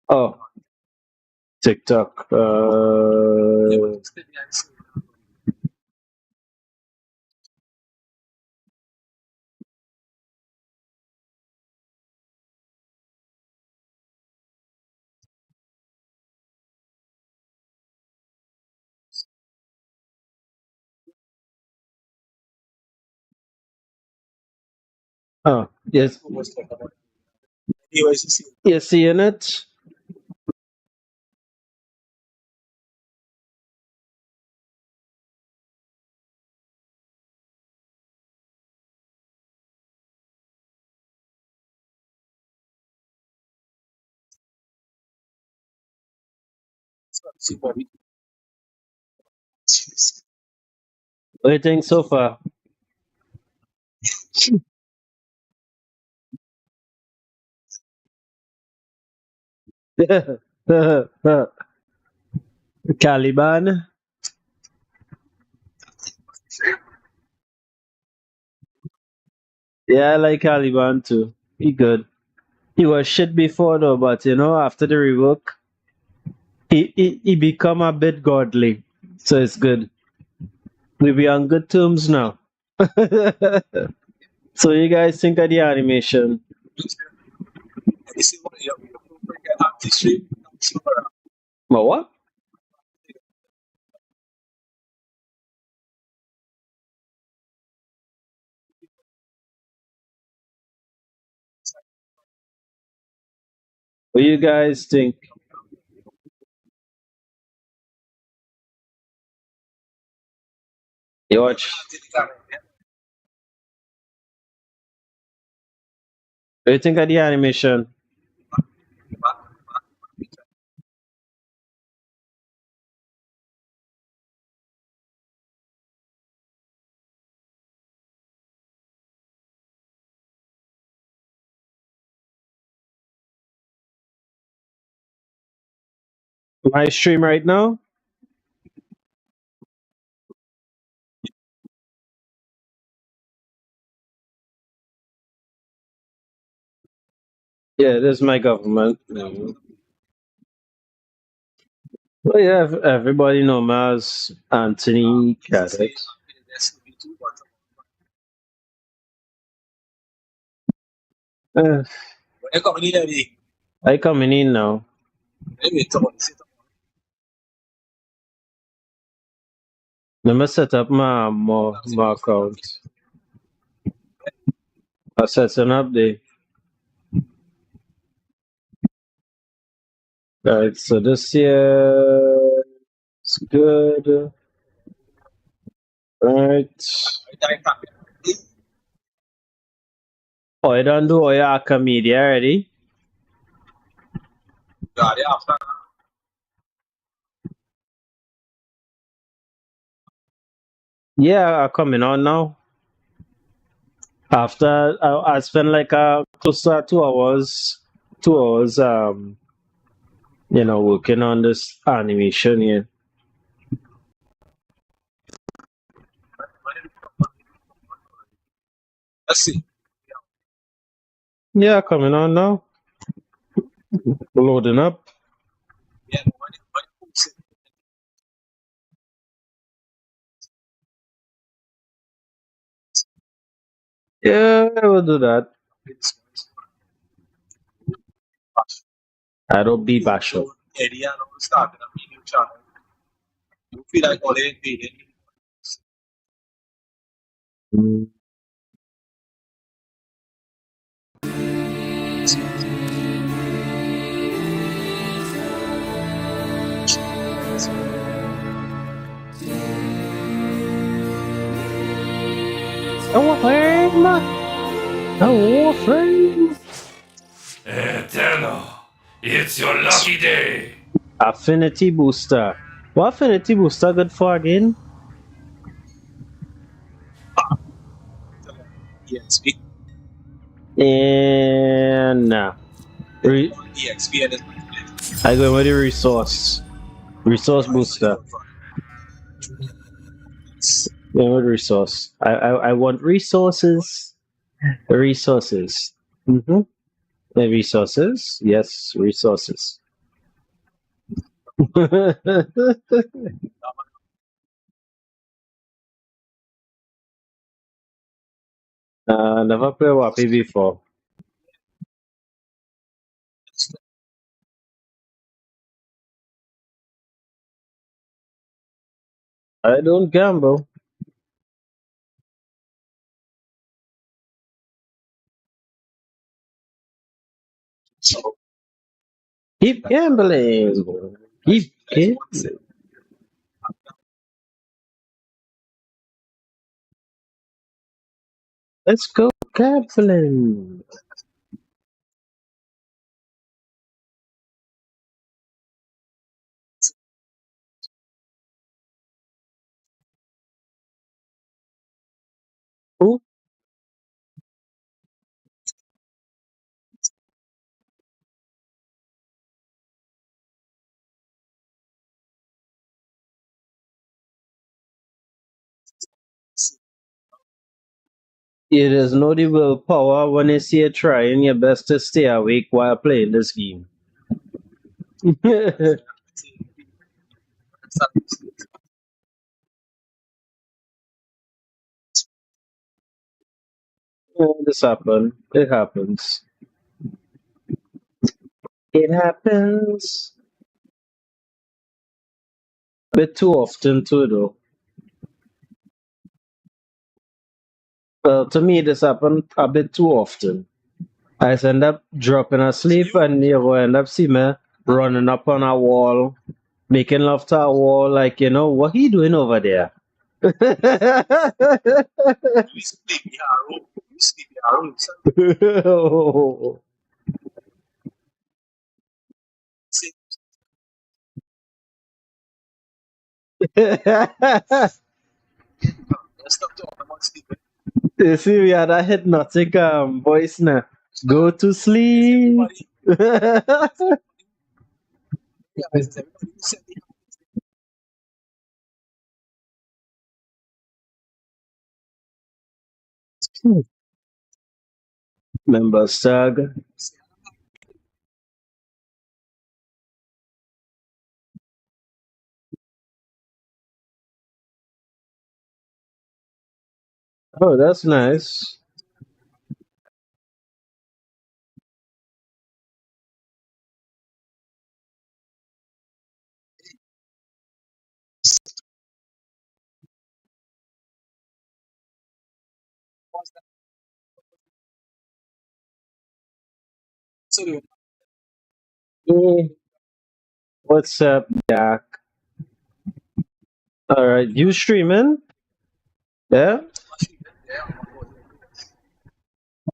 Speaker 1: Oh, TikTok. Oh, yes. You seeing it? What do you think so far? Caliban. Yeah, I like Caliban too. He good. He was shit before though, but after the rework, he become a bit godly. So it's good. We be on good terms now. So you guys think of the animation? But what? What you guys think? You watch? What you think of the animation? My stream right now? Yeah, this is my government. Well, yeah, everybody know me as Anthony Cadet. Uh, I coming in now. Let me set up my account. I set an update. Right, so this year is good. Right. Oh, you don't do all your media already? Yeah, I'm coming on now. After I spent like close to 2 hours, 2 hours, working on this animation here. Yeah, coming on now. Loading up. Yeah, we'll do that. I don't be bashful.
Speaker 2: Eddie and all started a video channel. You feel like all they invaded.
Speaker 1: Mm. Oh, flame! Oh, flame!
Speaker 3: Eterno, it's your lucky day.
Speaker 1: Affinity booster. What affinity booster good for again?
Speaker 2: EXP.
Speaker 1: And nah.
Speaker 2: EXP and
Speaker 1: I go with the resource. Resource booster. Going with resource. I want resources. Resources. Mm-hmm. The resources. Yes, resources. Never play Wappy before. I don't gamble. Keep gambling. Keep gambling. Let's go gambling. Who? It is no the willpower when you see you trying your best to stay awake while playing this game. This happen. It happens. It happens. Bit too often too though. Well, to me this happen a bit too often. I just end up dropping asleep and you will end up see me running up on a wall, making love to a wall, like, you know, what he doing over there?
Speaker 2: you sleep in your room. You sleep in your room. Stop talking about sleeping.
Speaker 1: You see, we had a hypnotic voice now. Go to sleep.
Speaker 2: Everybody realizes everybody who said they
Speaker 1: Member Stag. Oh, that's nice.
Speaker 2: so they were
Speaker 1: Hey, what's up, Jack? All right, you streaming? Yeah?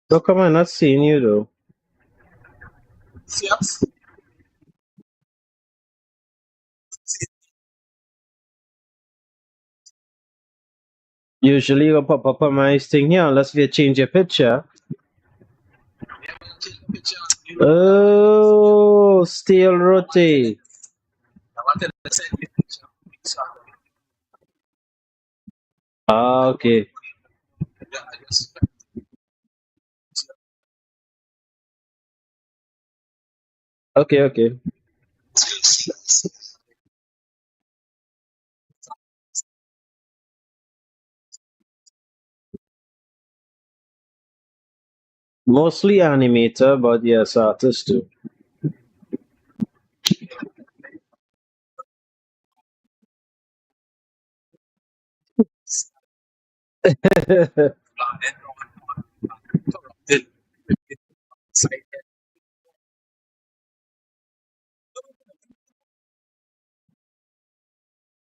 Speaker 1: How come I'm not seeing you though?
Speaker 2: see us.
Speaker 1: Usually you'll pop up on my thing here unless you change your picture. Oh, steel rotate.
Speaker 2: I wanted to send you a picture.
Speaker 1: Ah, okay.
Speaker 2: Yeah, I just
Speaker 1: Okay, okay. Mostly animator, but yes, artist too.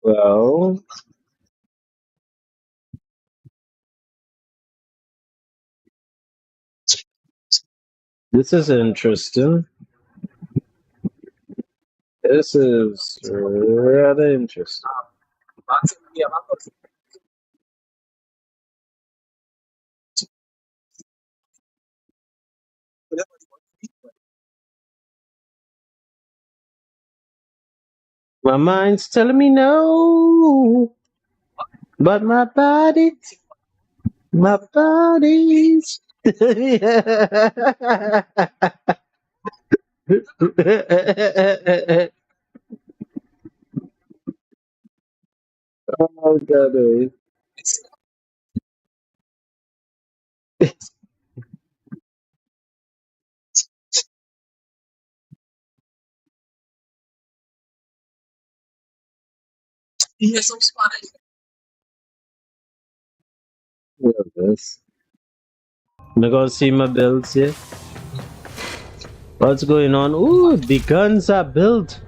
Speaker 1: Well, this is interesting. This is rather interesting. My mind's telling me no, but my body's. Oh, God. Yes. I'm gonna see my builds here. What's going on? Ooh, the guns are built.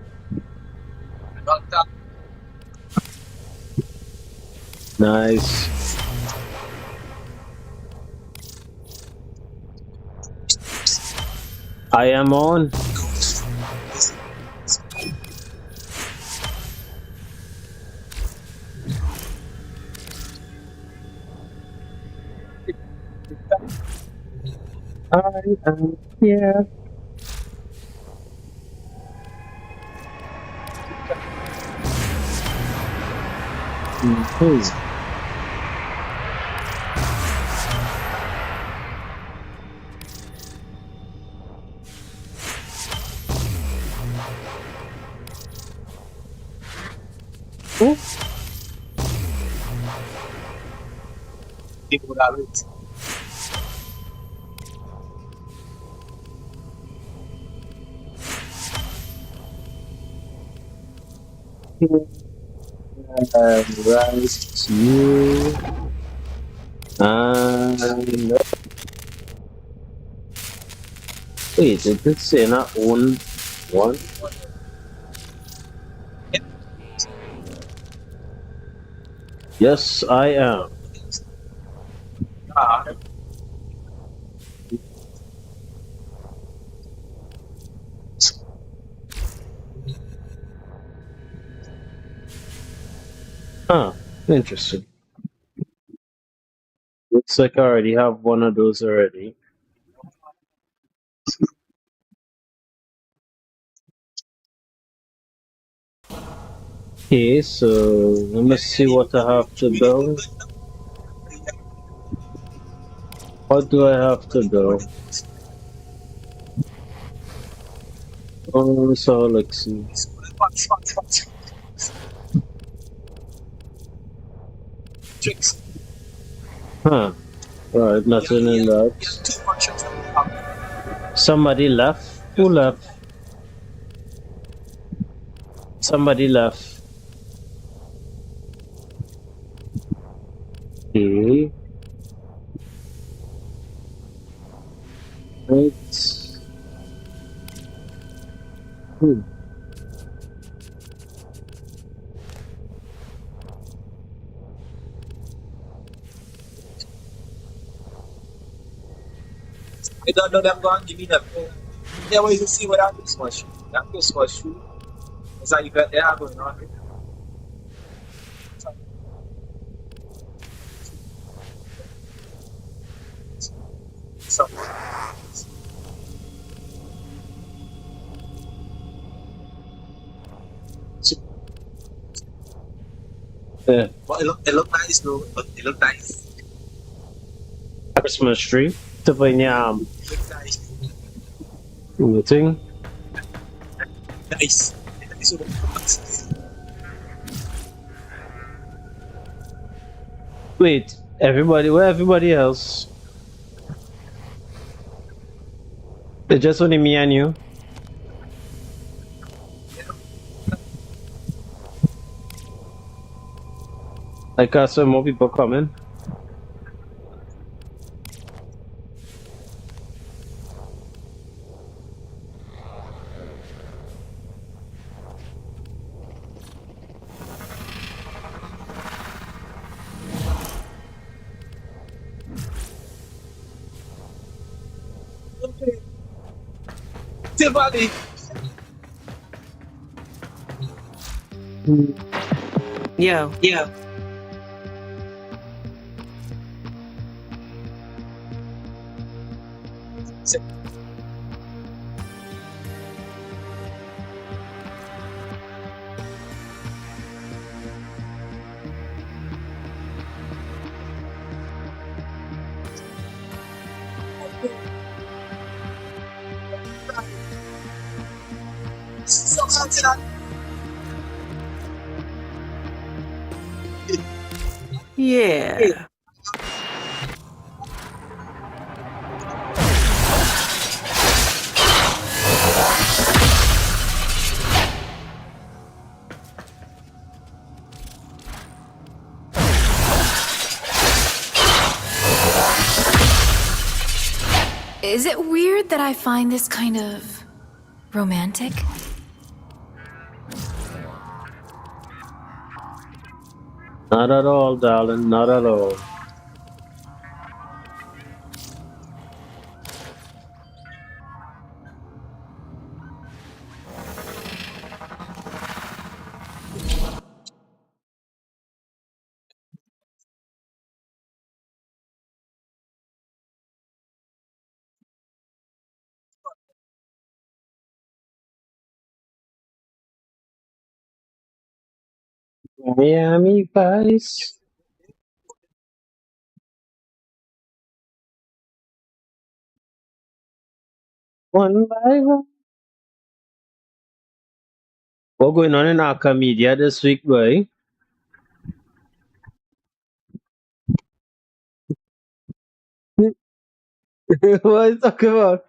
Speaker 1: Nice. I am on. I am here. Mhm. Ooh. Right, you. And wait, did this say not own one? Yes, I am. Huh. Interesting. Looks like I already have one of those already. Okay, so let me see what I have to build. What do I have to build? Oh, so let's see. Huh. Alright, nothing in that. Somebody left? Who left? Somebody left. Okay. Right. Hmm.
Speaker 2: I don't know them going give me them. Yeah, well, you see what that Christmas tree. That Christmas tree. It's like you got there going on. So,
Speaker 1: Yeah.
Speaker 2: but it look nice though. It look nice.
Speaker 1: Christmas tree. To put in your arm.
Speaker 2: It look nice.
Speaker 1: You think?
Speaker 2: Nice. Nice with the boxes.
Speaker 1: Wait, everybody, where everybody else? It's just only me and you. Like I saw more people coming.
Speaker 2: Diwali.
Speaker 4: Yo.
Speaker 2: Yeah.
Speaker 4: Yeah.
Speaker 5: Is it weird that I find this kind of romantic?
Speaker 1: Not at all, darling. Not at all. Miami Vice. One by one. What going on in Arcamedia this week, boy? What are you talking about?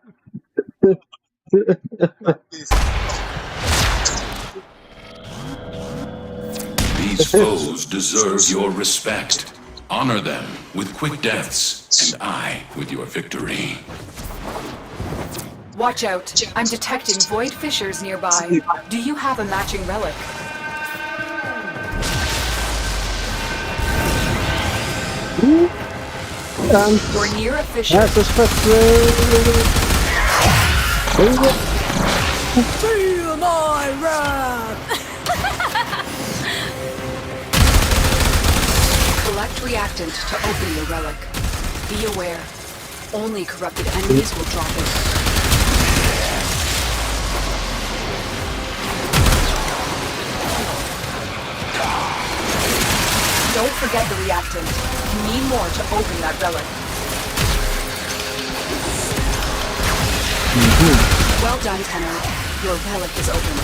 Speaker 3: These foes deserve your respect. Honor them with quick deaths, and I with your victory.
Speaker 6: Watch out. I'm detecting void fissures nearby. Do you have a matching relic? You're near a fissure.
Speaker 1: That's a special.
Speaker 5: Feel my wrath!
Speaker 6: Collect reactant to open the relic. Be aware. Only corrupted enemies will drop it. Don't forget the reactant. You need more to open that relic. Well done, Tenno. Your relic is opened.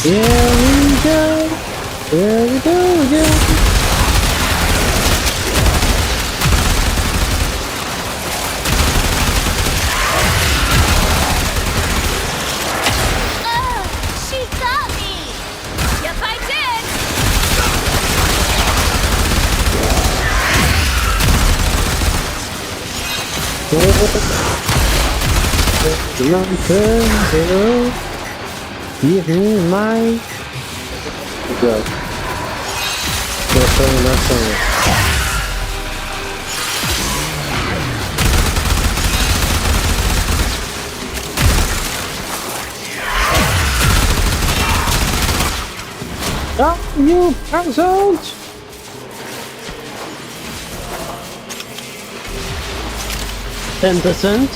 Speaker 1: Here we go. Here we go again.
Speaker 5: She got me! Yep, I did!
Speaker 1: Long term hero. Here my. Go. That's somewhere. Oh, you peasant! 10%.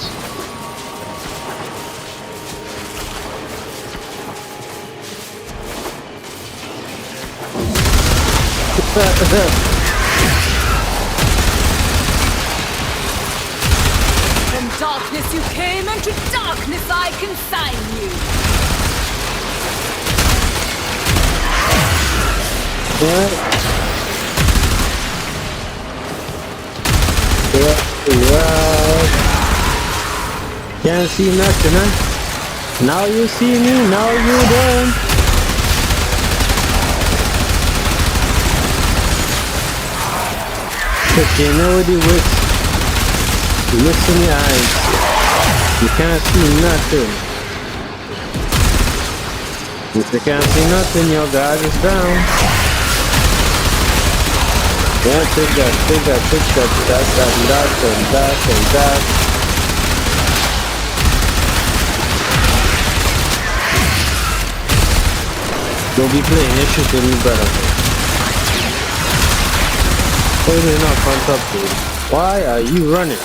Speaker 5: From darkness you came, and to darkness I consign you!
Speaker 1: Can't see nothing, huh? Now you see me, now you don't. But you know the wits. Listen in your eyes. You can't see nothing. If you can't see nothing, your guard is down. Yeah, take that, that. Don't be playing your shit with me, brother. Why are you not front up, dude? Why are you running?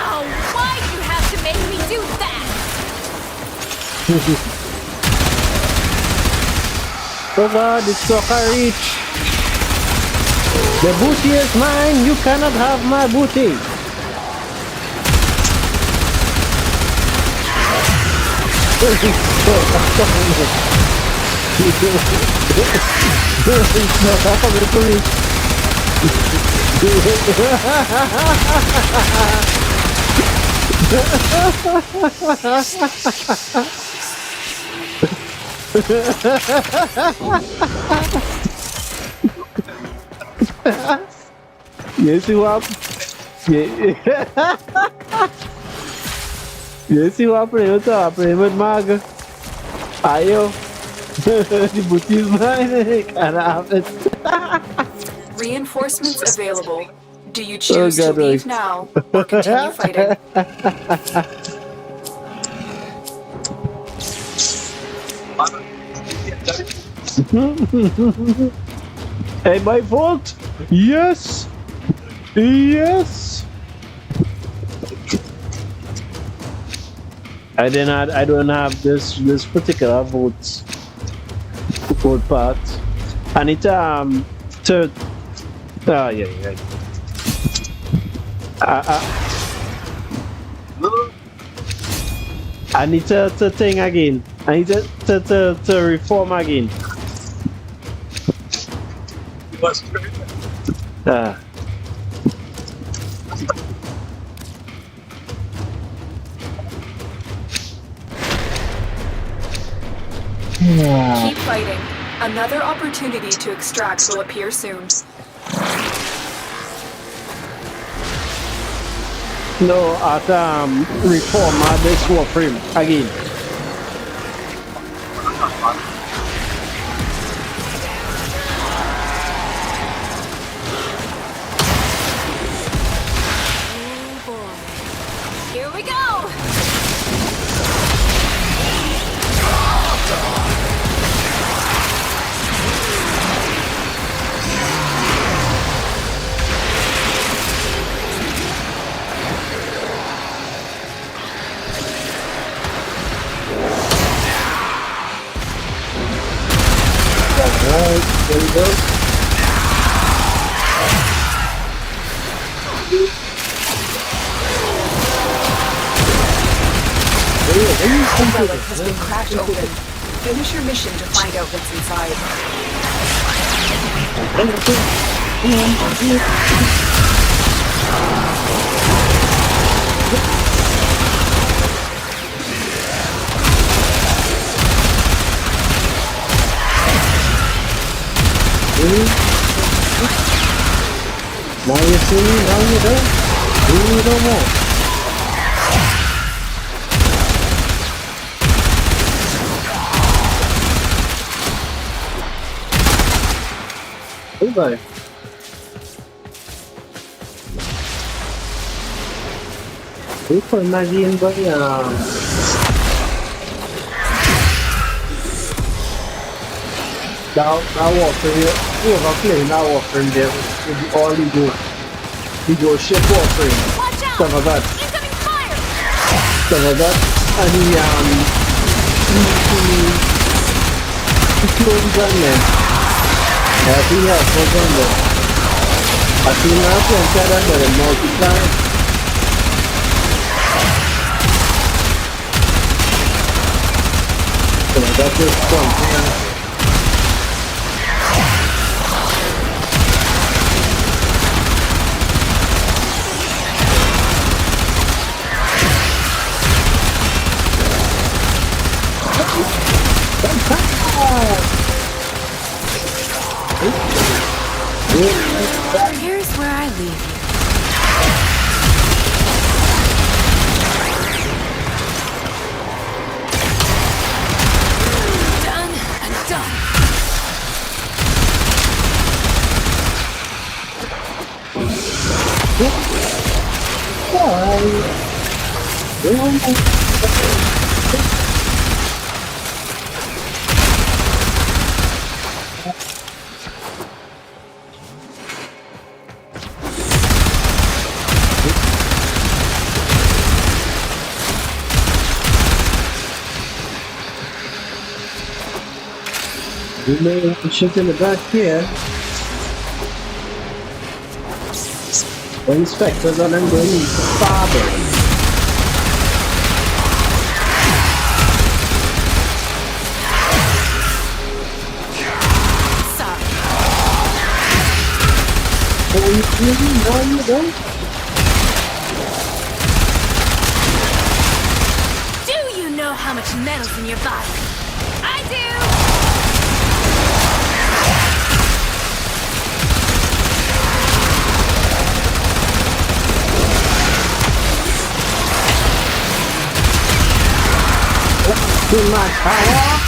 Speaker 5: Oh, why do you have to make me do that?
Speaker 1: Oh god, it's so reach. The booty is mine, you cannot have my booty. You see what? You see what happened? Happened with Marga. Ayo. The booty is mine. Can't have it.
Speaker 6: Reinforcements available. Do you choose
Speaker 1: God,
Speaker 6: to leave
Speaker 1: right.
Speaker 6: now or continue fighting?
Speaker 1: Hey, my fault? Yes. Yes. I don't have this particular vote part. I need to yeah. I need to thing again. I need to reform again.
Speaker 6: Keep fighting. Another opportunity to extract will appear soon.
Speaker 1: No, at reform this warframe again.
Speaker 5: Oh boy. Here we go!
Speaker 1: Alright, there we go.
Speaker 6: The relic has been cracked open. Finish your mission to find out what's inside.
Speaker 1: Now you see me, now you don't. You don't know. Goodbye. Ito, naging ba yan? That warframe, whoever playing that warframe there with the all ego ship warframe.
Speaker 5: Watch out!
Speaker 1: Some of that,
Speaker 5: Incoming fire!
Speaker 1: some of that, and the clone gun then. I think he has no gun there. I think that's one side under the multiply. So that's just something.
Speaker 5: Here's where I leave you. Done and done.
Speaker 1: We may have to ship in the back here. The inspectors are then going to father.
Speaker 5: Sorry.
Speaker 1: Oh, you don't?
Speaker 5: Do you know how much metal's in your body? I do!
Speaker 1: Too much power.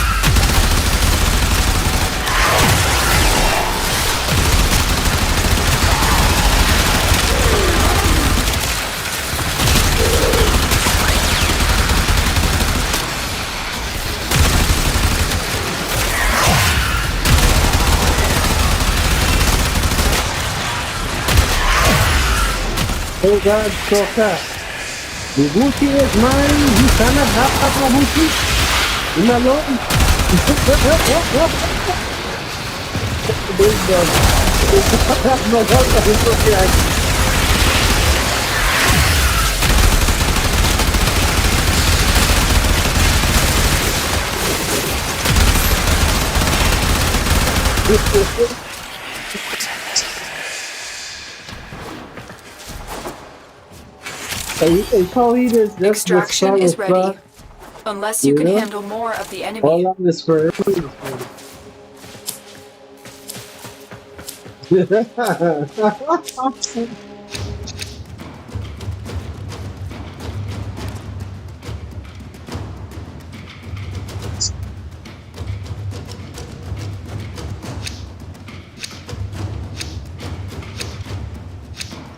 Speaker 1: Oh God, Shoka. The booty is mine. You cannot have the booty. Leave me alone. Big dog. No, that's okay. Hey, Polly, this
Speaker 6: Extraction is ready. Unless you can
Speaker 1: Yeah.
Speaker 6: handle more of the enemy.
Speaker 1: All on this for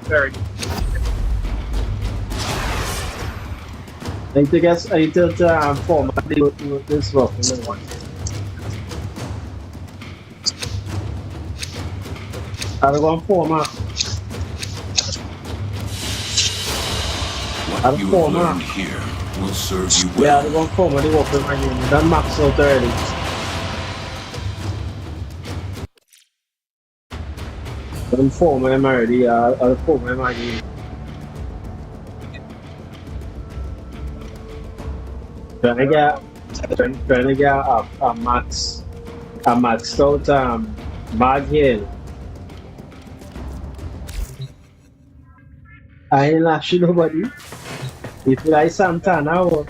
Speaker 2: Very.
Speaker 1: I need to format this rough in the one. I'm going to format.
Speaker 3: What you have learned here will serve you
Speaker 1: Yeah,
Speaker 3: well.
Speaker 1: I'm going to format the weapon my unit. That max out already. I'm formatting already. I'll format my unit. Trying to get a maxed out mag here. I ain't lashing nobody. If you like Santana, or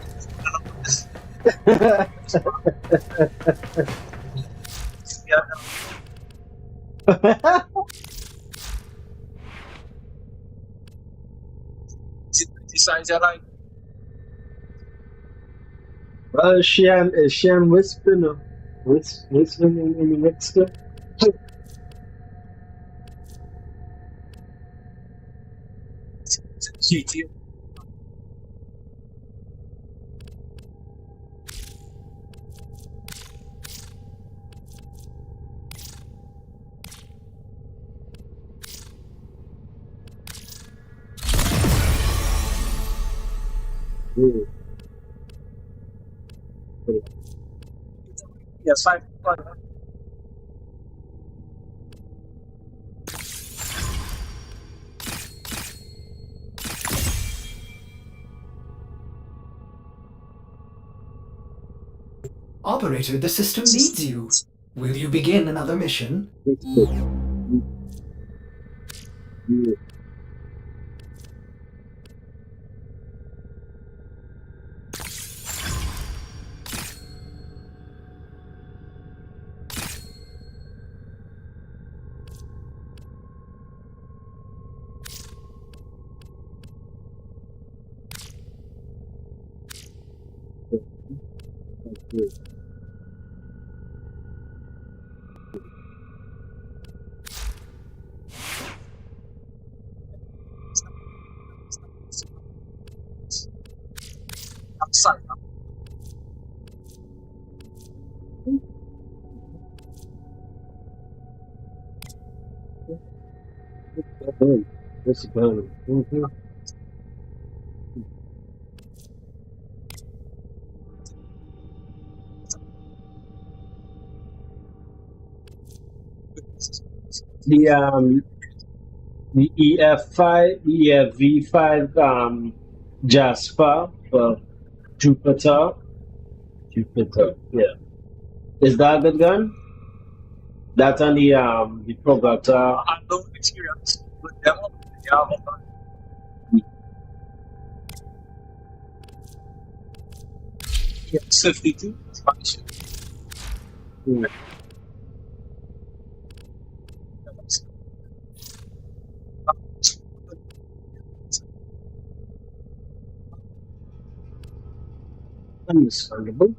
Speaker 2: Designs I like.
Speaker 1: well, she and whispering, whispering in the next step.
Speaker 2: GT.
Speaker 1: Mm.
Speaker 2: Yes, I.
Speaker 4: Operator, the system needs you. Will you begin another mission?
Speaker 1: That's good. Mm. That's good.
Speaker 2: Outside.
Speaker 1: Good. That's good. Mhm. The the EF5, EFV5 Jasper for Jupiter. Jupiter. Yeah. Is that a good gun? That's on the Progata.
Speaker 2: I have no experience with demo. Yeah, hold on. Yeah, 52.
Speaker 1: Mm. Understandable.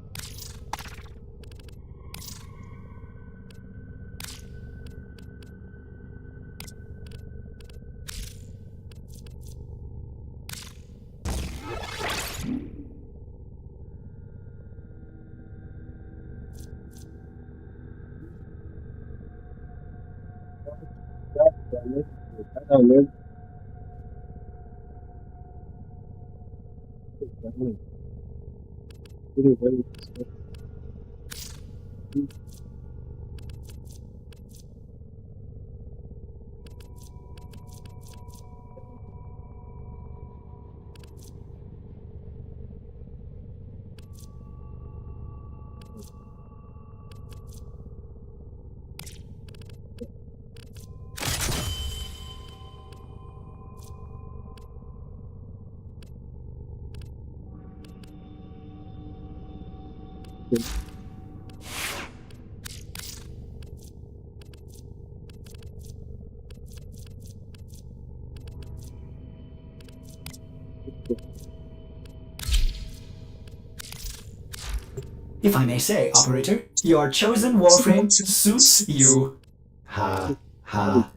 Speaker 1: That's valid. That's valid. That's valid. Very, very respectful.
Speaker 4: If I may say, Operator, your chosen warframe suits you. Ha, ha.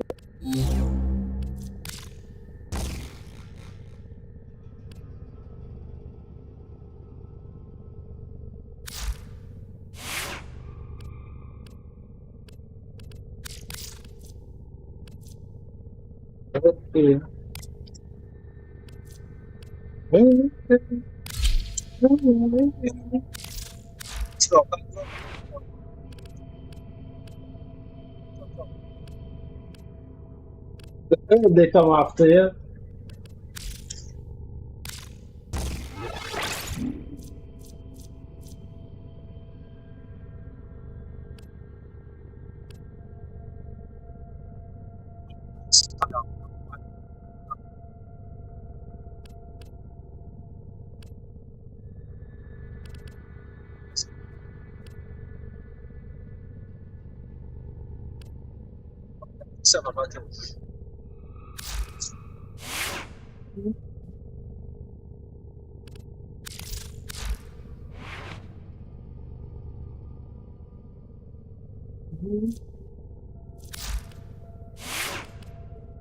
Speaker 1: Okay.
Speaker 2: So,
Speaker 1: They come after you.
Speaker 2: seven buttons.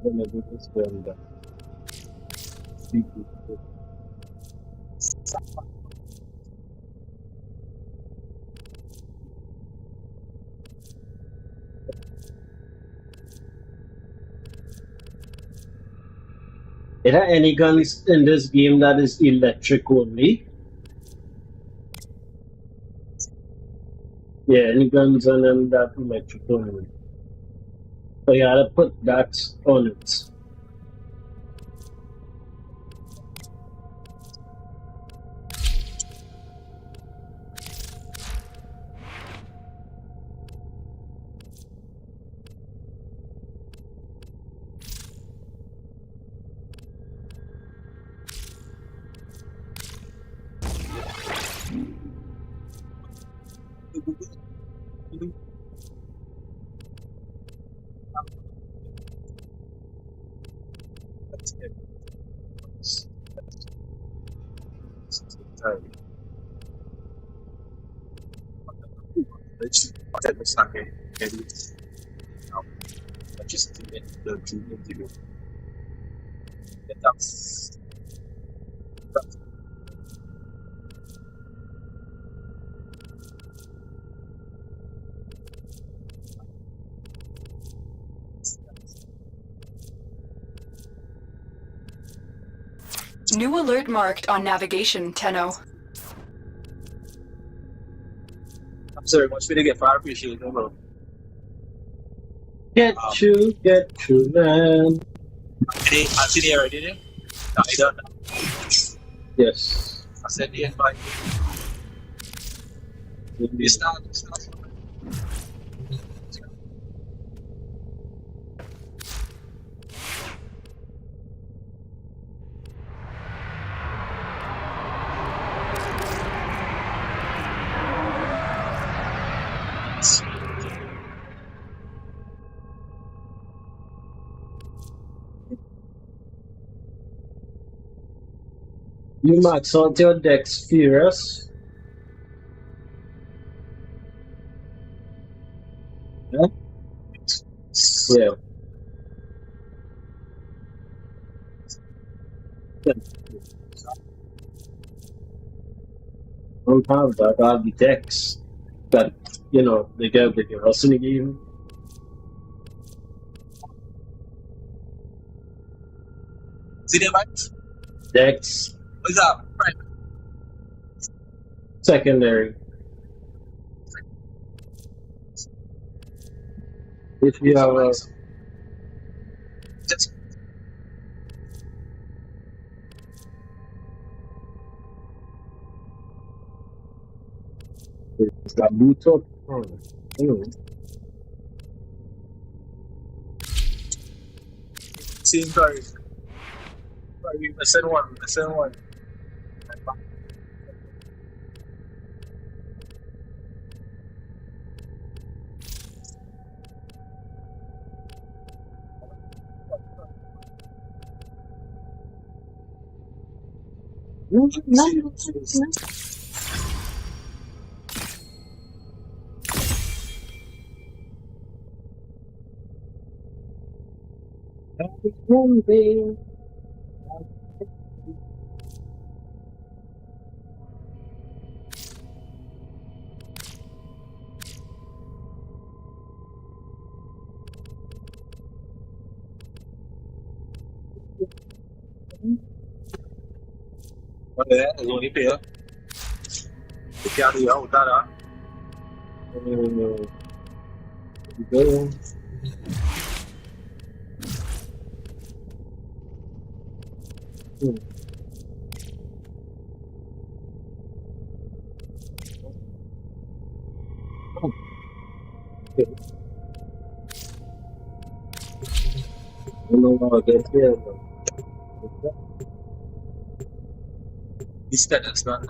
Speaker 1: Whenever it's done, that people. Are there any guns in this game that is electric only? Yeah, any guns on them that electric only. So you gotta put that on it.
Speaker 6: New alert marked on navigation, Tenno.
Speaker 2: I'm sorry, once we get fire appreciate no bro.
Speaker 1: Get you, man.
Speaker 2: I see the already there. No, you don't know.
Speaker 1: Yes.
Speaker 2: I said the invite. You start.
Speaker 1: You max out your Dex Furious. Yeah? Yeah. I don't have that. I have the Dex. But, you know, they get the girls in the game.
Speaker 2: See the invite?
Speaker 1: Dex.
Speaker 2: What's up? Right.
Speaker 1: Secondary. If you have a...
Speaker 2: Just
Speaker 1: It's got boot up. Oh, anyway.
Speaker 2: see sorry. Sorry, listen one. Okay, it's only pair. You can't do it without that.
Speaker 1: Go. I don't know how I get here, but...
Speaker 2: He's that's not.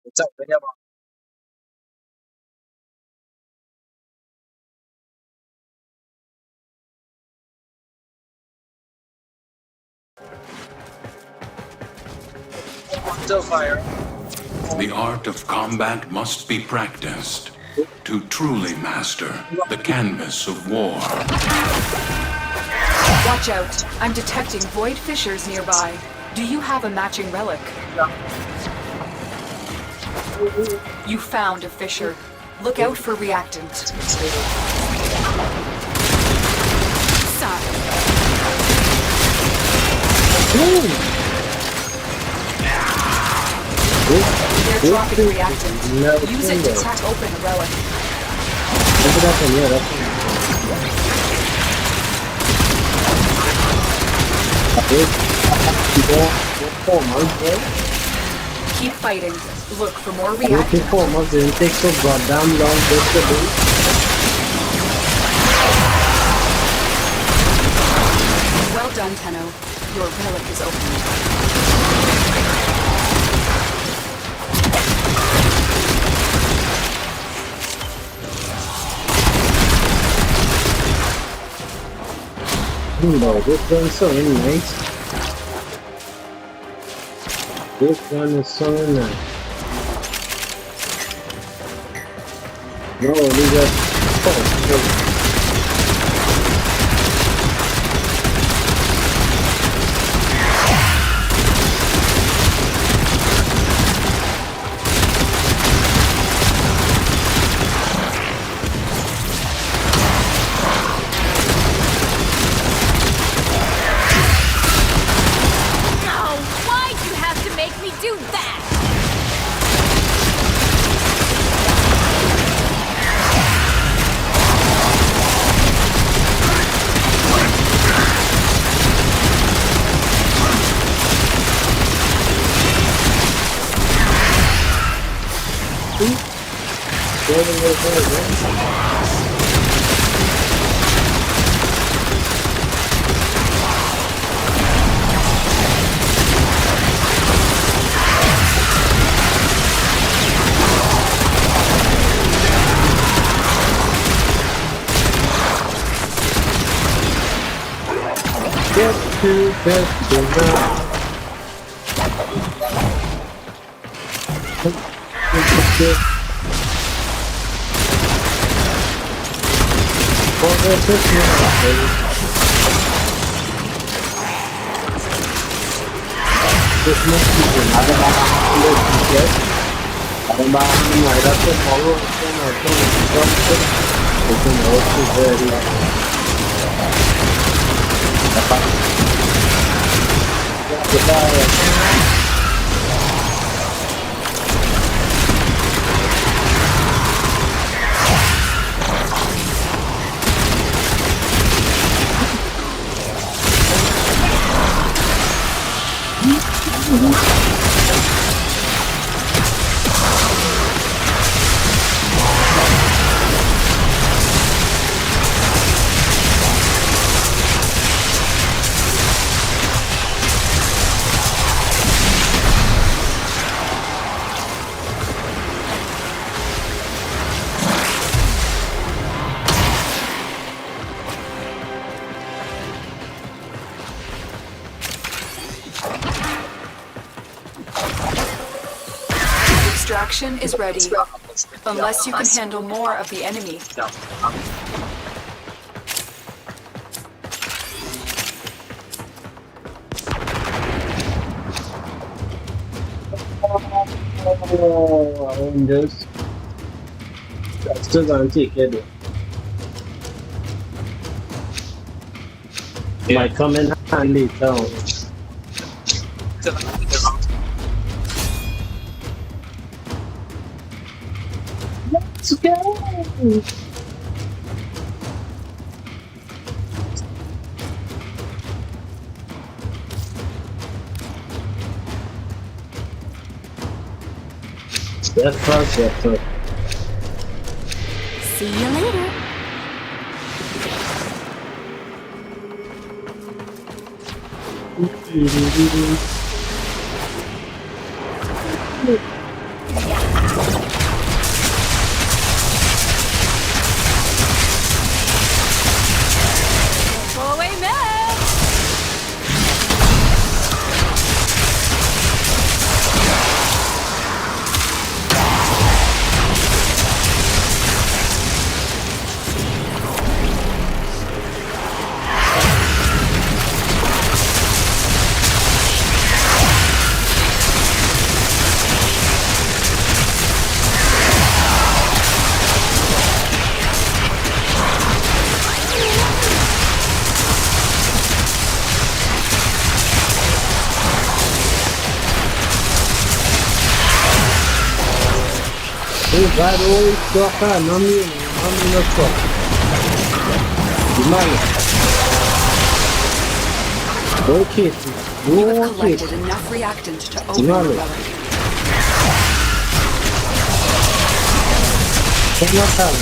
Speaker 2: What's up?
Speaker 1: Still fire.
Speaker 3: The art of combat must be practiced to truly master the canvas of war.
Speaker 6: Watch out. I'm detecting void fissures nearby. Do you have a matching relic? You found a fissure. Look out for reactant.
Speaker 5: Sorry.
Speaker 6: They're dropping reactant. Use it to crack open a relic. Keep fighting. Look for more reactant.
Speaker 1: It takes so goddamn long just to do.
Speaker 6: Well done, Tenno. Your relic is open.
Speaker 1: No, this one's so nice. This one is so nice. No, we got
Speaker 5: Oh, why'd you have to make me do that?
Speaker 1: get to festival.
Speaker 6: Extraction is ready. Unless you can handle more of the enemy.
Speaker 1: Oh, I own this. That's still gonna take it. Might come in handy later. Let's go. Step first, step first.
Speaker 5: See you later. Go away, man.
Speaker 1: Vai hoje toca no toque. Demais. Ok.
Speaker 6: You have collected enough reactant to open the
Speaker 1: Vale.
Speaker 6: relic.
Speaker 1: Vamos matar,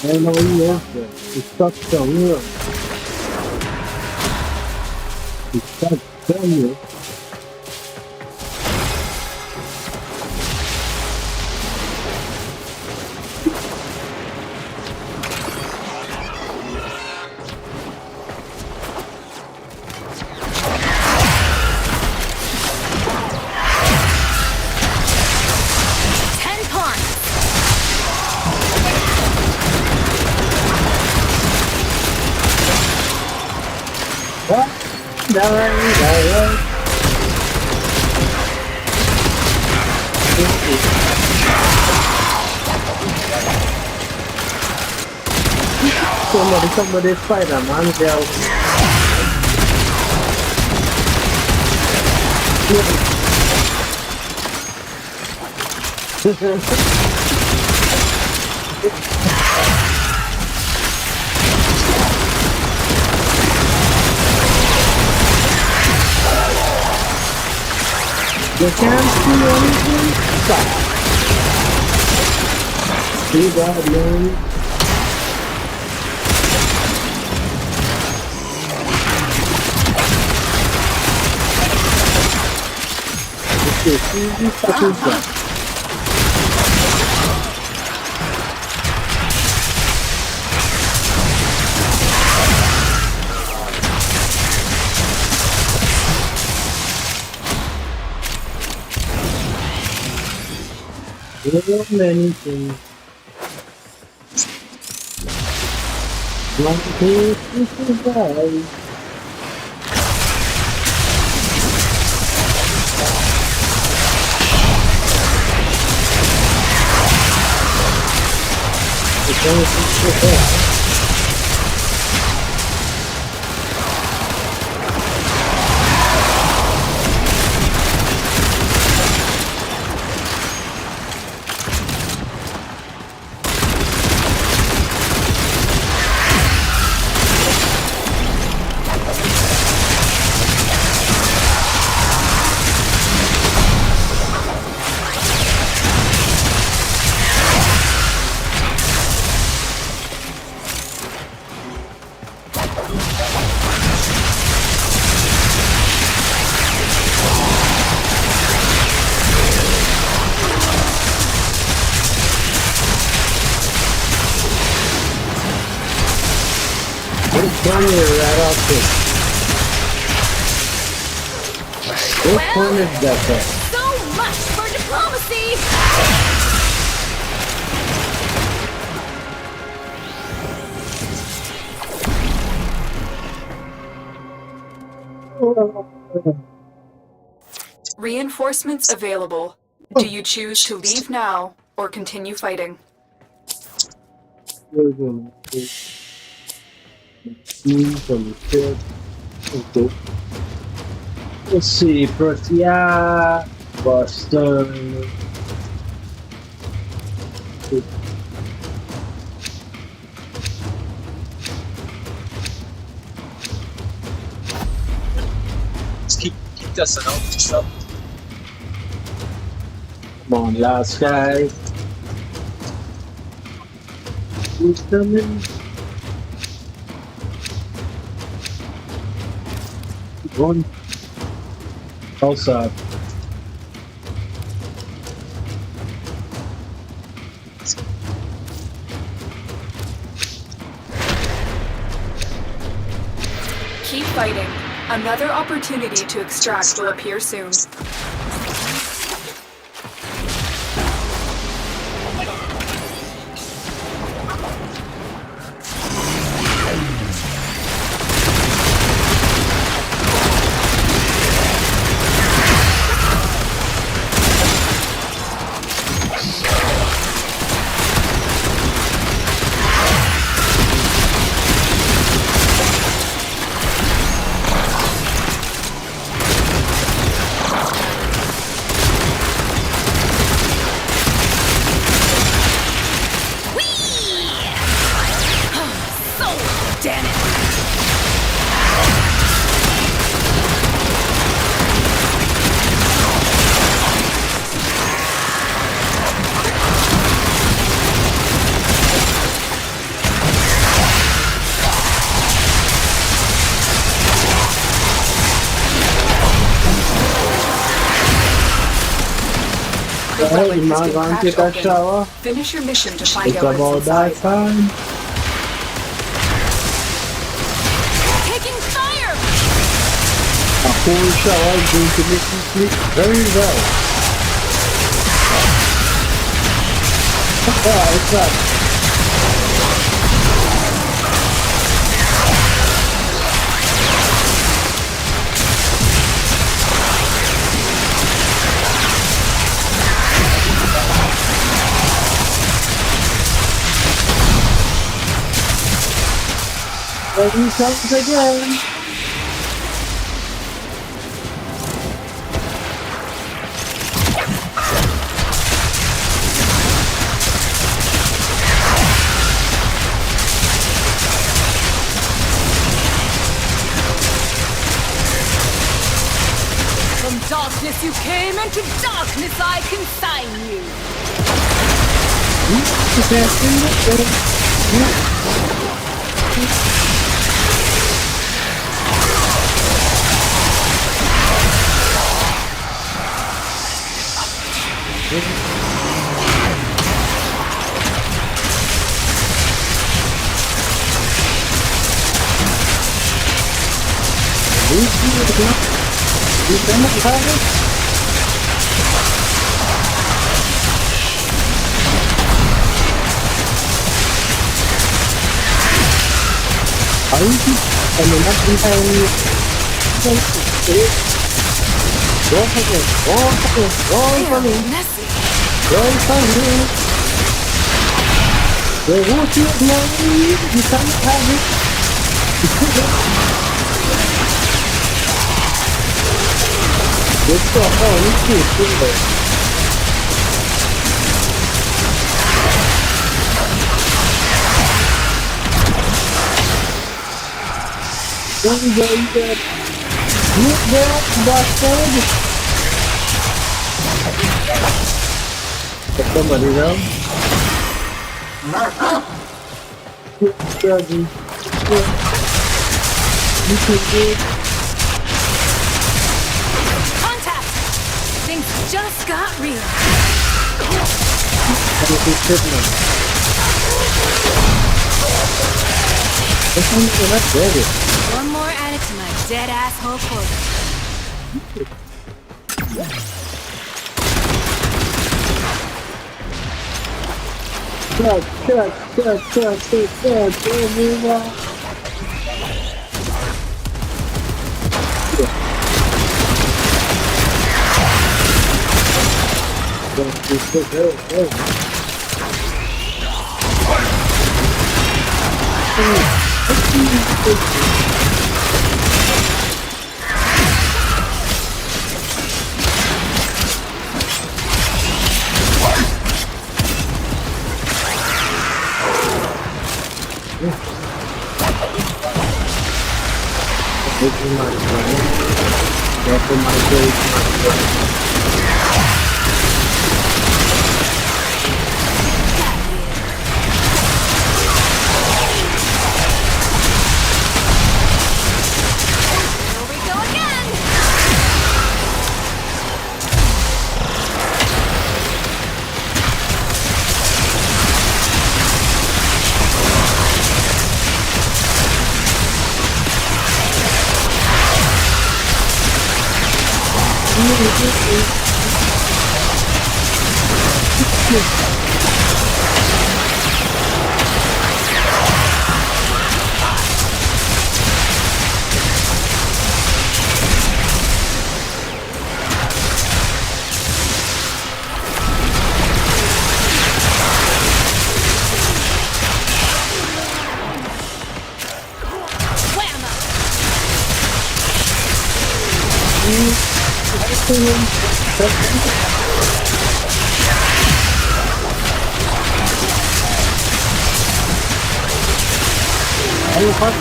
Speaker 1: É, não entra. Está tão. Está tão. Somebody Spider-Man, You can't see anything. Stop. See that, man? Easy fucking stuff. So many things. One, two, three, five. Right off this. Which one is better?
Speaker 5: So much for diplomacy!
Speaker 6: Reinforcements available. Do you choose to leave now or continue fighting?
Speaker 1: Let's see, Persia, Boston.
Speaker 2: Let's keep
Speaker 1: Come on, last guy. Who's coming? One. Also.
Speaker 6: Keep fighting. Another opportunity to extract will appear soon. The relic has been cracked open. Finish your mission to find out what's inside. Taking fire!
Speaker 1: A full shower is going to make you sleep very well. It's that. There he comes again.
Speaker 6: From darkness you came, and to darkness I consign you.
Speaker 1: Somebody else?
Speaker 6: Contact! Things just got real. One more added to my dead asshole quota.
Speaker 1: Careful, my face,
Speaker 5: Here we go again!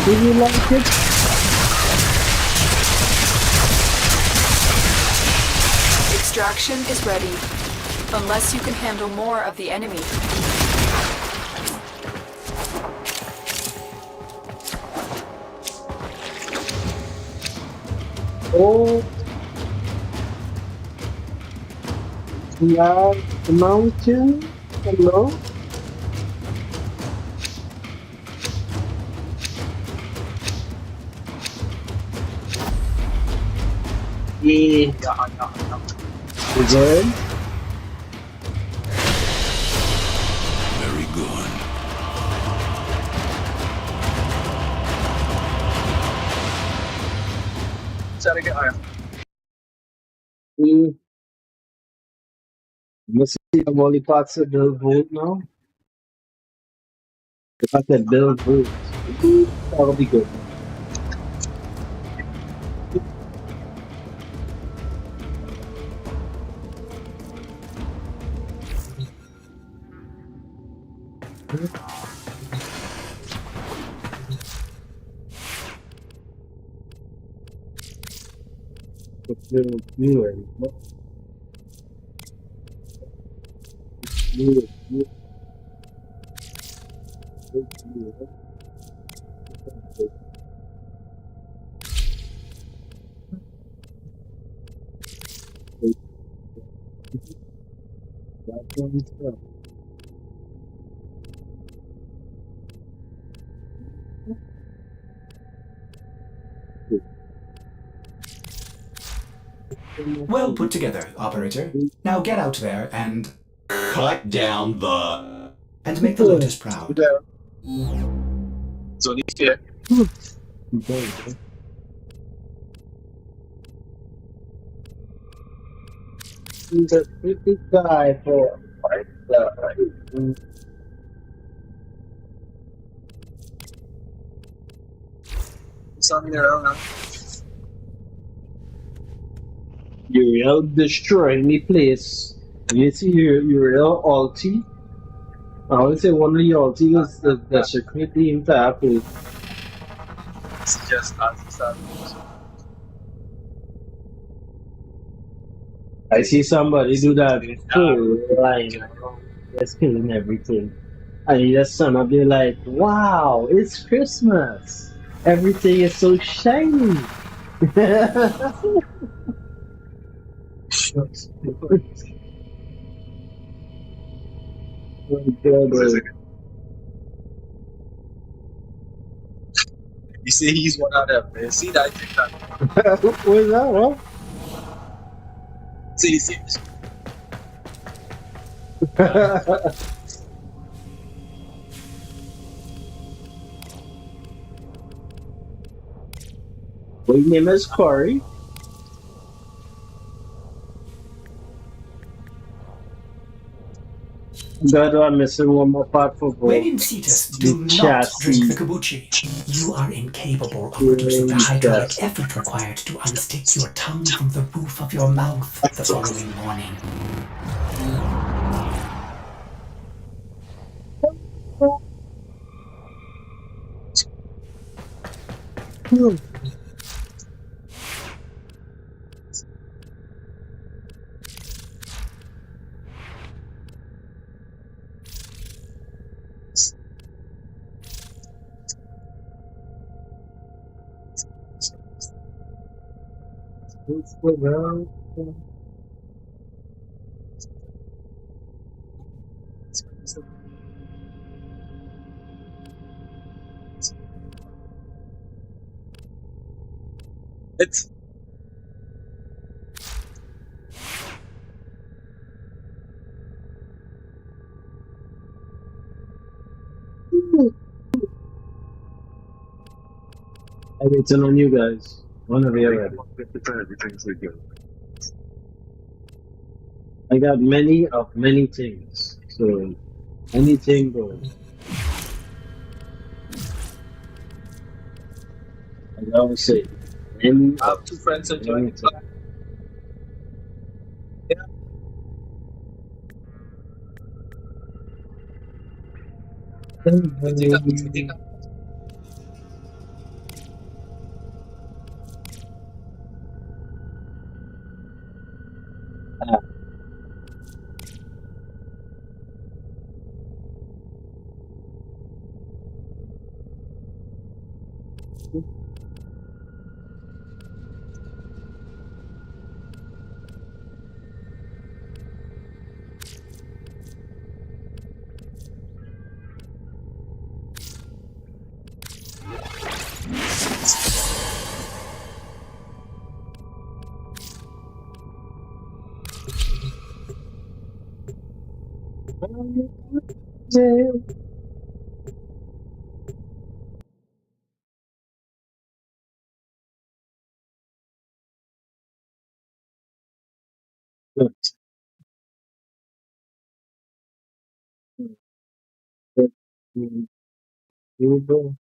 Speaker 1: do you like it?
Speaker 6: Extraction is ready. Unless you can handle more of the enemy.
Speaker 1: Oh, we are the mountain. Hello. Yeah. We good?
Speaker 3: Very good.
Speaker 1: Let's see the lollipops at Bill vote now. If I said Bill vote, that'll be good. What's Bill doing?
Speaker 4: Well put together, operator. Now get out there and
Speaker 7: Cut down the.
Speaker 4: make the Lotus proud.
Speaker 2: So nicht fair.
Speaker 1: He's a pretty guy for
Speaker 2: Something around.
Speaker 1: Uriel destroying the place. You see Uriel ulti. I would say one of the ulti was the secret team to happen.
Speaker 2: It's just us.
Speaker 1: I see somebody do that full line, just killing everything. And you just son of be like, wow, it's Christmas. Everything is so shiny.
Speaker 2: You see, he's one of them. Man. See that TikTok?
Speaker 1: What was that, what?
Speaker 2: See.
Speaker 1: Well, your name is Corey. God, I'm missing one more part for both.
Speaker 4: When in Cetus, do
Speaker 1: The
Speaker 4: not drink
Speaker 1: chassis.
Speaker 4: the kombucha. You are incapable of producing the hydraulic effort required to unstick your tongue from the roof of your mouth the following morning.
Speaker 1: It's the round.
Speaker 2: It's
Speaker 1: I waiting on you guys. Whenever you're ready. I got many of many things. So anything goes. I always say, any
Speaker 2: I
Speaker 1: of
Speaker 2: have two friends that joined.
Speaker 1: anything. You go.